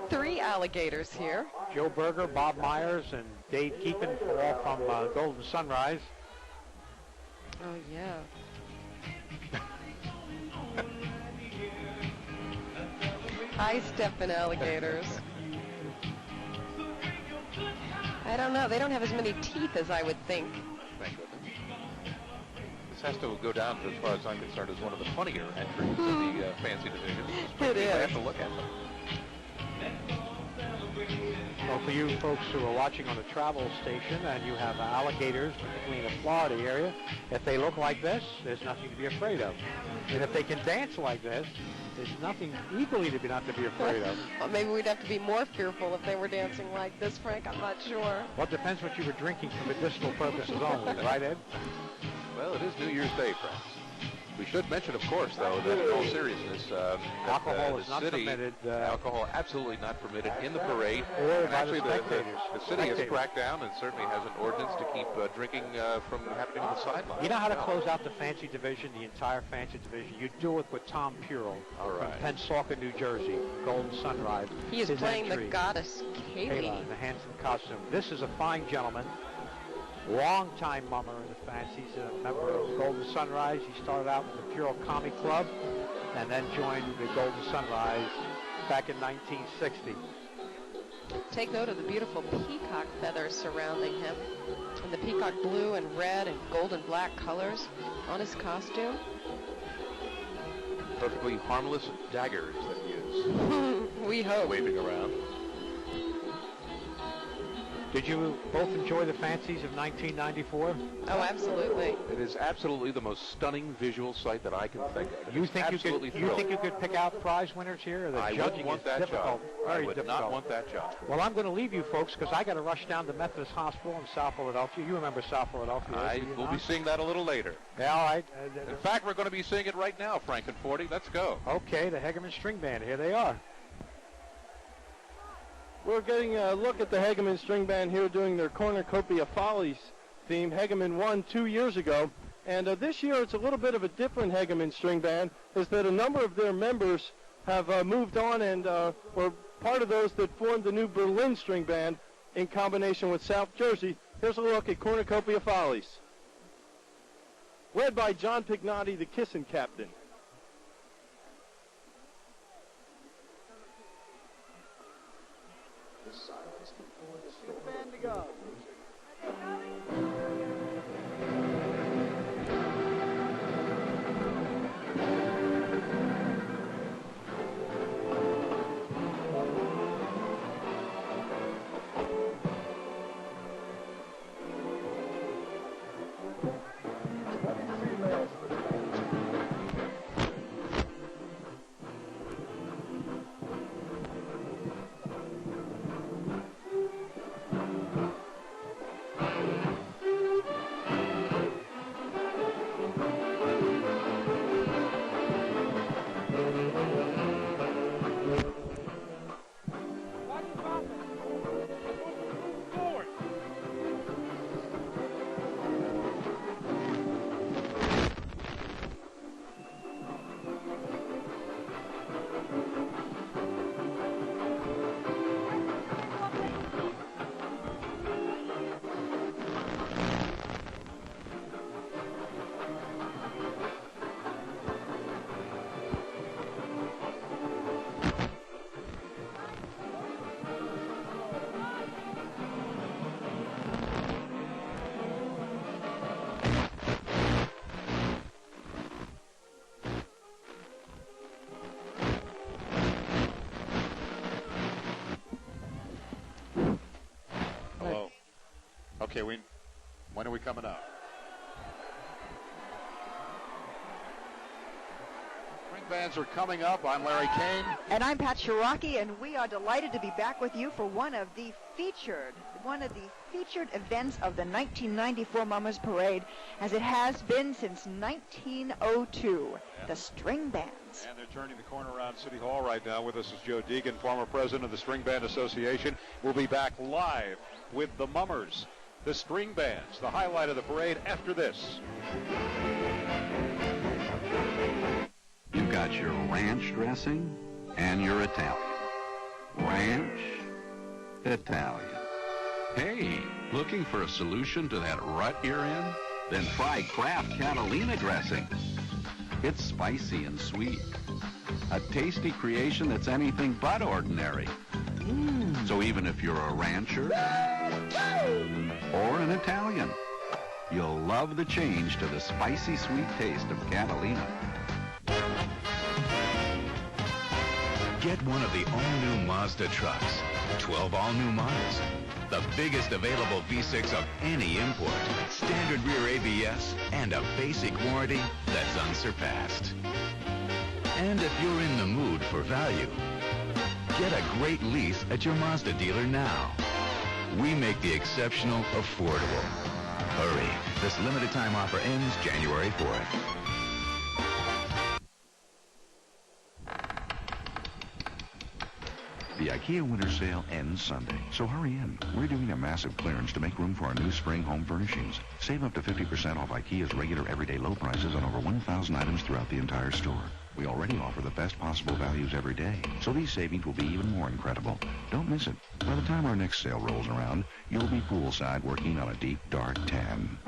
3 alligators here. Joe Berger, Bob Myers, and Dave Keepin, all from Golden Sunrise. Oh, yeah. High-stepping alligators. I don't know. They don't have as many teeth as I would think. Thank goodness. This has to go down, as far as I'm concerned, as one of the funnier entries in the fancy division. It is. I have to look at them. Well, for you folks who are watching on the travel station and you have alligators, particularly in the Florida area, if they look like this, there's nothing to be afraid of. And if they can dance like this, there's nothing equally to be not to be afraid of. Well, maybe we'd have to be more fearful if they were dancing like this, Frank. I'm not sure. Well, it depends what you were drinking for medicinal purposes only, right, Ed? Well, it is New Year's Day, friends. We should mention, of course, though, that in all seriousness, alcohol the is not city, permitted. Alcohol absolutely not permitted in the parade. Or and actually, the city has cracked down and certainly has an ordinance to keep drinking from happening on the sidelines. You know how to close out the fancy division, the entire fancy division? You do it with Tom Puro from Pensacola, New Jersey, Golden Sunrise. He is His playing entry, the goddess Kaylee. in the handsome costume. This is a fine gentleman. Long-time mummer in the fancy. He's a member of Golden Sunrise. He started out with the Puro Comic Club and then joined the Golden Sunrise back in 1960. Take note of the beautiful peacock feathers surrounding him, and the peacock blue and red and gold and black colors on his costume. Perfectly harmless daggers that he is we hope. waving around. Did you both enjoy the fancies of 1994? Oh, absolutely. It is absolutely the most stunning visual sight that I can think of. You think you could pick out prize winners here? Or the I judging wouldn't want is that difficult, job. very I would difficult. not want that job. Well, I'm going to leave you folks because I got to rush down to Methodist Hospital in South Philadelphia. You remember South Philadelphia? I will be seeing that a little later. Yeah, all right. In fact, we're going to be seeing it right now, Frank and 40. Let's go. Okay, the Hegeman String Band. Here they are. We're getting a look at the Hegeman String Band here doing their Cornucopia Follies theme. Hegeman won 2 years ago. And this year it's a little bit of a different Hegeman String Band, is that a number of their members have moved on and were part of those that formed the new Berlin String Band in combination with South Jersey. Here's a look at Cornucopia Follies, led by John Pignotti, the Kissin' Captain. Band to go. Okay, when are we coming up? string bands are coming up. I'm Larry Kane. And I'm Pat Shiraki, and we are delighted to be back with you for one of the featured events of the 1994 Mummers Parade, as it has been since 1902, the string bands. And they're turning the corner around City Hall right now. With us is Joe Deegan, former president of the String Band Association. We'll be back live with the Mummers, the string bands, the highlight of the parade after this. You've got your ranch dressing and your Italian. Ranch, Italian. Hey, looking for a solution to that rut you're in? Then try Kraft Catalina dressing. It's spicy and sweet. A tasty creation that's anything but ordinary. So even if you're a rancher or an Italian, you'll love the change to the spicy sweet taste of Catalina. Get one of the all-new Mazda trucks. 12 all-new models. The biggest available V6 of any import. Standard rear ABS and a basic warranty that's unsurpassed. And if you're in the mood for value, get a great lease at your Mazda dealer now. We make the exceptional affordable. Hurry, this limited time offer ends January 4th. The IKEA winter sale ends Sunday, so hurry in. We're doing a massive clearance to make room for our new spring home furnishings. Save up to 50% off IKEA's regular everyday low prices on over 1,000 items throughout the entire store. We already offer the best possible values every day, so these savings will be even more incredible. Don't miss it. By the time our next sale rolls around, you'll be poolside working on a deep, dark tan.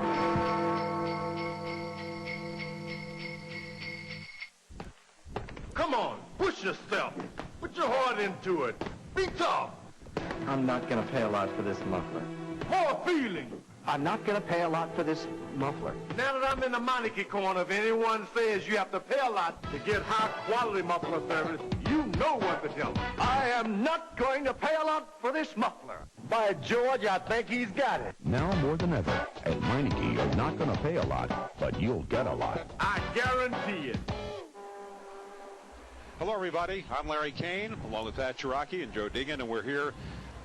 Come on, push yourself. Put your heart into it. Be tough. I'm not going to pay a lot for this muffler. More feeling. I'm not going to pay a lot for this muffler. Now that I'm in the monarchy corner, if anyone says you have to pay a lot to get high-quality muffler service, you know what to tell them. I am not going to pay a lot for this muffler. By George, I think he's got it. Now more than ever, at Meineke, you're not going to pay a lot, but you'll get a lot. I guarantee it. Hello, everybody. I'm Larry Kane, along with Pat Shiraki and Joe Deegan, and we're here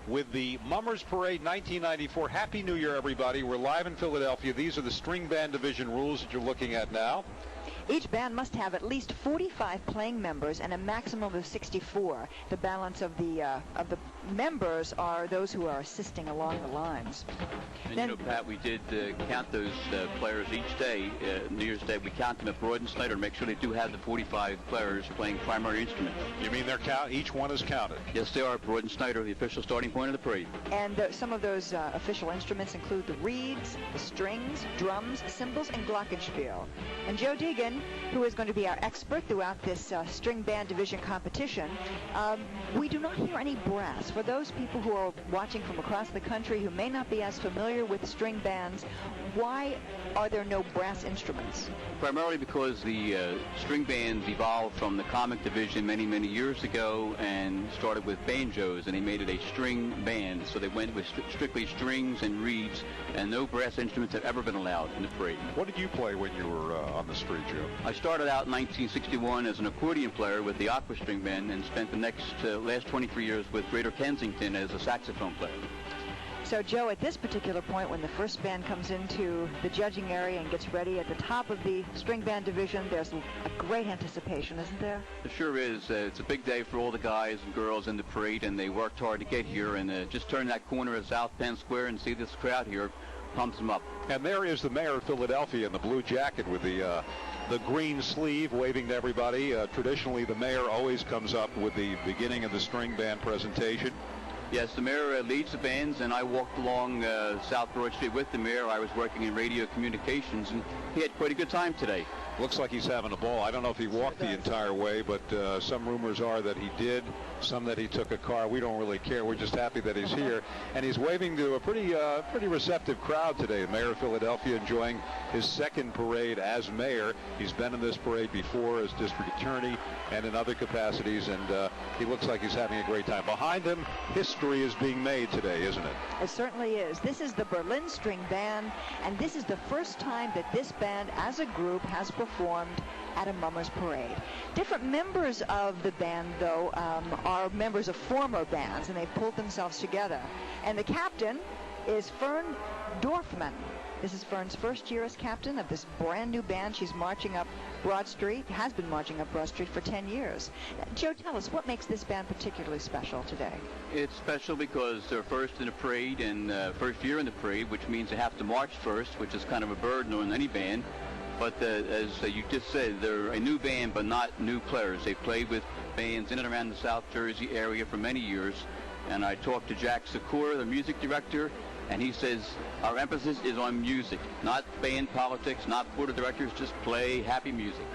with the Mummers Parade 1994. Happy New Year, everybody. We're live in Philadelphia. These are the string band division rules that you're looking at now. Each band must have at least 45 playing members and a maximum of 64. The balance of the members are those who are assisting along the lines. And then, you know, Pat, we did count those players each day. New Year's Day, we count them at Broad and Snyder to make sure they do have the 45 players playing primary instruments. You mean each one is counted? Yes, they are. Broad and Snyder, the official starting point of the parade. And some of those official instruments include the reeds, the strings, drums, cymbals, and glockenspiel. And Joe Deegan, who is going to be our expert throughout this string band division competition, we do not hear any brass. For those people who are watching from across the country who may not be as familiar with string bands, why are there no brass instruments? Primarily because the string bands evolved from the comic division many, many years ago and started with banjos, and they made it a string band. So they went with strictly strings and reeds, and no brass instruments have ever been allowed in the parade. What did you play when you were on the street, Joe? I started out in 1961 as an accordion player with the Aqua String Band and spent the last 23 years with Greater Kensington as a saxophone player. So, Joe, at this particular point, when the first band comes into the judging area and gets ready at the top of the string band division, there's a great anticipation, isn't there? It sure is. It's a big day for all the guys and girls in the parade, and they worked hard to get here. And just turn that corner of South Penn Square and see this crowd here pumps them up. And there is the mayor of Philadelphia in the blue jacket with the green sleeve waving to everybody. Traditionally, the mayor always comes up with the beginning of the string band presentation. Yes, the mayor leads the bands, and I walked along South Broad Street with the mayor. I was working in radio communications, and he had quite a good time today. Looks like he's having a ball. I don't know if he walked the entire way, but some rumors are that he did, some that he took a car. We don't really care. We're just happy that he's here. And he's waving to a pretty receptive crowd today. The mayor of Philadelphia enjoying his second parade as mayor. He's been in this parade before as district attorney and in other capacities, and he looks like he's having a great time. Behind him, history is being made today, isn't it? It certainly is. This is the Berlin String Band, and this is the first time that this band as a group has performed performed at a mummers parade. Different members of the band, though, are members of former bands, and they've pulled themselves together. And the captain is Fern Dorfman. This is Fern's first year as captain of this brand new band. She's marching up Broad Street, has been marching up Broad Street for 10 years. Joe, tell us, what makes this band particularly special today? It's special because they're first in the parade and first year in the parade, which means they have to march first, which is kind of a burden on any band. But as you just said, they're a new band, but not new players. They played with bands in and around the South Jersey area for many years. And I talked to Jack Sakura, the music director, and he says our emphasis is on music, not band politics, not board of directors, just play happy music.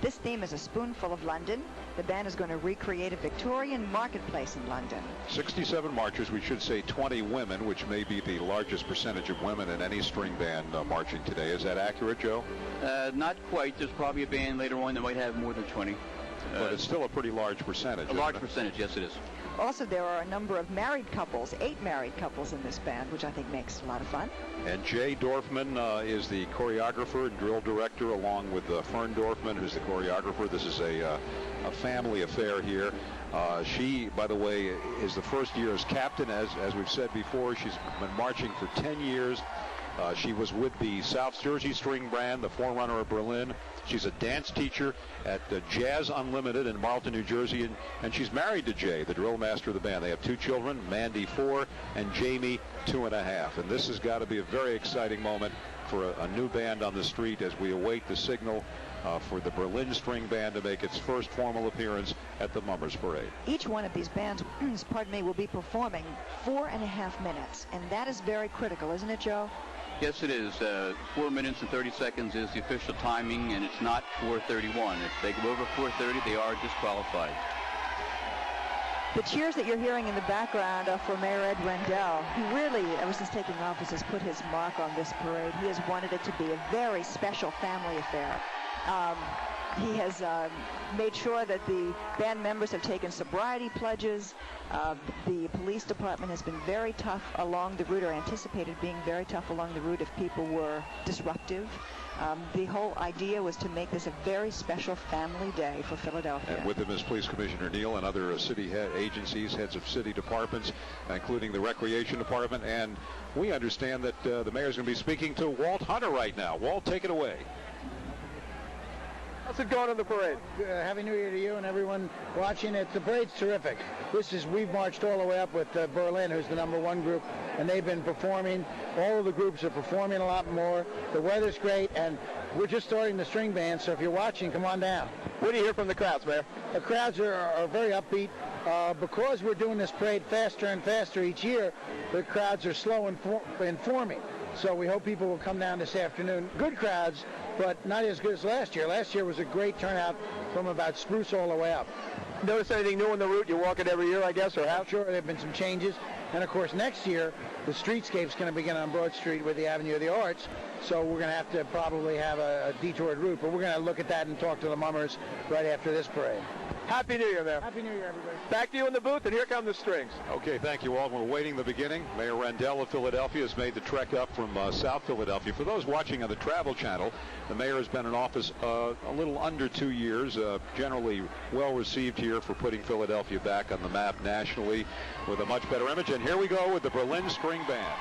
This theme is a spoonful of London. The band is going to recreate a Victorian marketplace in London. 67 marchers, we should say 20 women, which may be the largest percentage of women in any string band marching today. Is that accurate, Joe? Not quite. There's probably a band later on that might have more than 20. But it's still a pretty large percentage. A large percentage, yes it is. Also, there are a number of married couples, 8 married couples in this band, which I think makes a lot of fun. And Jay Dorfman is the choreographer and drill director, along with Fern Dorfman, who's the choreographer. This is a family affair here. She, by the way, is the first year as captain. As we've said before, she's been marching for 10 years. She was with the South Jersey String Band, the forerunner of Berlin. She's a dance teacher at Jazz Unlimited in Marlton, New Jersey, and she's married to Jay, the drill master of the band. They have 2 children, Mandy 4 and Jamie 2.5. And this has got to be a very exciting moment for a new band on the street as we await the signal for the Berlin String Band to make its first formal appearance at the Mummers Parade. Each one of these bands, will be performing 4.5 minutes, and that is very critical, isn't it, Joe? Yes, it is. 4 minutes and 30 seconds is the official timing, and it's not 4:31. If they go over 4:30, they are disqualified. The cheers that you're hearing in the background are for Mayor Ed Rendell, who really, ever since taking office, has put his mark on this parade. He has wanted it to be a very special family affair. He has made sure that the band members have taken sobriety pledges. The police department has been very tough along the route, or anticipated being very tough along the route if people were disruptive. The whole idea was to make this a very special family day for Philadelphia. And with him is Police Commissioner Neal and other city agencies, heads of city departments, including the Recreation Department. And we understand that the mayor's going to be speaking to Walt Hunter right now. Walt, take it away. How's it going on the parade? Happy New Year to you and everyone watching it. The parade's terrific. We've marched all the way up with Berlin, who's the #1 group, and they've been performing. All of the groups are performing a lot more. The weather's great, and we're just starting the string band, so if you're watching, come on down. What do you hear from the crowds, Mayor? The crowds are very upbeat. Because we're doing this parade faster and faster each year, the crowds are slow in forming. So we hope people will come down this afternoon. Good crowds, but not as good as last year. Last year was a great turnout from about Spruce all the way up. Notice anything new on the route? You walk it every year, I guess, or how? Sure, there have been some changes. And, of course, next year, the streetscape's going to begin on Broad Street with the Avenue of the Arts. So we're going to have to probably have a detoured route. But we're going to look at that and talk to the mummers right after this parade. Happy New Year, Mayor. Happy New Year, everybody. Back to you in the booth, and here come the strings. Okay, thank you all. We're waiting the beginning. Mayor Rendell of Philadelphia has made the trek up from South Philadelphia. For those watching on the Travel Channel, the mayor has been in office a little under 2 years, generally well received here for putting Philadelphia back on the map nationally with a much better image. And here we go with the Berlin String Band.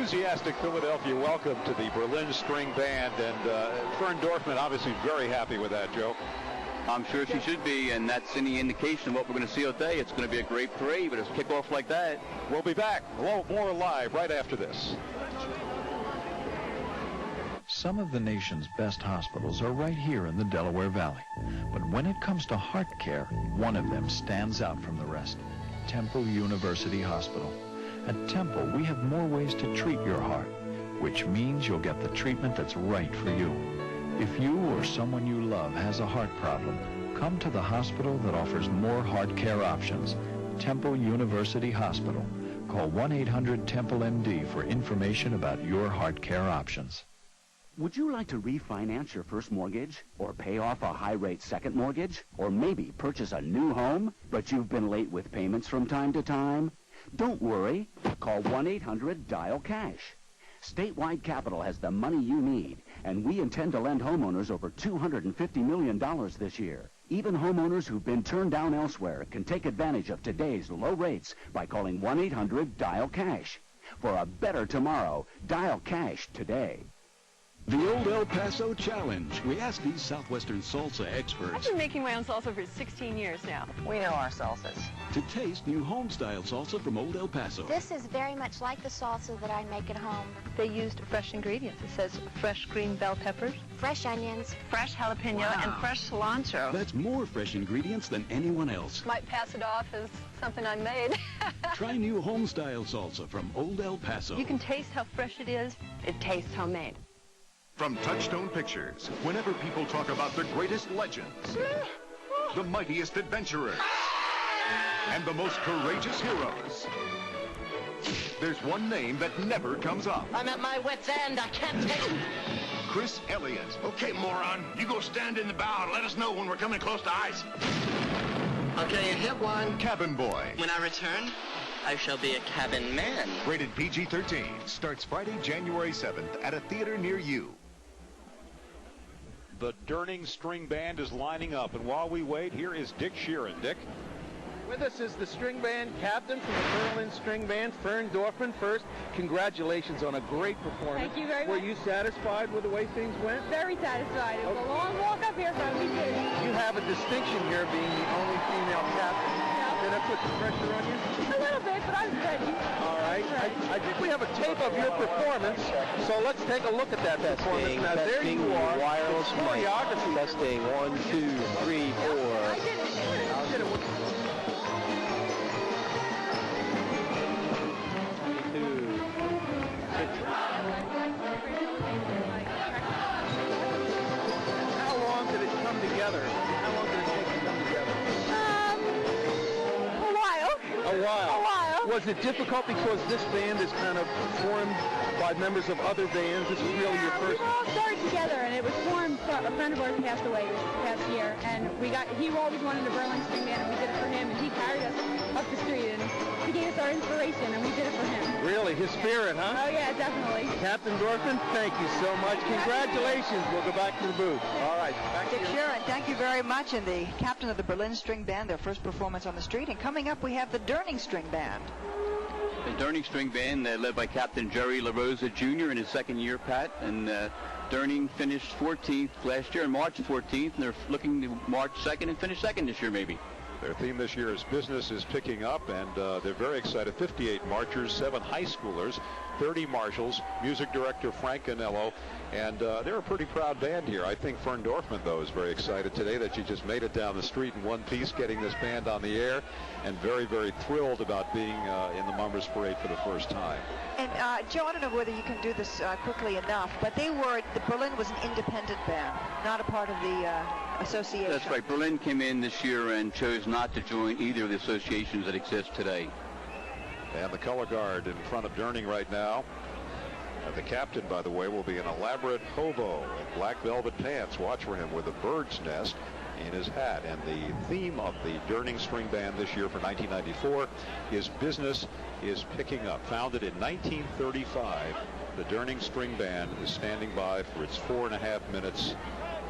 enthusiastic Philadelphia welcome to the Berlin String Band, and Fern Dorfman obviously very happy with that, Joe. I'm sure she should be, and that's any indication of what we're going to see all day. It's going to be a great parade, but it's kick off like that. We'll be back more live right after this. Some of the nation's best hospitals are right here in the Delaware Valley. But when it comes to heart care, one of them stands out from the rest. Temple University Hospital. At Temple, we have more ways to treat your heart, which means you'll get the treatment that's right for you. If you or someone you love has a heart problem, come to the hospital that offers more heart care options. Temple University Hospital. Call 1-800-TEMPLE-MD for information about your heart care options. Would you like to refinance your first mortgage, or pay off a high-rate second mortgage, or maybe purchase a new home, but you've been late with payments from time to time? Don't worry. Call 1-800-DIAL-CASH. Statewide Capital has the money you need, and we intend to lend homeowners over $250 million this year. Even homeowners who've been turned down elsewhere can take advantage of today's low rates by calling 1-800-DIAL-CASH. For a better tomorrow, dial cash today. The Old El Paso Challenge. We asked these Southwestern salsa experts I've been making my own salsa for 16 years now. We know our salsas. to taste new home-style salsa from Old El Paso. This is very much like the salsa that I make at home. They used fresh ingredients. It says fresh green bell peppers, Fresh onions, fresh jalapeno, Wow. and fresh cilantro. That's more fresh ingredients than anyone else. Might pass it off as something I made. Try new home-style salsa from Old El Paso. You can taste how fresh it is. It tastes homemade. From Touchstone Pictures, whenever people talk about the greatest legends, the mightiest adventurers, and the most courageous heroes, there's one name that never comes up. I'm at my wit's end. I can't take it. Chris Elliott. Okay, moron. You go stand in the bow and let us know when we're coming close to ice. Okay, you hit one. Cabin Boy. When I return, I shall be a cabin man. Rated PG-13. Starts Friday, January 7th at a theater near you. The Durning String Band is lining up, and while we wait, here is Dick Sheeran. Dick? With us is the string band captain from the Berlin String Band, Fern Dorfman. First, congratulations on a great performance. Thank you very Were much. you satisfied with the way things went? Very satisfied. It was a long walk up here from me, too. You have a distinction here being the only female captain. Did that put some pressure on you? A little bit, but I was ready. All right. I think we have a tape of your performance, so let's take a look at that performance. Now, there you are. Wireless mic. Choreography. Testing. 1, 2, 3, 4. I did it. You did it. How long did it come together? How long did it take to come together? A while. A while. A while. Was it difficult because this band is kind of formed by members of other bands? This is really your We first. were all started together, and it was formed. A friend of ours passed away this past year, and he always wanted a Berlin String Band, and we did it for him, and he carried us up the street, and he gave us our inspiration, and we did it for him. Really, his spirit, huh? Oh, yeah, definitely. Captain Dorfman, thank you so much. Congratulations. We'll go back to the booth. All right. Back to Dick you. Sheeran, thank you very much. And the captain of the Berlin String Band, their first performance on the street. And coming up, we have the Durning String Band. The Durning String Band, led by Captain Jerry LaRosa Jr. in his second year, Pat. And Durning finished 14th last year, on March 14th. And they're looking to March 2nd and finish second this year, maybe. Their theme this year is business is picking up, and they're very excited. 58 marchers, 7 high schoolers, 30 marshals, music director Frank Canello, and they're a pretty proud band here. I think Fern Dorfman, though, is very excited today that she just made it down the street in one piece, getting this band on the air, and very, very thrilled about being in the Mummers Parade for the first time. And Joe, I don't know whether you can do this quickly enough, but the Berlin was an independent band, not a part of the association. That's right. Berlin came in this year and chose not to join either of the associations that exist today. And the color guard in front of Durning right now. The captain, by the way, will be an elaborate hobo in black velvet pants. Watch for him with a bird's nest in his hat. And the theme of the Durning String Band this year for 1994 is business is picking up. Founded in 1935, the Durning String Band is standing by for its 4.5 minutes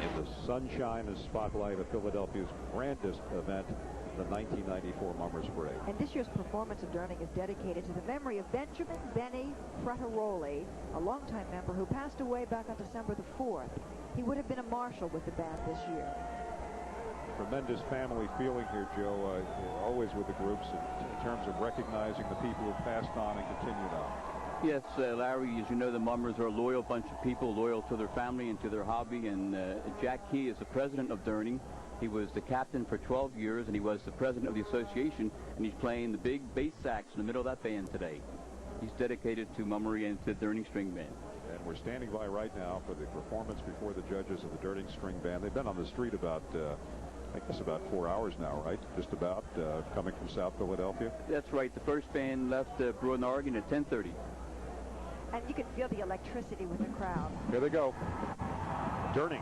in the sunshine and spotlight of Philadelphia's grandest event the 1994 Mummers Parade. And this year's performance of Durning is dedicated to the memory of Benjamin Benny Frateroli, a longtime member who passed away back on December the 4th. He would have been a marshal with the band this year. Tremendous family feeling here, Joe, always with the groups in terms of recognizing the people who've passed on and continued on. Yes, Larry, as you know, the Mummers are a loyal bunch of people, loyal to their family and to their hobby, and Jack Key is the president of Durning. He was the captain for 12 years, and he was the president of the association, and he's playing the big bass sax in the middle of that band today. He's dedicated to Mummery and to the Durning String Band. And we're standing by right now for the performance before the judges of the Durning String Band. They've been on the street about, I guess, about 4 hours now, right? Just about, coming from South Philadelphia. That's right. The first band left Bruin, Oregon at 10:30. And you can feel the electricity with the crowd. Here they go. Durning.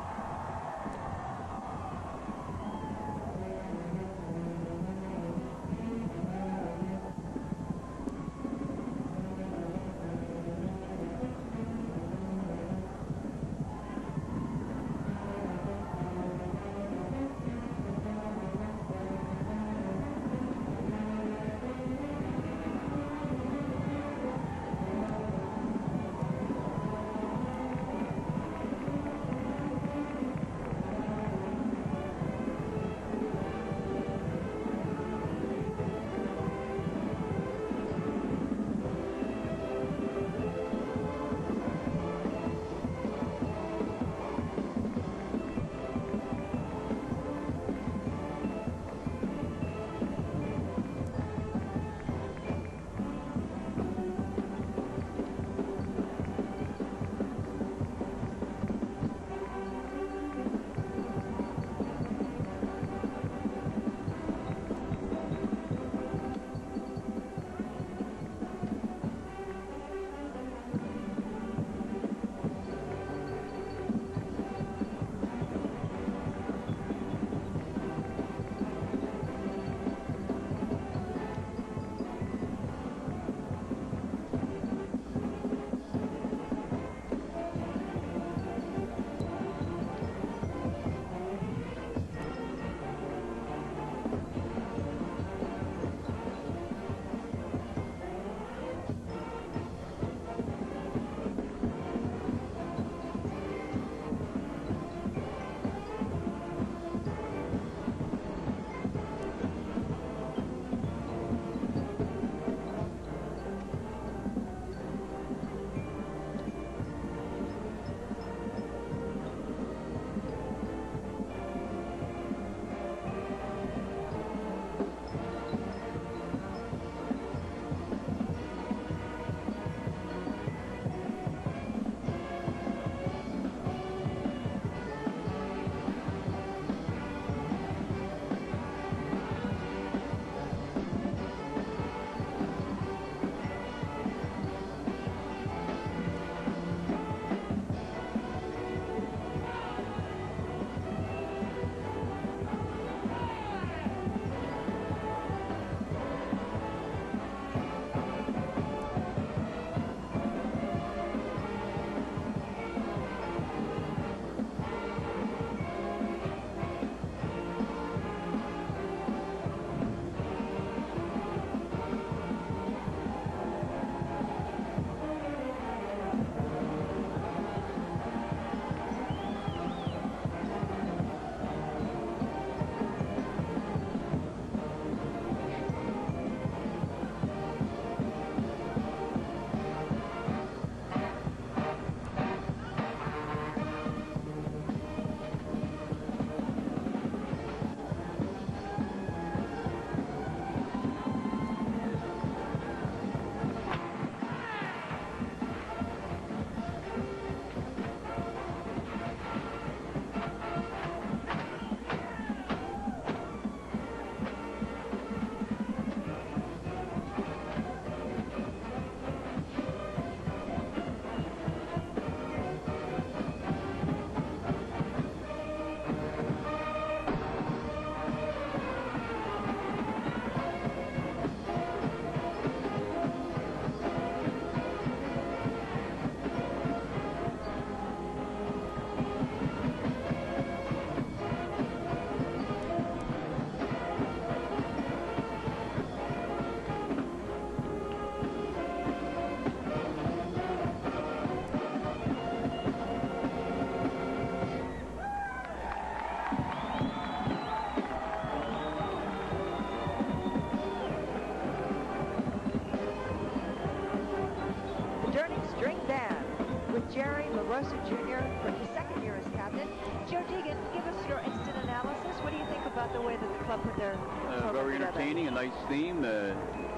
Jerry LaRosa Jr. for his second year as captain. Joe Deegan, give us your instant analysis. What do you think about the way that the club put their program Very together? entertaining, a nice theme.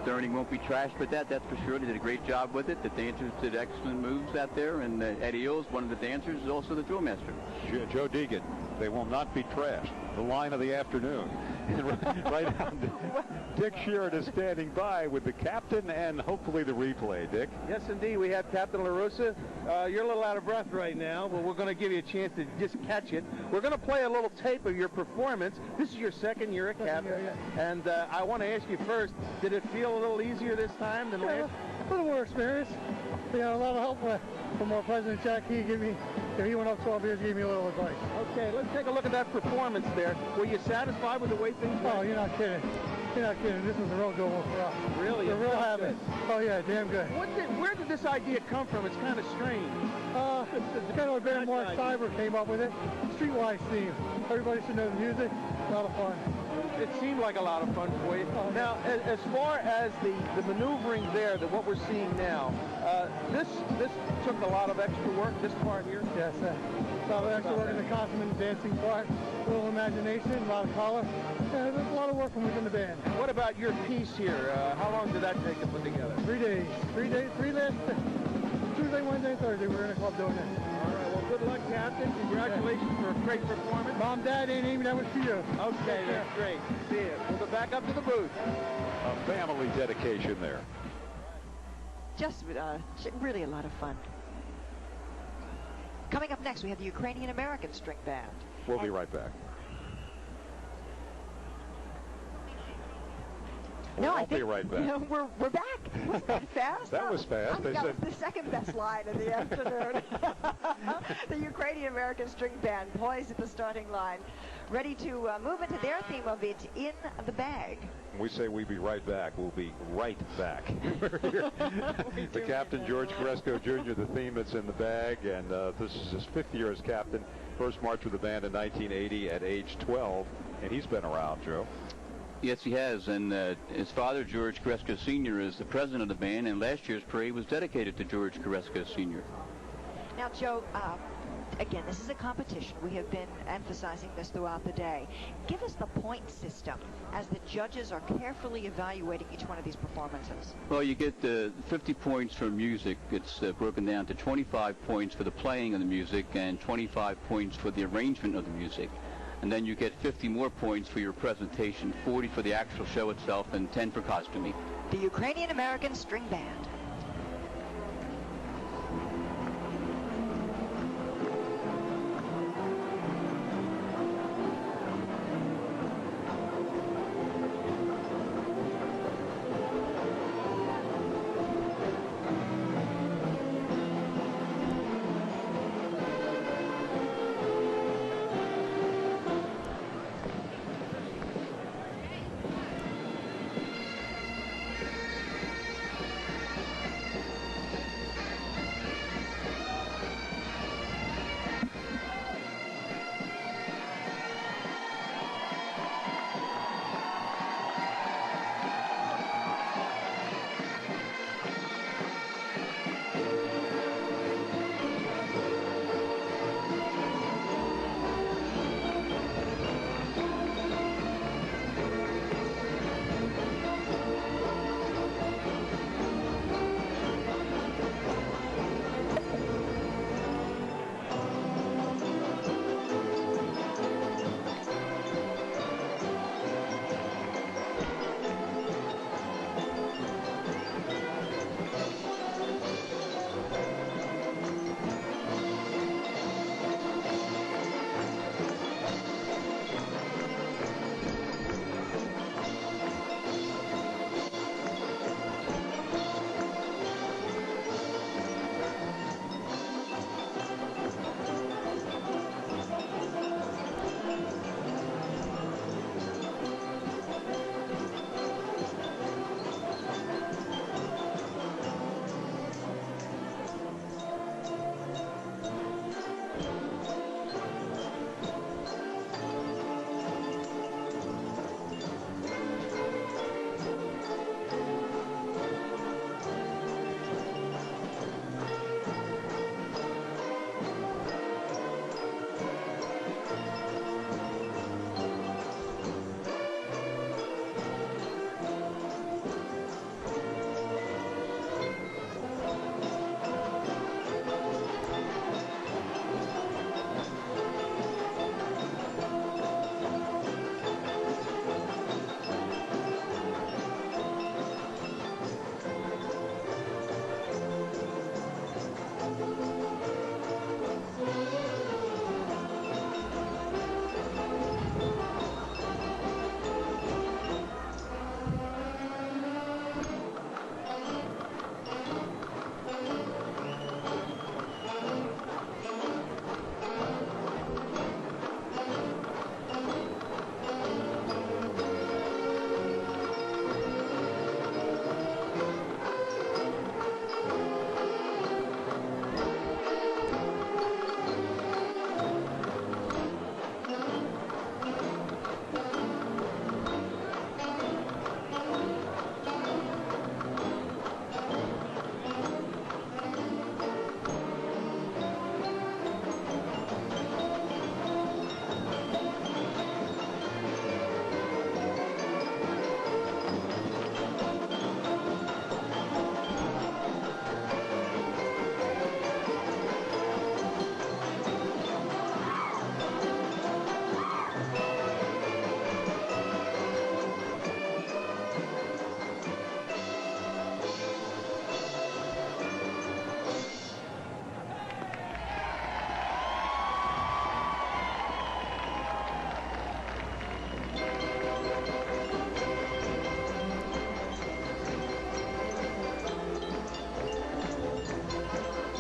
Durning won't be trashed with that's for sure. They did a great job with it. The dancers did excellent moves out there, and Eddie Eels, one of the dancers, is also the drill master. Joe Deegan, they will not be trashed. The line of the afternoon. Right now, Dick Sheeran is standing by with the captain and hopefully the replay. Dick? Yes, indeed. We have Captain LaRussa. You're a little out of breath right now, but we're going to give you a chance to just catch it. We're going to play a little tape of your performance. This is your second year at captain. And I want to ask you first, did it feel a little easier this time than last? A little more experience. We got a lot of help from our president, Jack. He went up 12 years, gave me a little advice. Okay, let's take a look at that performance there. Were you satisfied with the way things went? Oh, you're not kidding. You're not kidding. This was a real good one for us. Really? We're real happy. Oh, yeah, damn good. Where did this idea come from? It's kind of strange. It's kind of a band Mark Cyber came up with it. Streetwise theme. Everybody should know the music. A lot of fun. It seemed like a lot of fun for you. Now, as far as the maneuvering there, what we're seeing now, this took a lot of extra work, this part here? Yes, a lot of extra work in the costume and dancing part, a little imagination, a lot of color. Yeah, there's a lot of work from within the band. What about your piece here? How long did that take to put together? 3 days. 3 days, Tuesday, Wednesday, and Thursday, we were in a club doing this. All right, well, good luck, Captain. Congratulations for a great performance. Mom, Dad, Aunt Amy, that was for you. Okay, that's great. See you. We'll go back up to the booth. A family dedication there. Just really a lot of fun. Coming up next, we have the Ukrainian-American String Band. We'll be right back. I think be right back. We're back. Wasn't that fast? That was fast. That was the second best line of the afternoon. The Ukrainian-American String Band poised at the starting line, ready to move into their theme of It's in the Bag. We say we'll be right back. We'll be right back. The captain, George Carresco Jr., the theme that's in the bag, and this is his 5th year as captain. First marched with the band in 1980 at age 12, and he's been around, Joe. Yes, he has, and his father, George Carresco Sr., is the president of the band, and last year's parade was dedicated to George Carresco Sr. Now, Joe, again, this is a competition. We have been emphasizing this throughout the day. Give us the point system as the judges are carefully evaluating each one of these performances. Well, you get 50 points for music. It's broken down to 25 points for the playing of the music and 25 points for the arrangement of the music. And then you get 50 more points for your presentation, 40 for the actual show itself, and 10 for costuming. The Ukrainian-American String Band.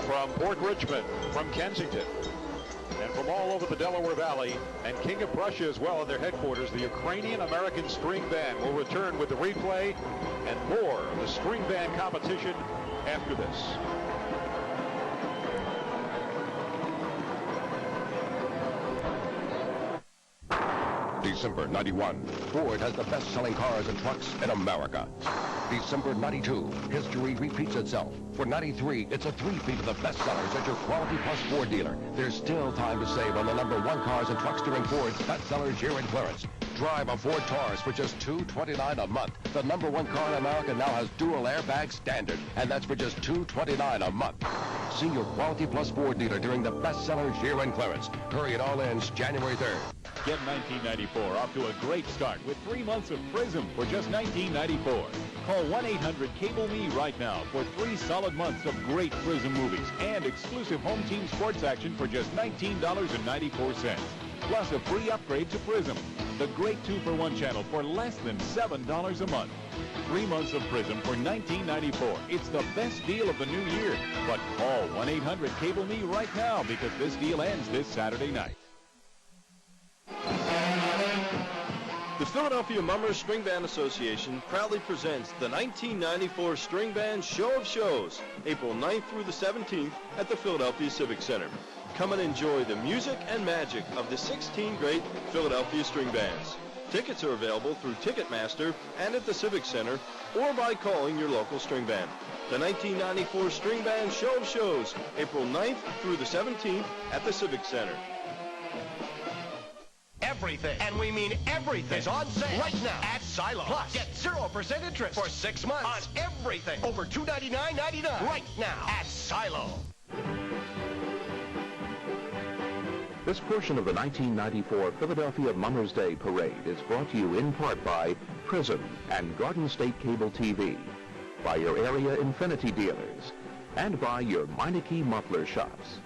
from Port Richmond, from Kensington, and from all over the Delaware Valley, and King of Prussia as well in their headquarters, the Ukrainian-American String Band will return with the replay and more of the string band competition after this. December 91, Ford has the best-selling cars and trucks in America. December 92, history repeats itself. For 93, it's a three-peat of the bestsellers at your Quality Plus Ford dealer. There's still time to save on the #1 cars and trucks during Ford's bestsellers year-end clearance. Drive a Ford Taurus for just $229 a month. The #1 car in America now has dual airbag standard, and that's for just $229 a month. See your Quality Plus Ford dealer during the bestsellers year-end clearance. Hurry, it all ends January 3rd. Get 1994 off to a great start with 3 months of Prism for just $19.94. Call 1-800-CABLE-ME right now for 3 solid months of great Prism movies and exclusive home team sports action for just $19.94. Plus a free upgrade to Prism, the great 2-for-1 channel for less than $7 a month. 3 months of Prism for $19.94. It's the best deal of the new year. But call 1-800-CABLE-ME right now because this deal ends this Saturday night. The Philadelphia Mummers String Band Association proudly presents the 1994 String Band Show of Shows, April 9th through the 17th at the Philadelphia Civic Center. Come and enjoy the music and magic of the 16 great Philadelphia string bands. Tickets are available through Ticketmaster and at the Civic Center or by calling your local string band. The 1994 String Band Show of Shows, April 9th through the 17th at the Civic Center. Everything, and we mean everything, is on sale right now at Silo. Plus, get 0% interest for 6 months on everything over $299.99 right now at Silo. This portion of the 1994 Philadelphia Mummers Day Parade is brought to you in part by Prism and Garden State Cable TV, by your area Infinity dealers, and by your Meineke muffler shops.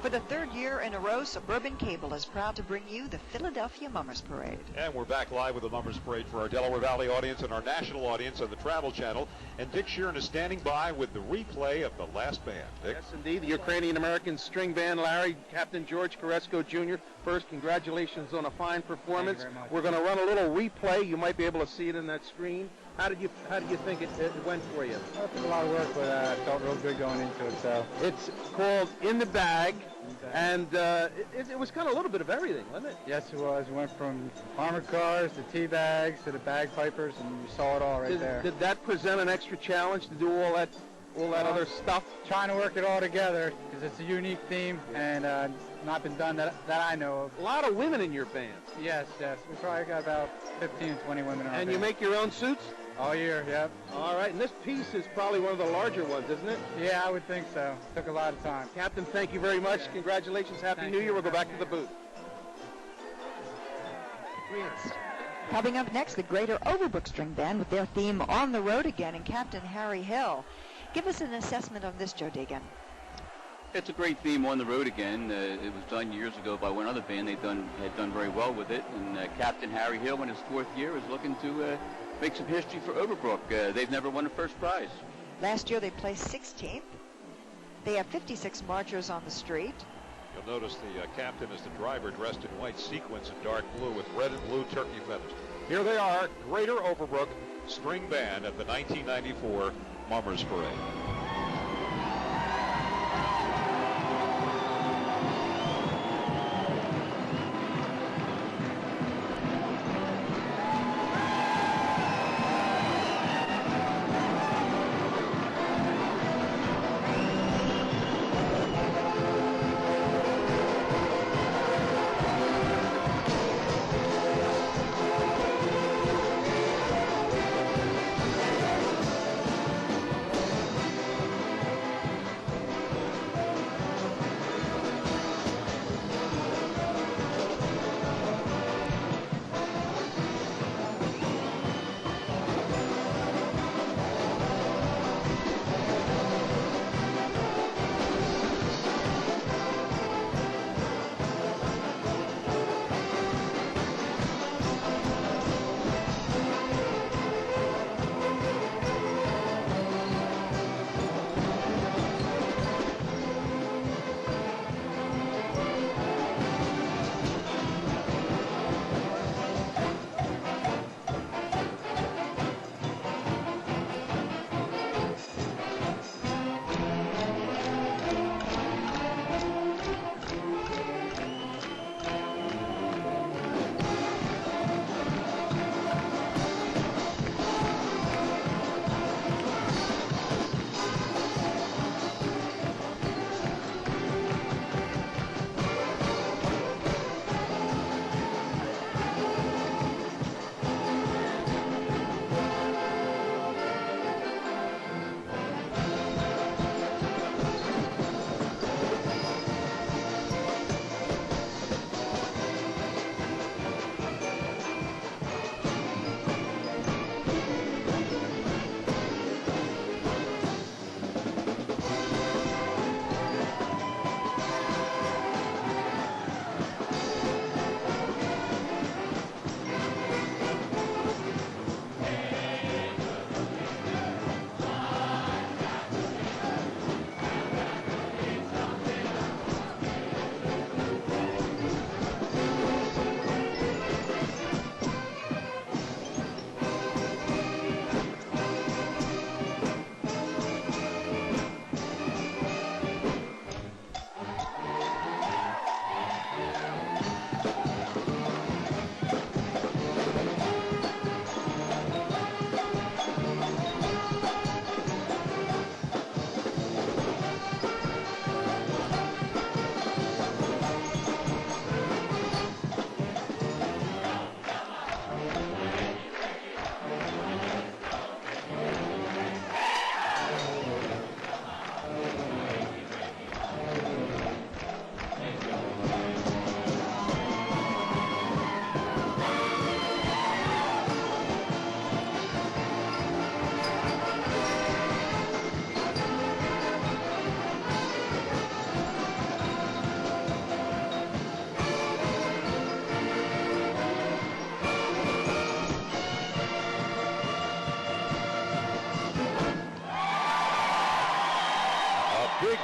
For the 3rd year in a row, Suburban Cable is proud to bring you the Philadelphia Mummers Parade. And we're back live with the Mummers Parade for our Delaware Valley audience and our national audience on the Travel Channel. And Dick Sheeran is standing by with the replay of the last band. Dick? Yes, indeed. The Ukrainian-American String Band, Larry, Captain George Koresko Jr. First, congratulations on a fine performance. Thank you very much. We're going to run a little replay. You might be able to see it in that screen. How did you think it went for you? Well, it took a lot of work, but it felt real good going into it. So it's called In the Bag, and it was kind of a little bit of everything, wasn't it? Yes, it was. It went from armored cars to tea bags to the bagpipers, and you saw it all right there. Did that present an extra challenge to do all that other stuff? Trying to work it all together because it's a unique theme and not been done that I know of. A lot of women in your band. Yes. We probably got about 15 to 20 women in our band. And you make your own suits? All year, yep. All right, and this piece is probably one of the larger ones, isn't it? Yeah, I would think so. Took a lot of time. Captain, thank you very much. Yeah. Congratulations. Happy New Year. We'll go back to the booth. Coming up next, the Greater Overbrook String Band with their theme On the Road Again and Captain Harry Hill. Give us an assessment on this, Joe Deegan. It's a great theme, On the Road Again. It was done years ago by one other band. Had done very well with it. And Captain Harry Hill, in his 4th year, is looking to make some history for Overbrook. They've never won a first prize. Last year they placed 16th. They have 56 marchers on the street. You'll notice the captain is the driver, dressed in white sequins and dark blue with red and blue turkey feathers. Here they are, Greater Overbrook String Band at the 1994 Mummers Parade.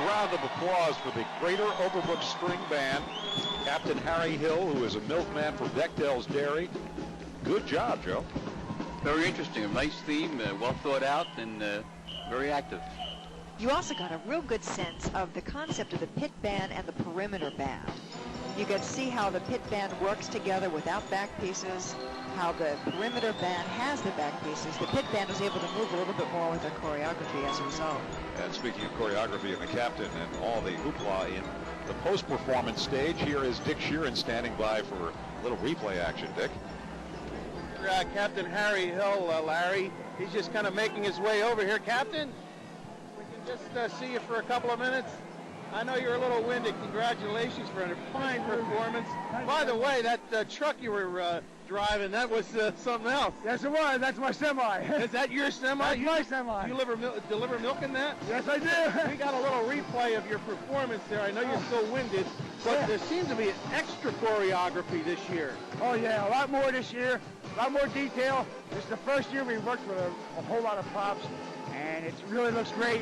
round of applause for the Greater Overbrook String Band. Captain Harry Hill, who is a milkman for Bechdel's Dairy. Good job, Joe. Very interesting. A nice theme, well thought out, and very active. You also got a real good sense of the concept of the pit band and the perimeter band. You got to see how the pit band works together without back pieces, how the perimeter band has the back pieces. The pit band was able to move a little bit more with their choreography as a result. And speaking of choreography and the captain and all the hoopla in the post-performance stage, here is Dick Sheeran standing by for a little replay action, Dick. Captain Harry Hill, Larry. He's just kind of making his way over here. Captain, we can just see you for a couple of minutes. I know you're a little winded. Congratulations for a fine performance. By the way, that truck you were driving, that was something else. Yes, it was. That's my semi. Is that your semi? That's my semi. You deliver milk in that? Yes, I do. We got a little replay of your performance there. I know you're still winded, but there seems to be an extra choreography this year. Oh, yeah, a lot more this year. A lot more detail. This is the first year we worked with a whole lot of props, and it really looks great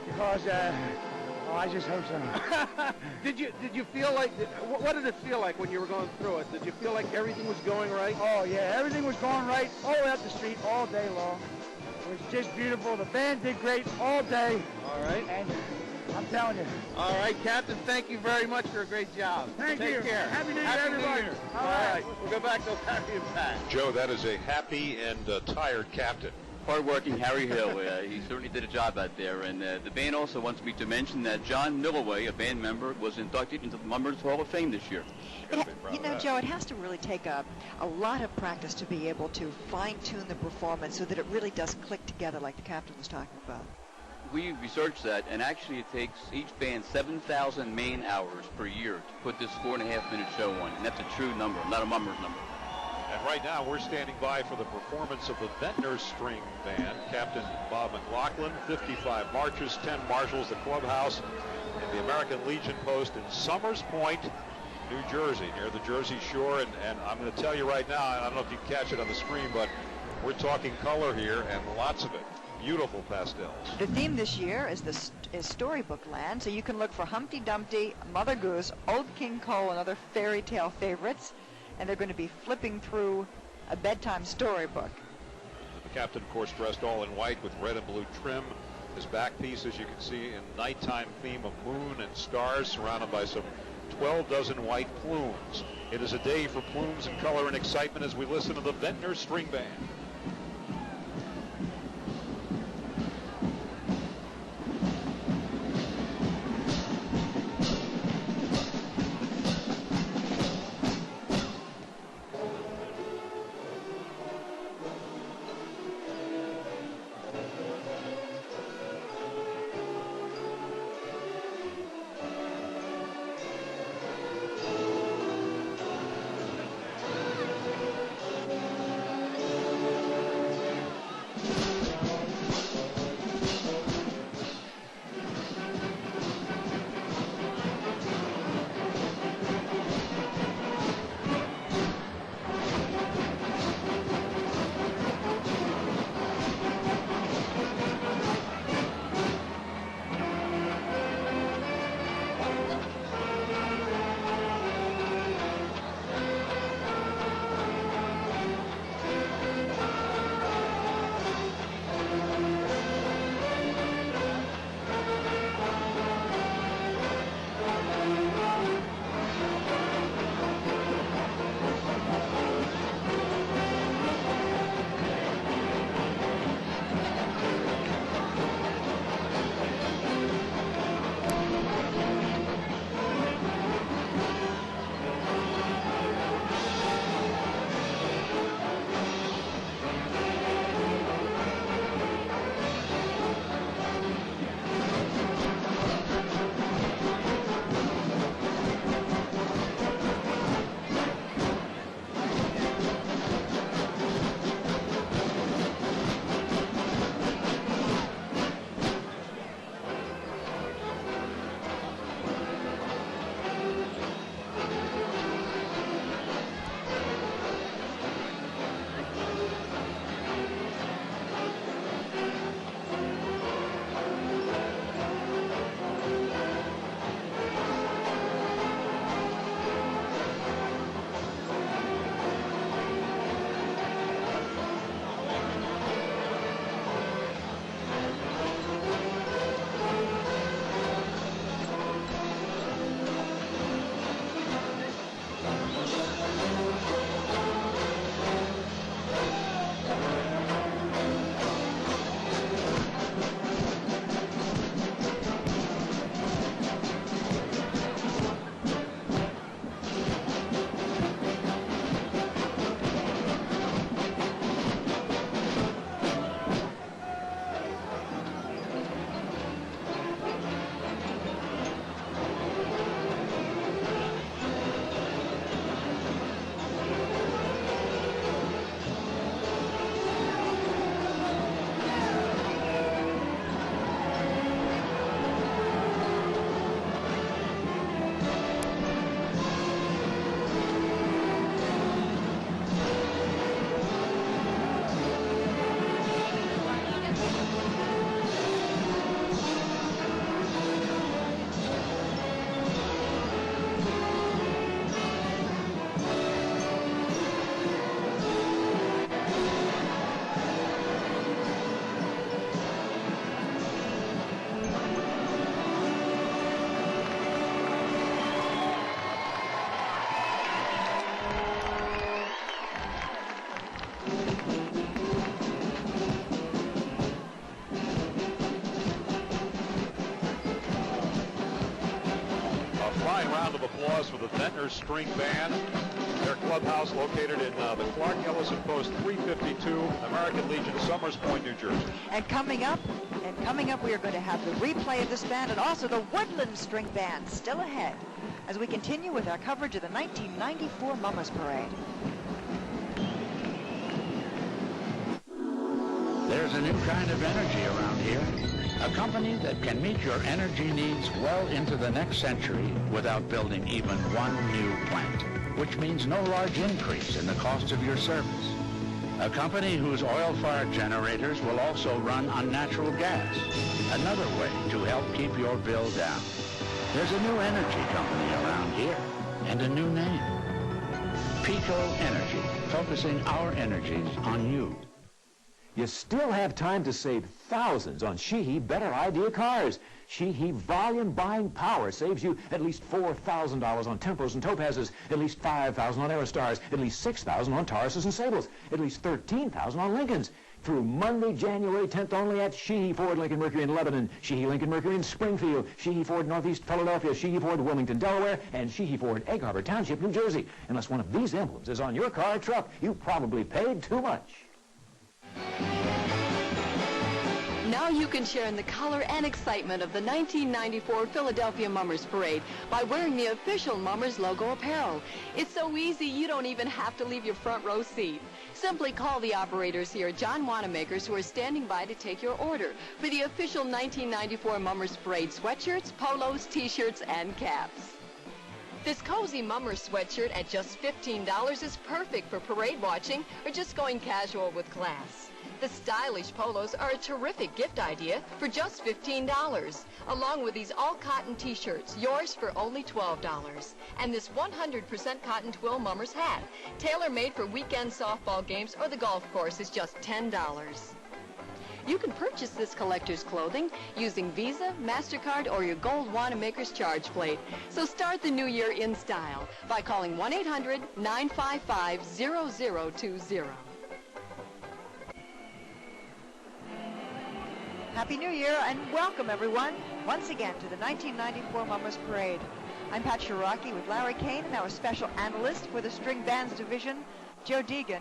because, I just hope so. Did you feel like, what did it feel like when you were going through it? Did you feel like everything was going right? Oh, yeah, everything was going right all the way up the street all day long. It was just beautiful. The band did great all day. All right. And I'm telling you. All right, Captain, thank you very much for a great job. Thank you. Take care. Happy New Year, everybody. All right. We'll go back to Larry and Pat. Joe, that is a happy and tired captain. Hard-working Harry Hill. He certainly did a job out there. And the band also wants me to mention that John Milloway, a band member, was inducted into the Mummers Hall of Fame this year. You know, Joe, it has to really take a lot of practice to be able to fine-tune the performance so that it really does click together like the captain was talking about. We researched that, and actually it takes each band 7,000 man hours per year to put this 4.5-minute show on. And that's a true number, not a Mummers number. And right now, we're standing by for the performance of the Ventnor String Band. Captain Bob McLaughlin, 55 marchers, 10 marshals, the clubhouse, and the American Legion post in Somers Point, New Jersey, near the Jersey Shore. And I'm going to tell you right now, I don't know if you can catch it on the screen, but we're talking color here, and lots of it. Beautiful pastels. The theme this year is Storybook Land, so you can look for Humpty Dumpty, Mother Goose, Old King Cole, and other fairy tale favorites. And they're going to be flipping through a bedtime storybook. The captain, of course, dressed all in white with red and blue trim. His back piece, as you can see, in nighttime theme of moon and stars, surrounded by some 12 dozen white plumes. It is a day for plumes and color and excitement as we listen to the Ventnor String Band. applause for the Ventnor String Band. Their clubhouse located in the Clark Ellison Post 352, American Legion, Somers Point, New Jersey. And coming up, we are going to have the replay of this band and also the Woodland String Band still ahead as we continue with our coverage of the 1994 Mummers Parade. There's a new kind of energy around here. A company that can meet your energy needs well into the next century without building even one new plant, which means no large increase in the cost of your service. A company whose oil-fired generators will also run on natural gas, another way to help keep your bill down. There's a new energy company around here, and a new name. Pico Energy, focusing our energies on you. You still have time to save thousands on Sheehy Better Idea cars. Sheehy volume buying power saves you at least $4,000 on Tempos and Topazes, at least $5,000 on Aerostars, at least $6,000 on Tauruses and Sables, at least $13,000 on Lincolns. Through Monday, January 10th only at Sheehy Ford Lincoln Mercury in Lebanon, Sheehy Lincoln Mercury in Springfield, Sheehy Ford Northeast Philadelphia, Sheehy Ford Wilmington, Delaware, and Sheehy Ford Egg Harbor Township, New Jersey. Unless one of these emblems is on your car or truck, you probably paid too much. Now you can share in the color and excitement of the 1994 Philadelphia Mummers Parade by wearing the official Mummers logo apparel. It's so easy you don't even have to leave your front row seat. Simply call the operators here at John Wanamaker's who are standing by to take your order for the official 1994 Mummers Parade sweatshirts, polos, t-shirts, and caps. This cozy Mummers sweatshirt at just $15 is perfect for parade watching or just going casual with class. The stylish polos are a terrific gift idea for just $15, along with these all-cotton t-shirts, yours for only $12. And this 100% cotton twill Mummers hat, tailor-made for weekend softball games or the golf course, is just $10. You can purchase this collector's clothing using Visa, MasterCard, or your gold Wanamaker's charge plate. So start the new year in style by calling 1-800-955-0020. Happy New Year and welcome everyone once again to the 1994 Mummers Parade. I'm Pat Shiraki with Larry Kane and our special analyst for the String Bands Division, Joe Deegan.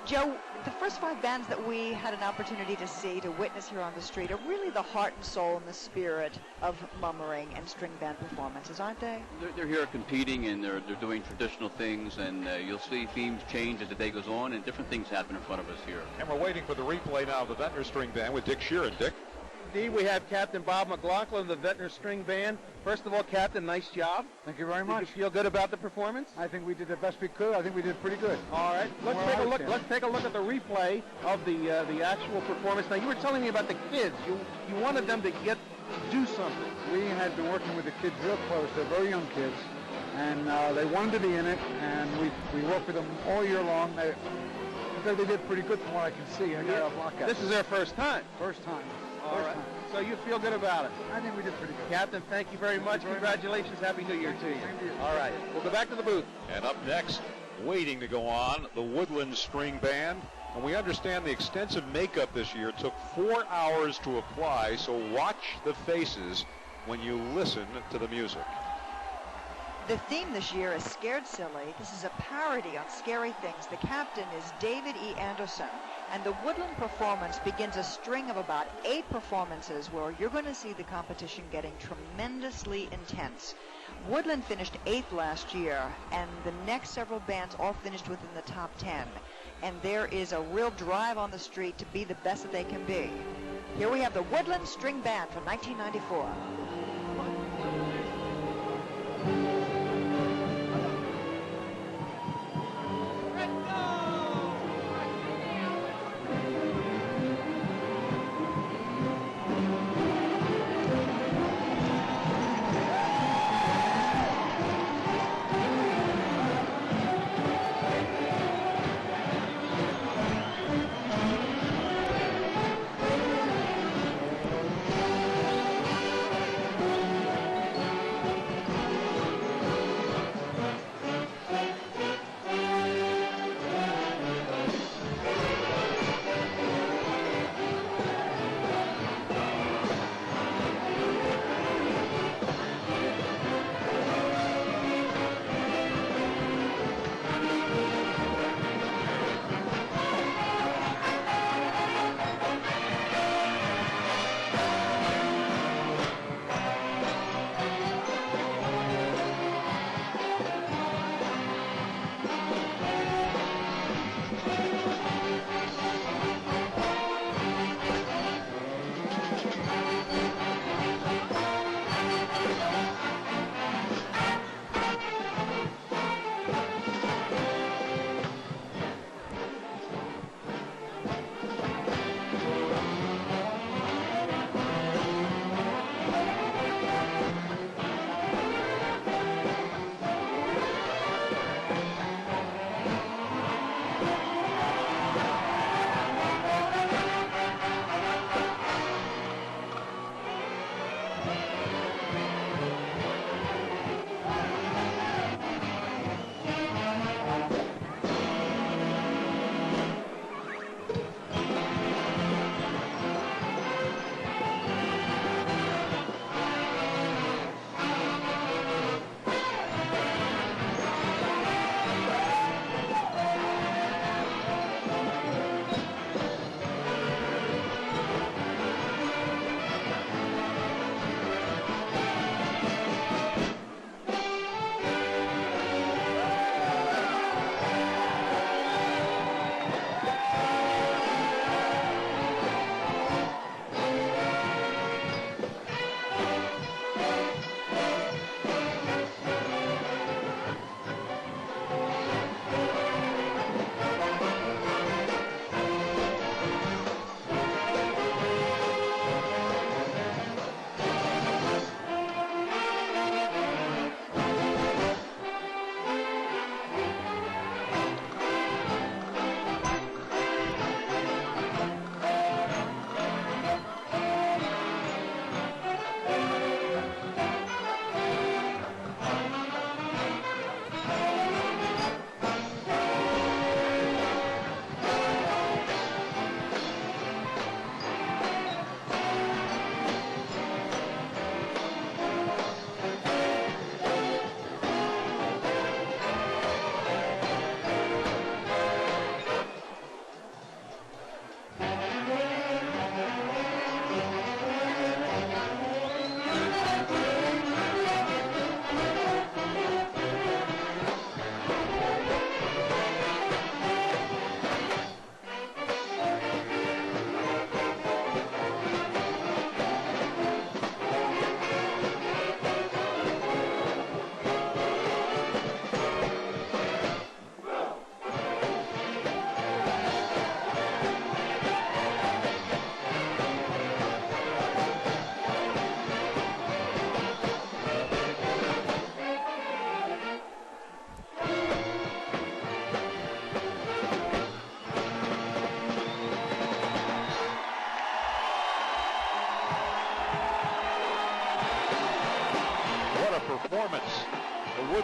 Joe, the first 5 bands that we had an opportunity to see, to witness here on the street, are really the heart and soul and the spirit of mummering and string band performances, aren't they? They're here competing, and they're doing traditional things, and you'll see themes change as the day goes on, and different things happen in front of us here. And we're waiting for the replay now of the Ventnor String Band with Dick Sheeran. Dick? Indeed, we have Captain Bob McLaughlin of the Ventnor String Band. First of all, Captain, nice job. Thank you very much. Did you feel good about the performance? I think we did the best we could. I think we did pretty good. All right, let's take a look. Let's take a look at the replay of the actual performance. Now, you were telling me about the kids. You wanted them to do something. We had been working with the kids real close. They're very young kids, and they wanted to be in it. And we worked with them all year long. They did pretty good from what I can see. This is their first time. First time. All right. So you feel good about it? I think we did pretty good. Captain, thank you very much. Congratulations. Happy New Year to you. All right. We'll go back to the booth. And up next, waiting to go on, the Woodland String Band. And we understand the extensive makeup this year took 4 hours to apply, so watch the faces when you listen to the music. The theme this year is Scared Silly. This is a parody on scary things. The captain is David E. Anderson. And the Woodland performance begins a string of about 8 performances where you're going to see the competition getting tremendously intense. Woodland finished 8th last year, and the next several bands all finished within the top 10. And there is a real drive on the street to be the best that they can be. Here we have the Woodland String Band from 1994.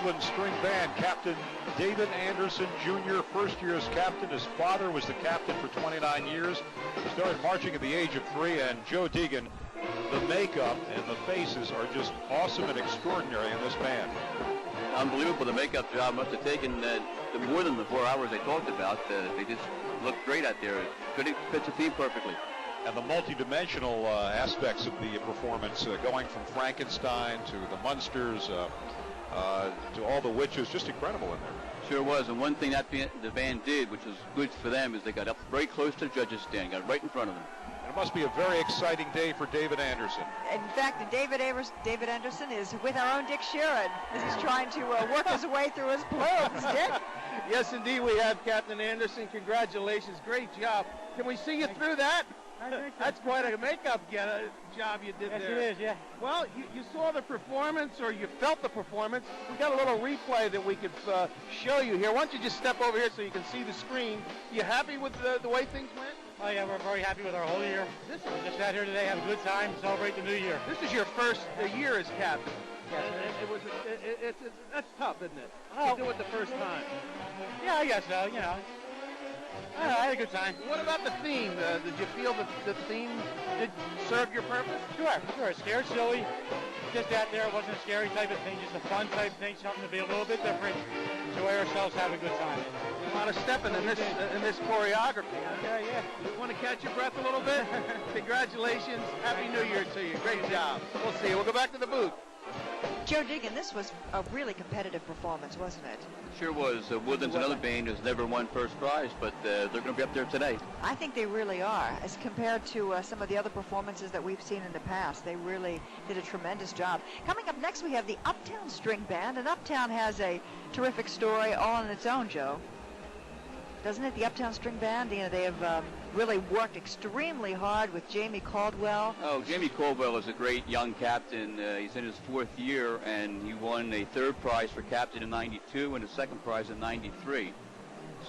Woodland String Band, Captain David Anderson Jr., first year as captain. His father was the captain for 29 years. Started marching at the age of 3, and Joe Deegan, the makeup and the faces are just awesome and extraordinary in this band. Unbelievable. The makeup job must have taken more than the 4 hours they talked about. They just looked great out there. Could fit the theme perfectly. And the multi-dimensional aspects of the performance, going from Frankenstein to the Munsters to all the witches, just incredible in there. Sure was. And one thing that the band did, which was good for them, is they got up very close to the judges' stand, got right in front of them. It must be a very exciting day for David Anderson. In fact, David Anderson is with our own Dick Sheeran as he's trying to work his way through his plumes. Dick? Yes, indeed, we have Captain Anderson. Congratulations. Great job. Can we see you through that? That's quite a makeup job you did there. Yes, it is, yeah. Well, you saw the performance, or you felt the performance. We got a little replay that we could show you here. Why don't you just step over here so you can see the screen. You happy with the way things went? Oh, yeah, we're very happy with our whole year. We're just out here today, have a good time, celebrate the new year. This is your first year as captain. Yes. That's tough, isn't it? Oh. To do it the first time. Yeah, I guess so, you know. I had a good time. What about the theme? Did you feel that the theme did serve your purpose? Sure. Scared silly. Just out there, it wasn't a scary type of thing, just a fun type thing, something to be a little bit different. Enjoy ourselves, have a good time. A lot of stepping in this choreography. Huh? Yeah. You want to catch your breath a little bit? Congratulations. Happy New Year to you. Great job. We'll see you. We'll go back to the booth. Joe Deegan, this was a really competitive performance, wasn't it? Sure was. Woodland's another band who's never won first prize, but they're going to be up there today. I think they really are. As compared to some of the other performances that we've seen in the past, they really did a tremendous job. Coming up next, we have the Uptown String Band, and Uptown has a terrific story all on its own, Joe. Doesn't it? The Uptown String Band, you know, they have really worked extremely hard with Jamie Caldwell. Oh, Jamie Caldwell is a great young captain. He's in his 4th year, and he won a 3rd prize for captain in '92 and a 2nd prize in '93.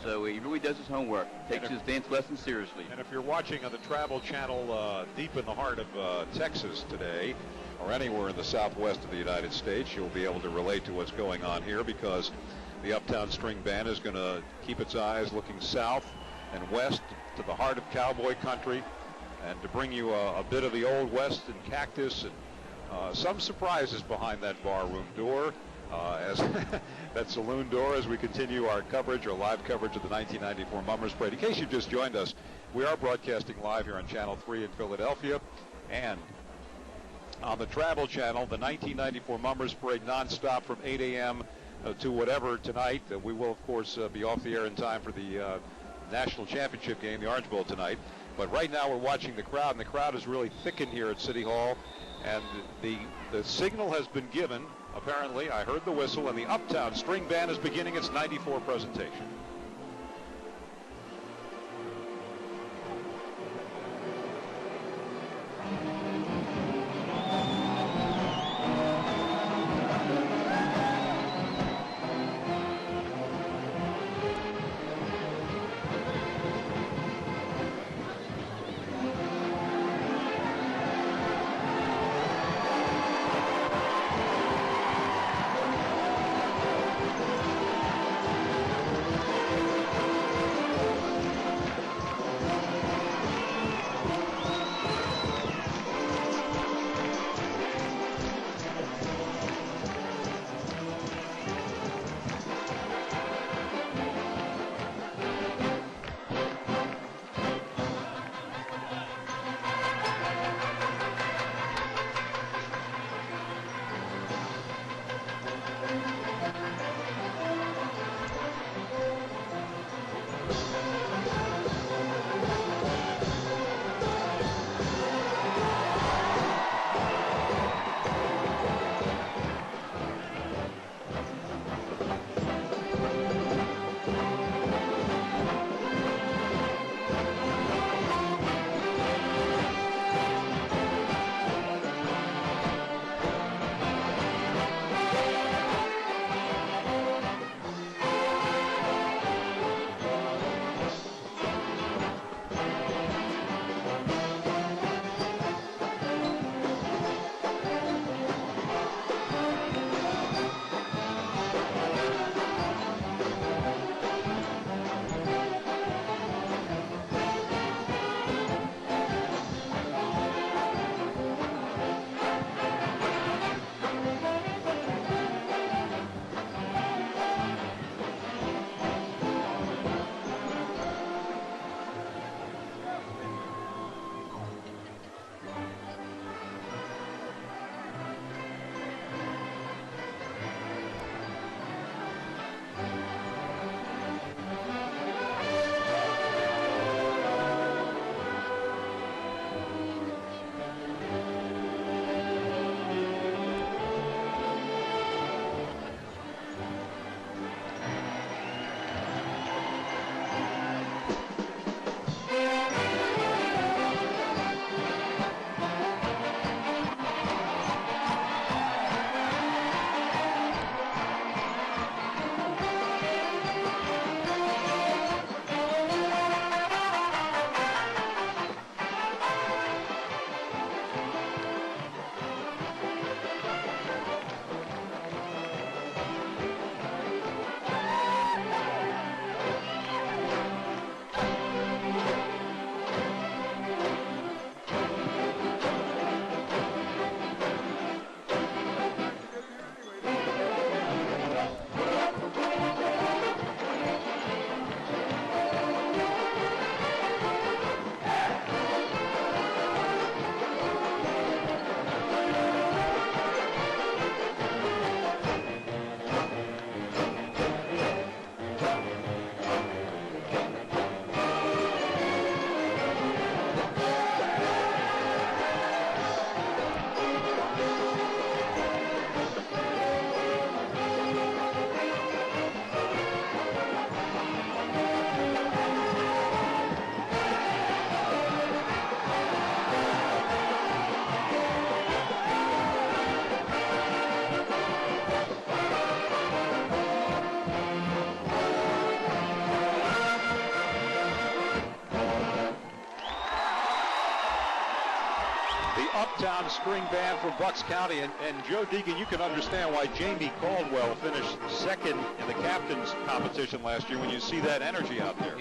So he really does his homework, takes his dance lessons seriously. And if you're watching on the Travel Channel deep in the heart of Texas today, or anywhere in the southwest of the United States, you'll be able to relate to what's going on here, because the Uptown String Band is going to keep its eyes looking south and west to the heart of cowboy country, and to bring you a bit of the Old West and Cactus, and some surprises behind that barroom door, as that saloon door, as we continue our coverage, our live coverage of the 1994 Mummers Parade. In case you've just joined us, we are broadcasting live here on Channel 3 in Philadelphia, and on the Travel Channel, the 1994 Mummers Parade nonstop from 8 a.m. To whatever tonight. We will, of course, be off the air in time for the National Championship game, the Orange Bowl tonight. But right now we're watching the crowd, and the crowd is really thickened here at City Hall. And the signal has been given, apparently. I heard the whistle, and the Uptown String Band is beginning its 94 presentation. the Uptown String Band from Bucks County. And Joe Deegan, you can understand why Jamie Caldwell finished second in the captain's competition last year when you see that energy out there.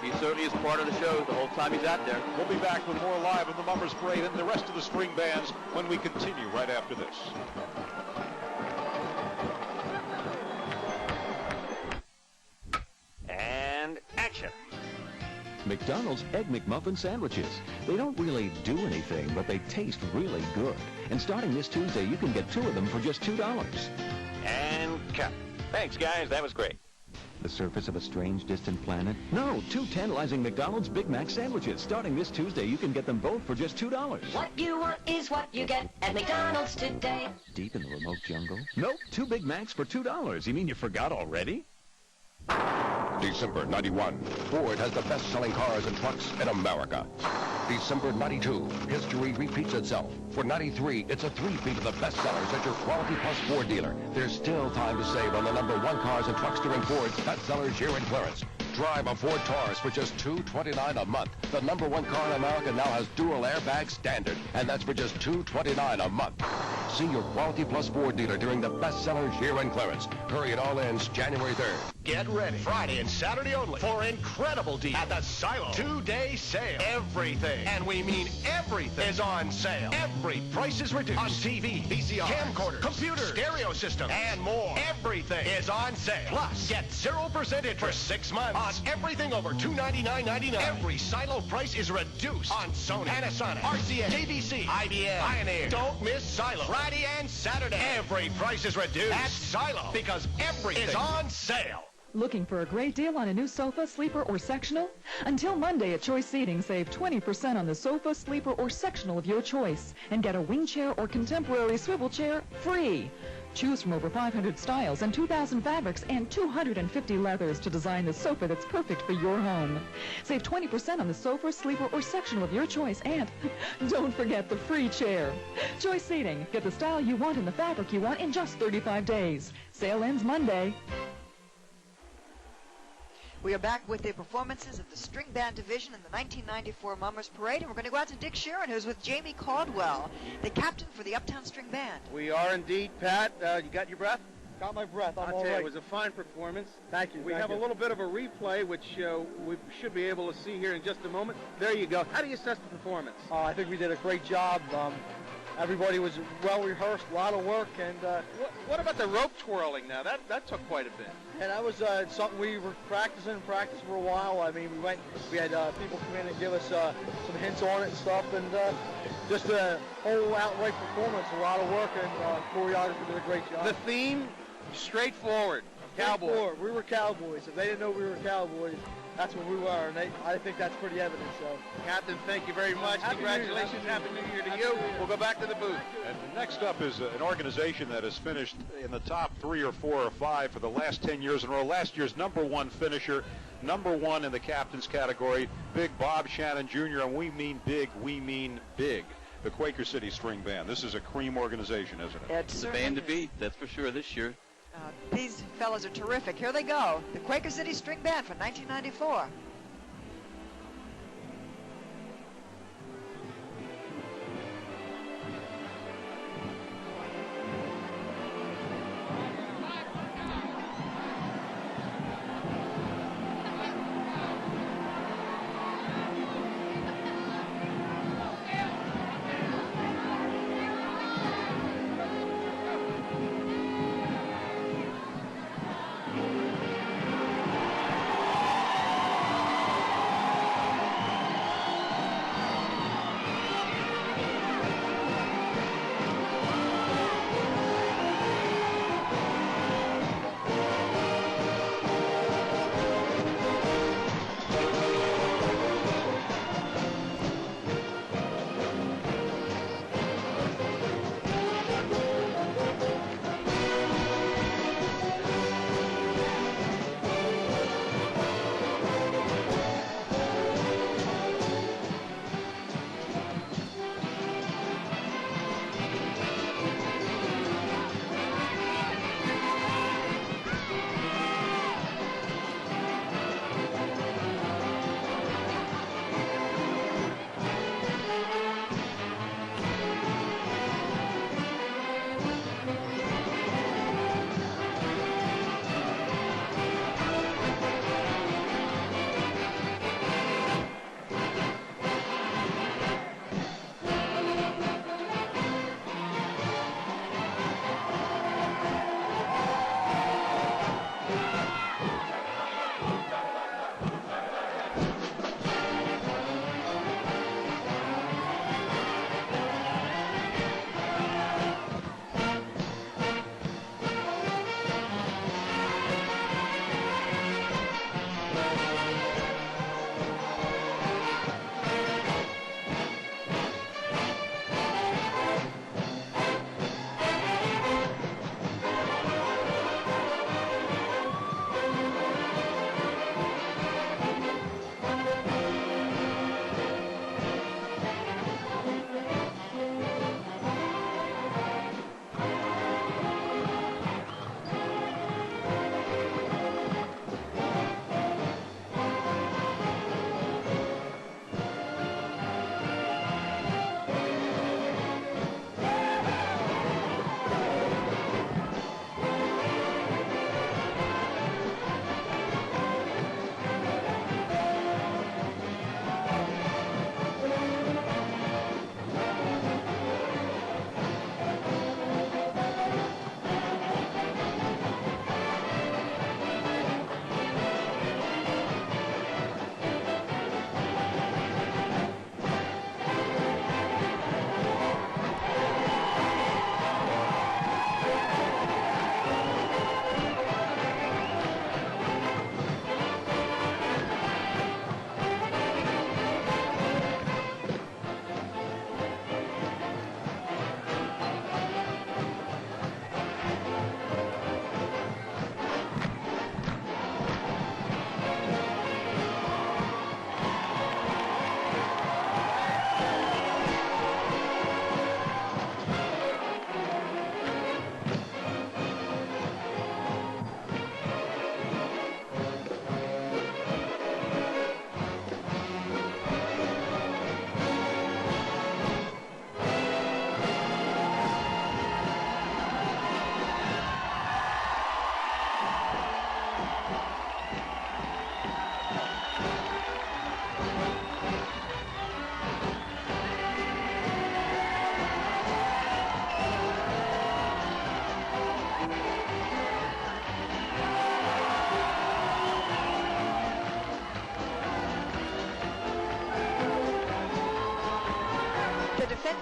He certainly is part of the show the whole time he's out there. We'll be back with more live in the Mummers Parade and the rest of the string bands when we continue right after this. And action. McDonald's Egg McMuffin sandwiches. They don't really do anything, but they taste really good. And starting this Tuesday, you can get 2 of them for just $2. And cut. Thanks, guys. That was great. The surface of a strange, distant planet? No, 2 tantalizing McDonald's Big Mac sandwiches. Starting this Tuesday, you can get them both for just $2. What you want is what you get at McDonald's today. Deep in the remote jungle? Nope, 2 Big Macs for $2. You mean you forgot already? December 91, Ford has the best-selling cars and trucks in America. December 92, history repeats itself. For 93, it's a 3-peat of the bestsellers at your Quality Plus Ford dealer. There's still time to save on the #1 cars and trucks during Ford's bestsellers year in clearance. Drive a Ford Taurus for just $229 a month. The #1 car in America now has dual airbag standard, and that's for just $229 a month. See your Quality Plus Ford dealer during the bestsellers year in clearance. Hurry, it all ends January 3rd. Get ready Friday and Saturday only for incredible deals at the Silo 2-day sale. Everything, and we mean everything, is on sale. Every price is reduced on TV, VCR, camcorder, computer, stereo system, and more. Everything is on sale. Plus, get 0% interest for 6 months on everything over $299.99. Every Silo price is reduced on Sony, Panasonic, RCA, JVC, IBM, Pioneer. Don't miss Silo Friday and Saturday. Every price is reduced at Silo because everything is on sale. Looking for a great deal on a new sofa, sleeper, or sectional? Until Monday at Choice Seating, save 20% on the sofa, sleeper, or sectional of your choice and get a wing chair or contemporary swivel chair free. Choose from over 500 styles and 2,000 fabrics and 250 leathers to design the sofa that's perfect for your home. Save 20% on the sofa, sleeper, or sectional of your choice, and don't forget the free chair. Choice Seating. Get the style you want and the fabric you want in just 35 days. Sale ends Monday. We are back with the performances of the string band division in the 1994 Mummers Parade, and we're going to go out to Dick Sharon, who's with Jamie Caldwell, the captain for the Uptown String Band. We are indeed, Pat. You got your breath? Got my breath. I'm I'll all tell you, right. it was a fine performance. Thank you. We have a little bit of a replay, which we should be able to see here in just a moment. There you go. How do you assess the performance? I think we did a great job. Everybody was well rehearsed, a lot of work, and what about the rope twirling now? That took quite a bit. And that was something we were practicing for a while. I mean, we had people come in and give us some hints on it and stuff, and just a whole outright performance, a lot of work, and choreographer did a great job. The theme, straightforward, cowboy. We were cowboys. If they didn't know we were cowboys, that's what we were, and I think that's pretty evident. So, Captain, thank you very much. Congratulations. Happy New Year to you. We'll go back to the booth. And next up is an organization that has finished in the top 3 or 4 or 5 for the last 10 years in a row. Last year's #1 finisher, #1 in the captain's category, Big Bob Shannon Jr., and we mean big, the Quaker City String Band. This is a cream organization, isn't it? It's the band to beat, that's for sure, this year. These fellas are terrific. Here they go. The Quaker City String Band from 1994.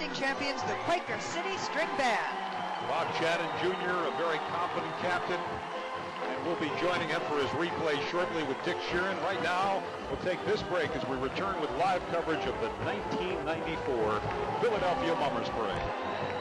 reigning champions, the Quaker City String Band. Bob Chadden Jr., a very competent captain, and we'll be joining him for his replay shortly with Dick Sheeran. Right now, we'll take this break as we return with live coverage of the 1994 Philadelphia Mummers Parade.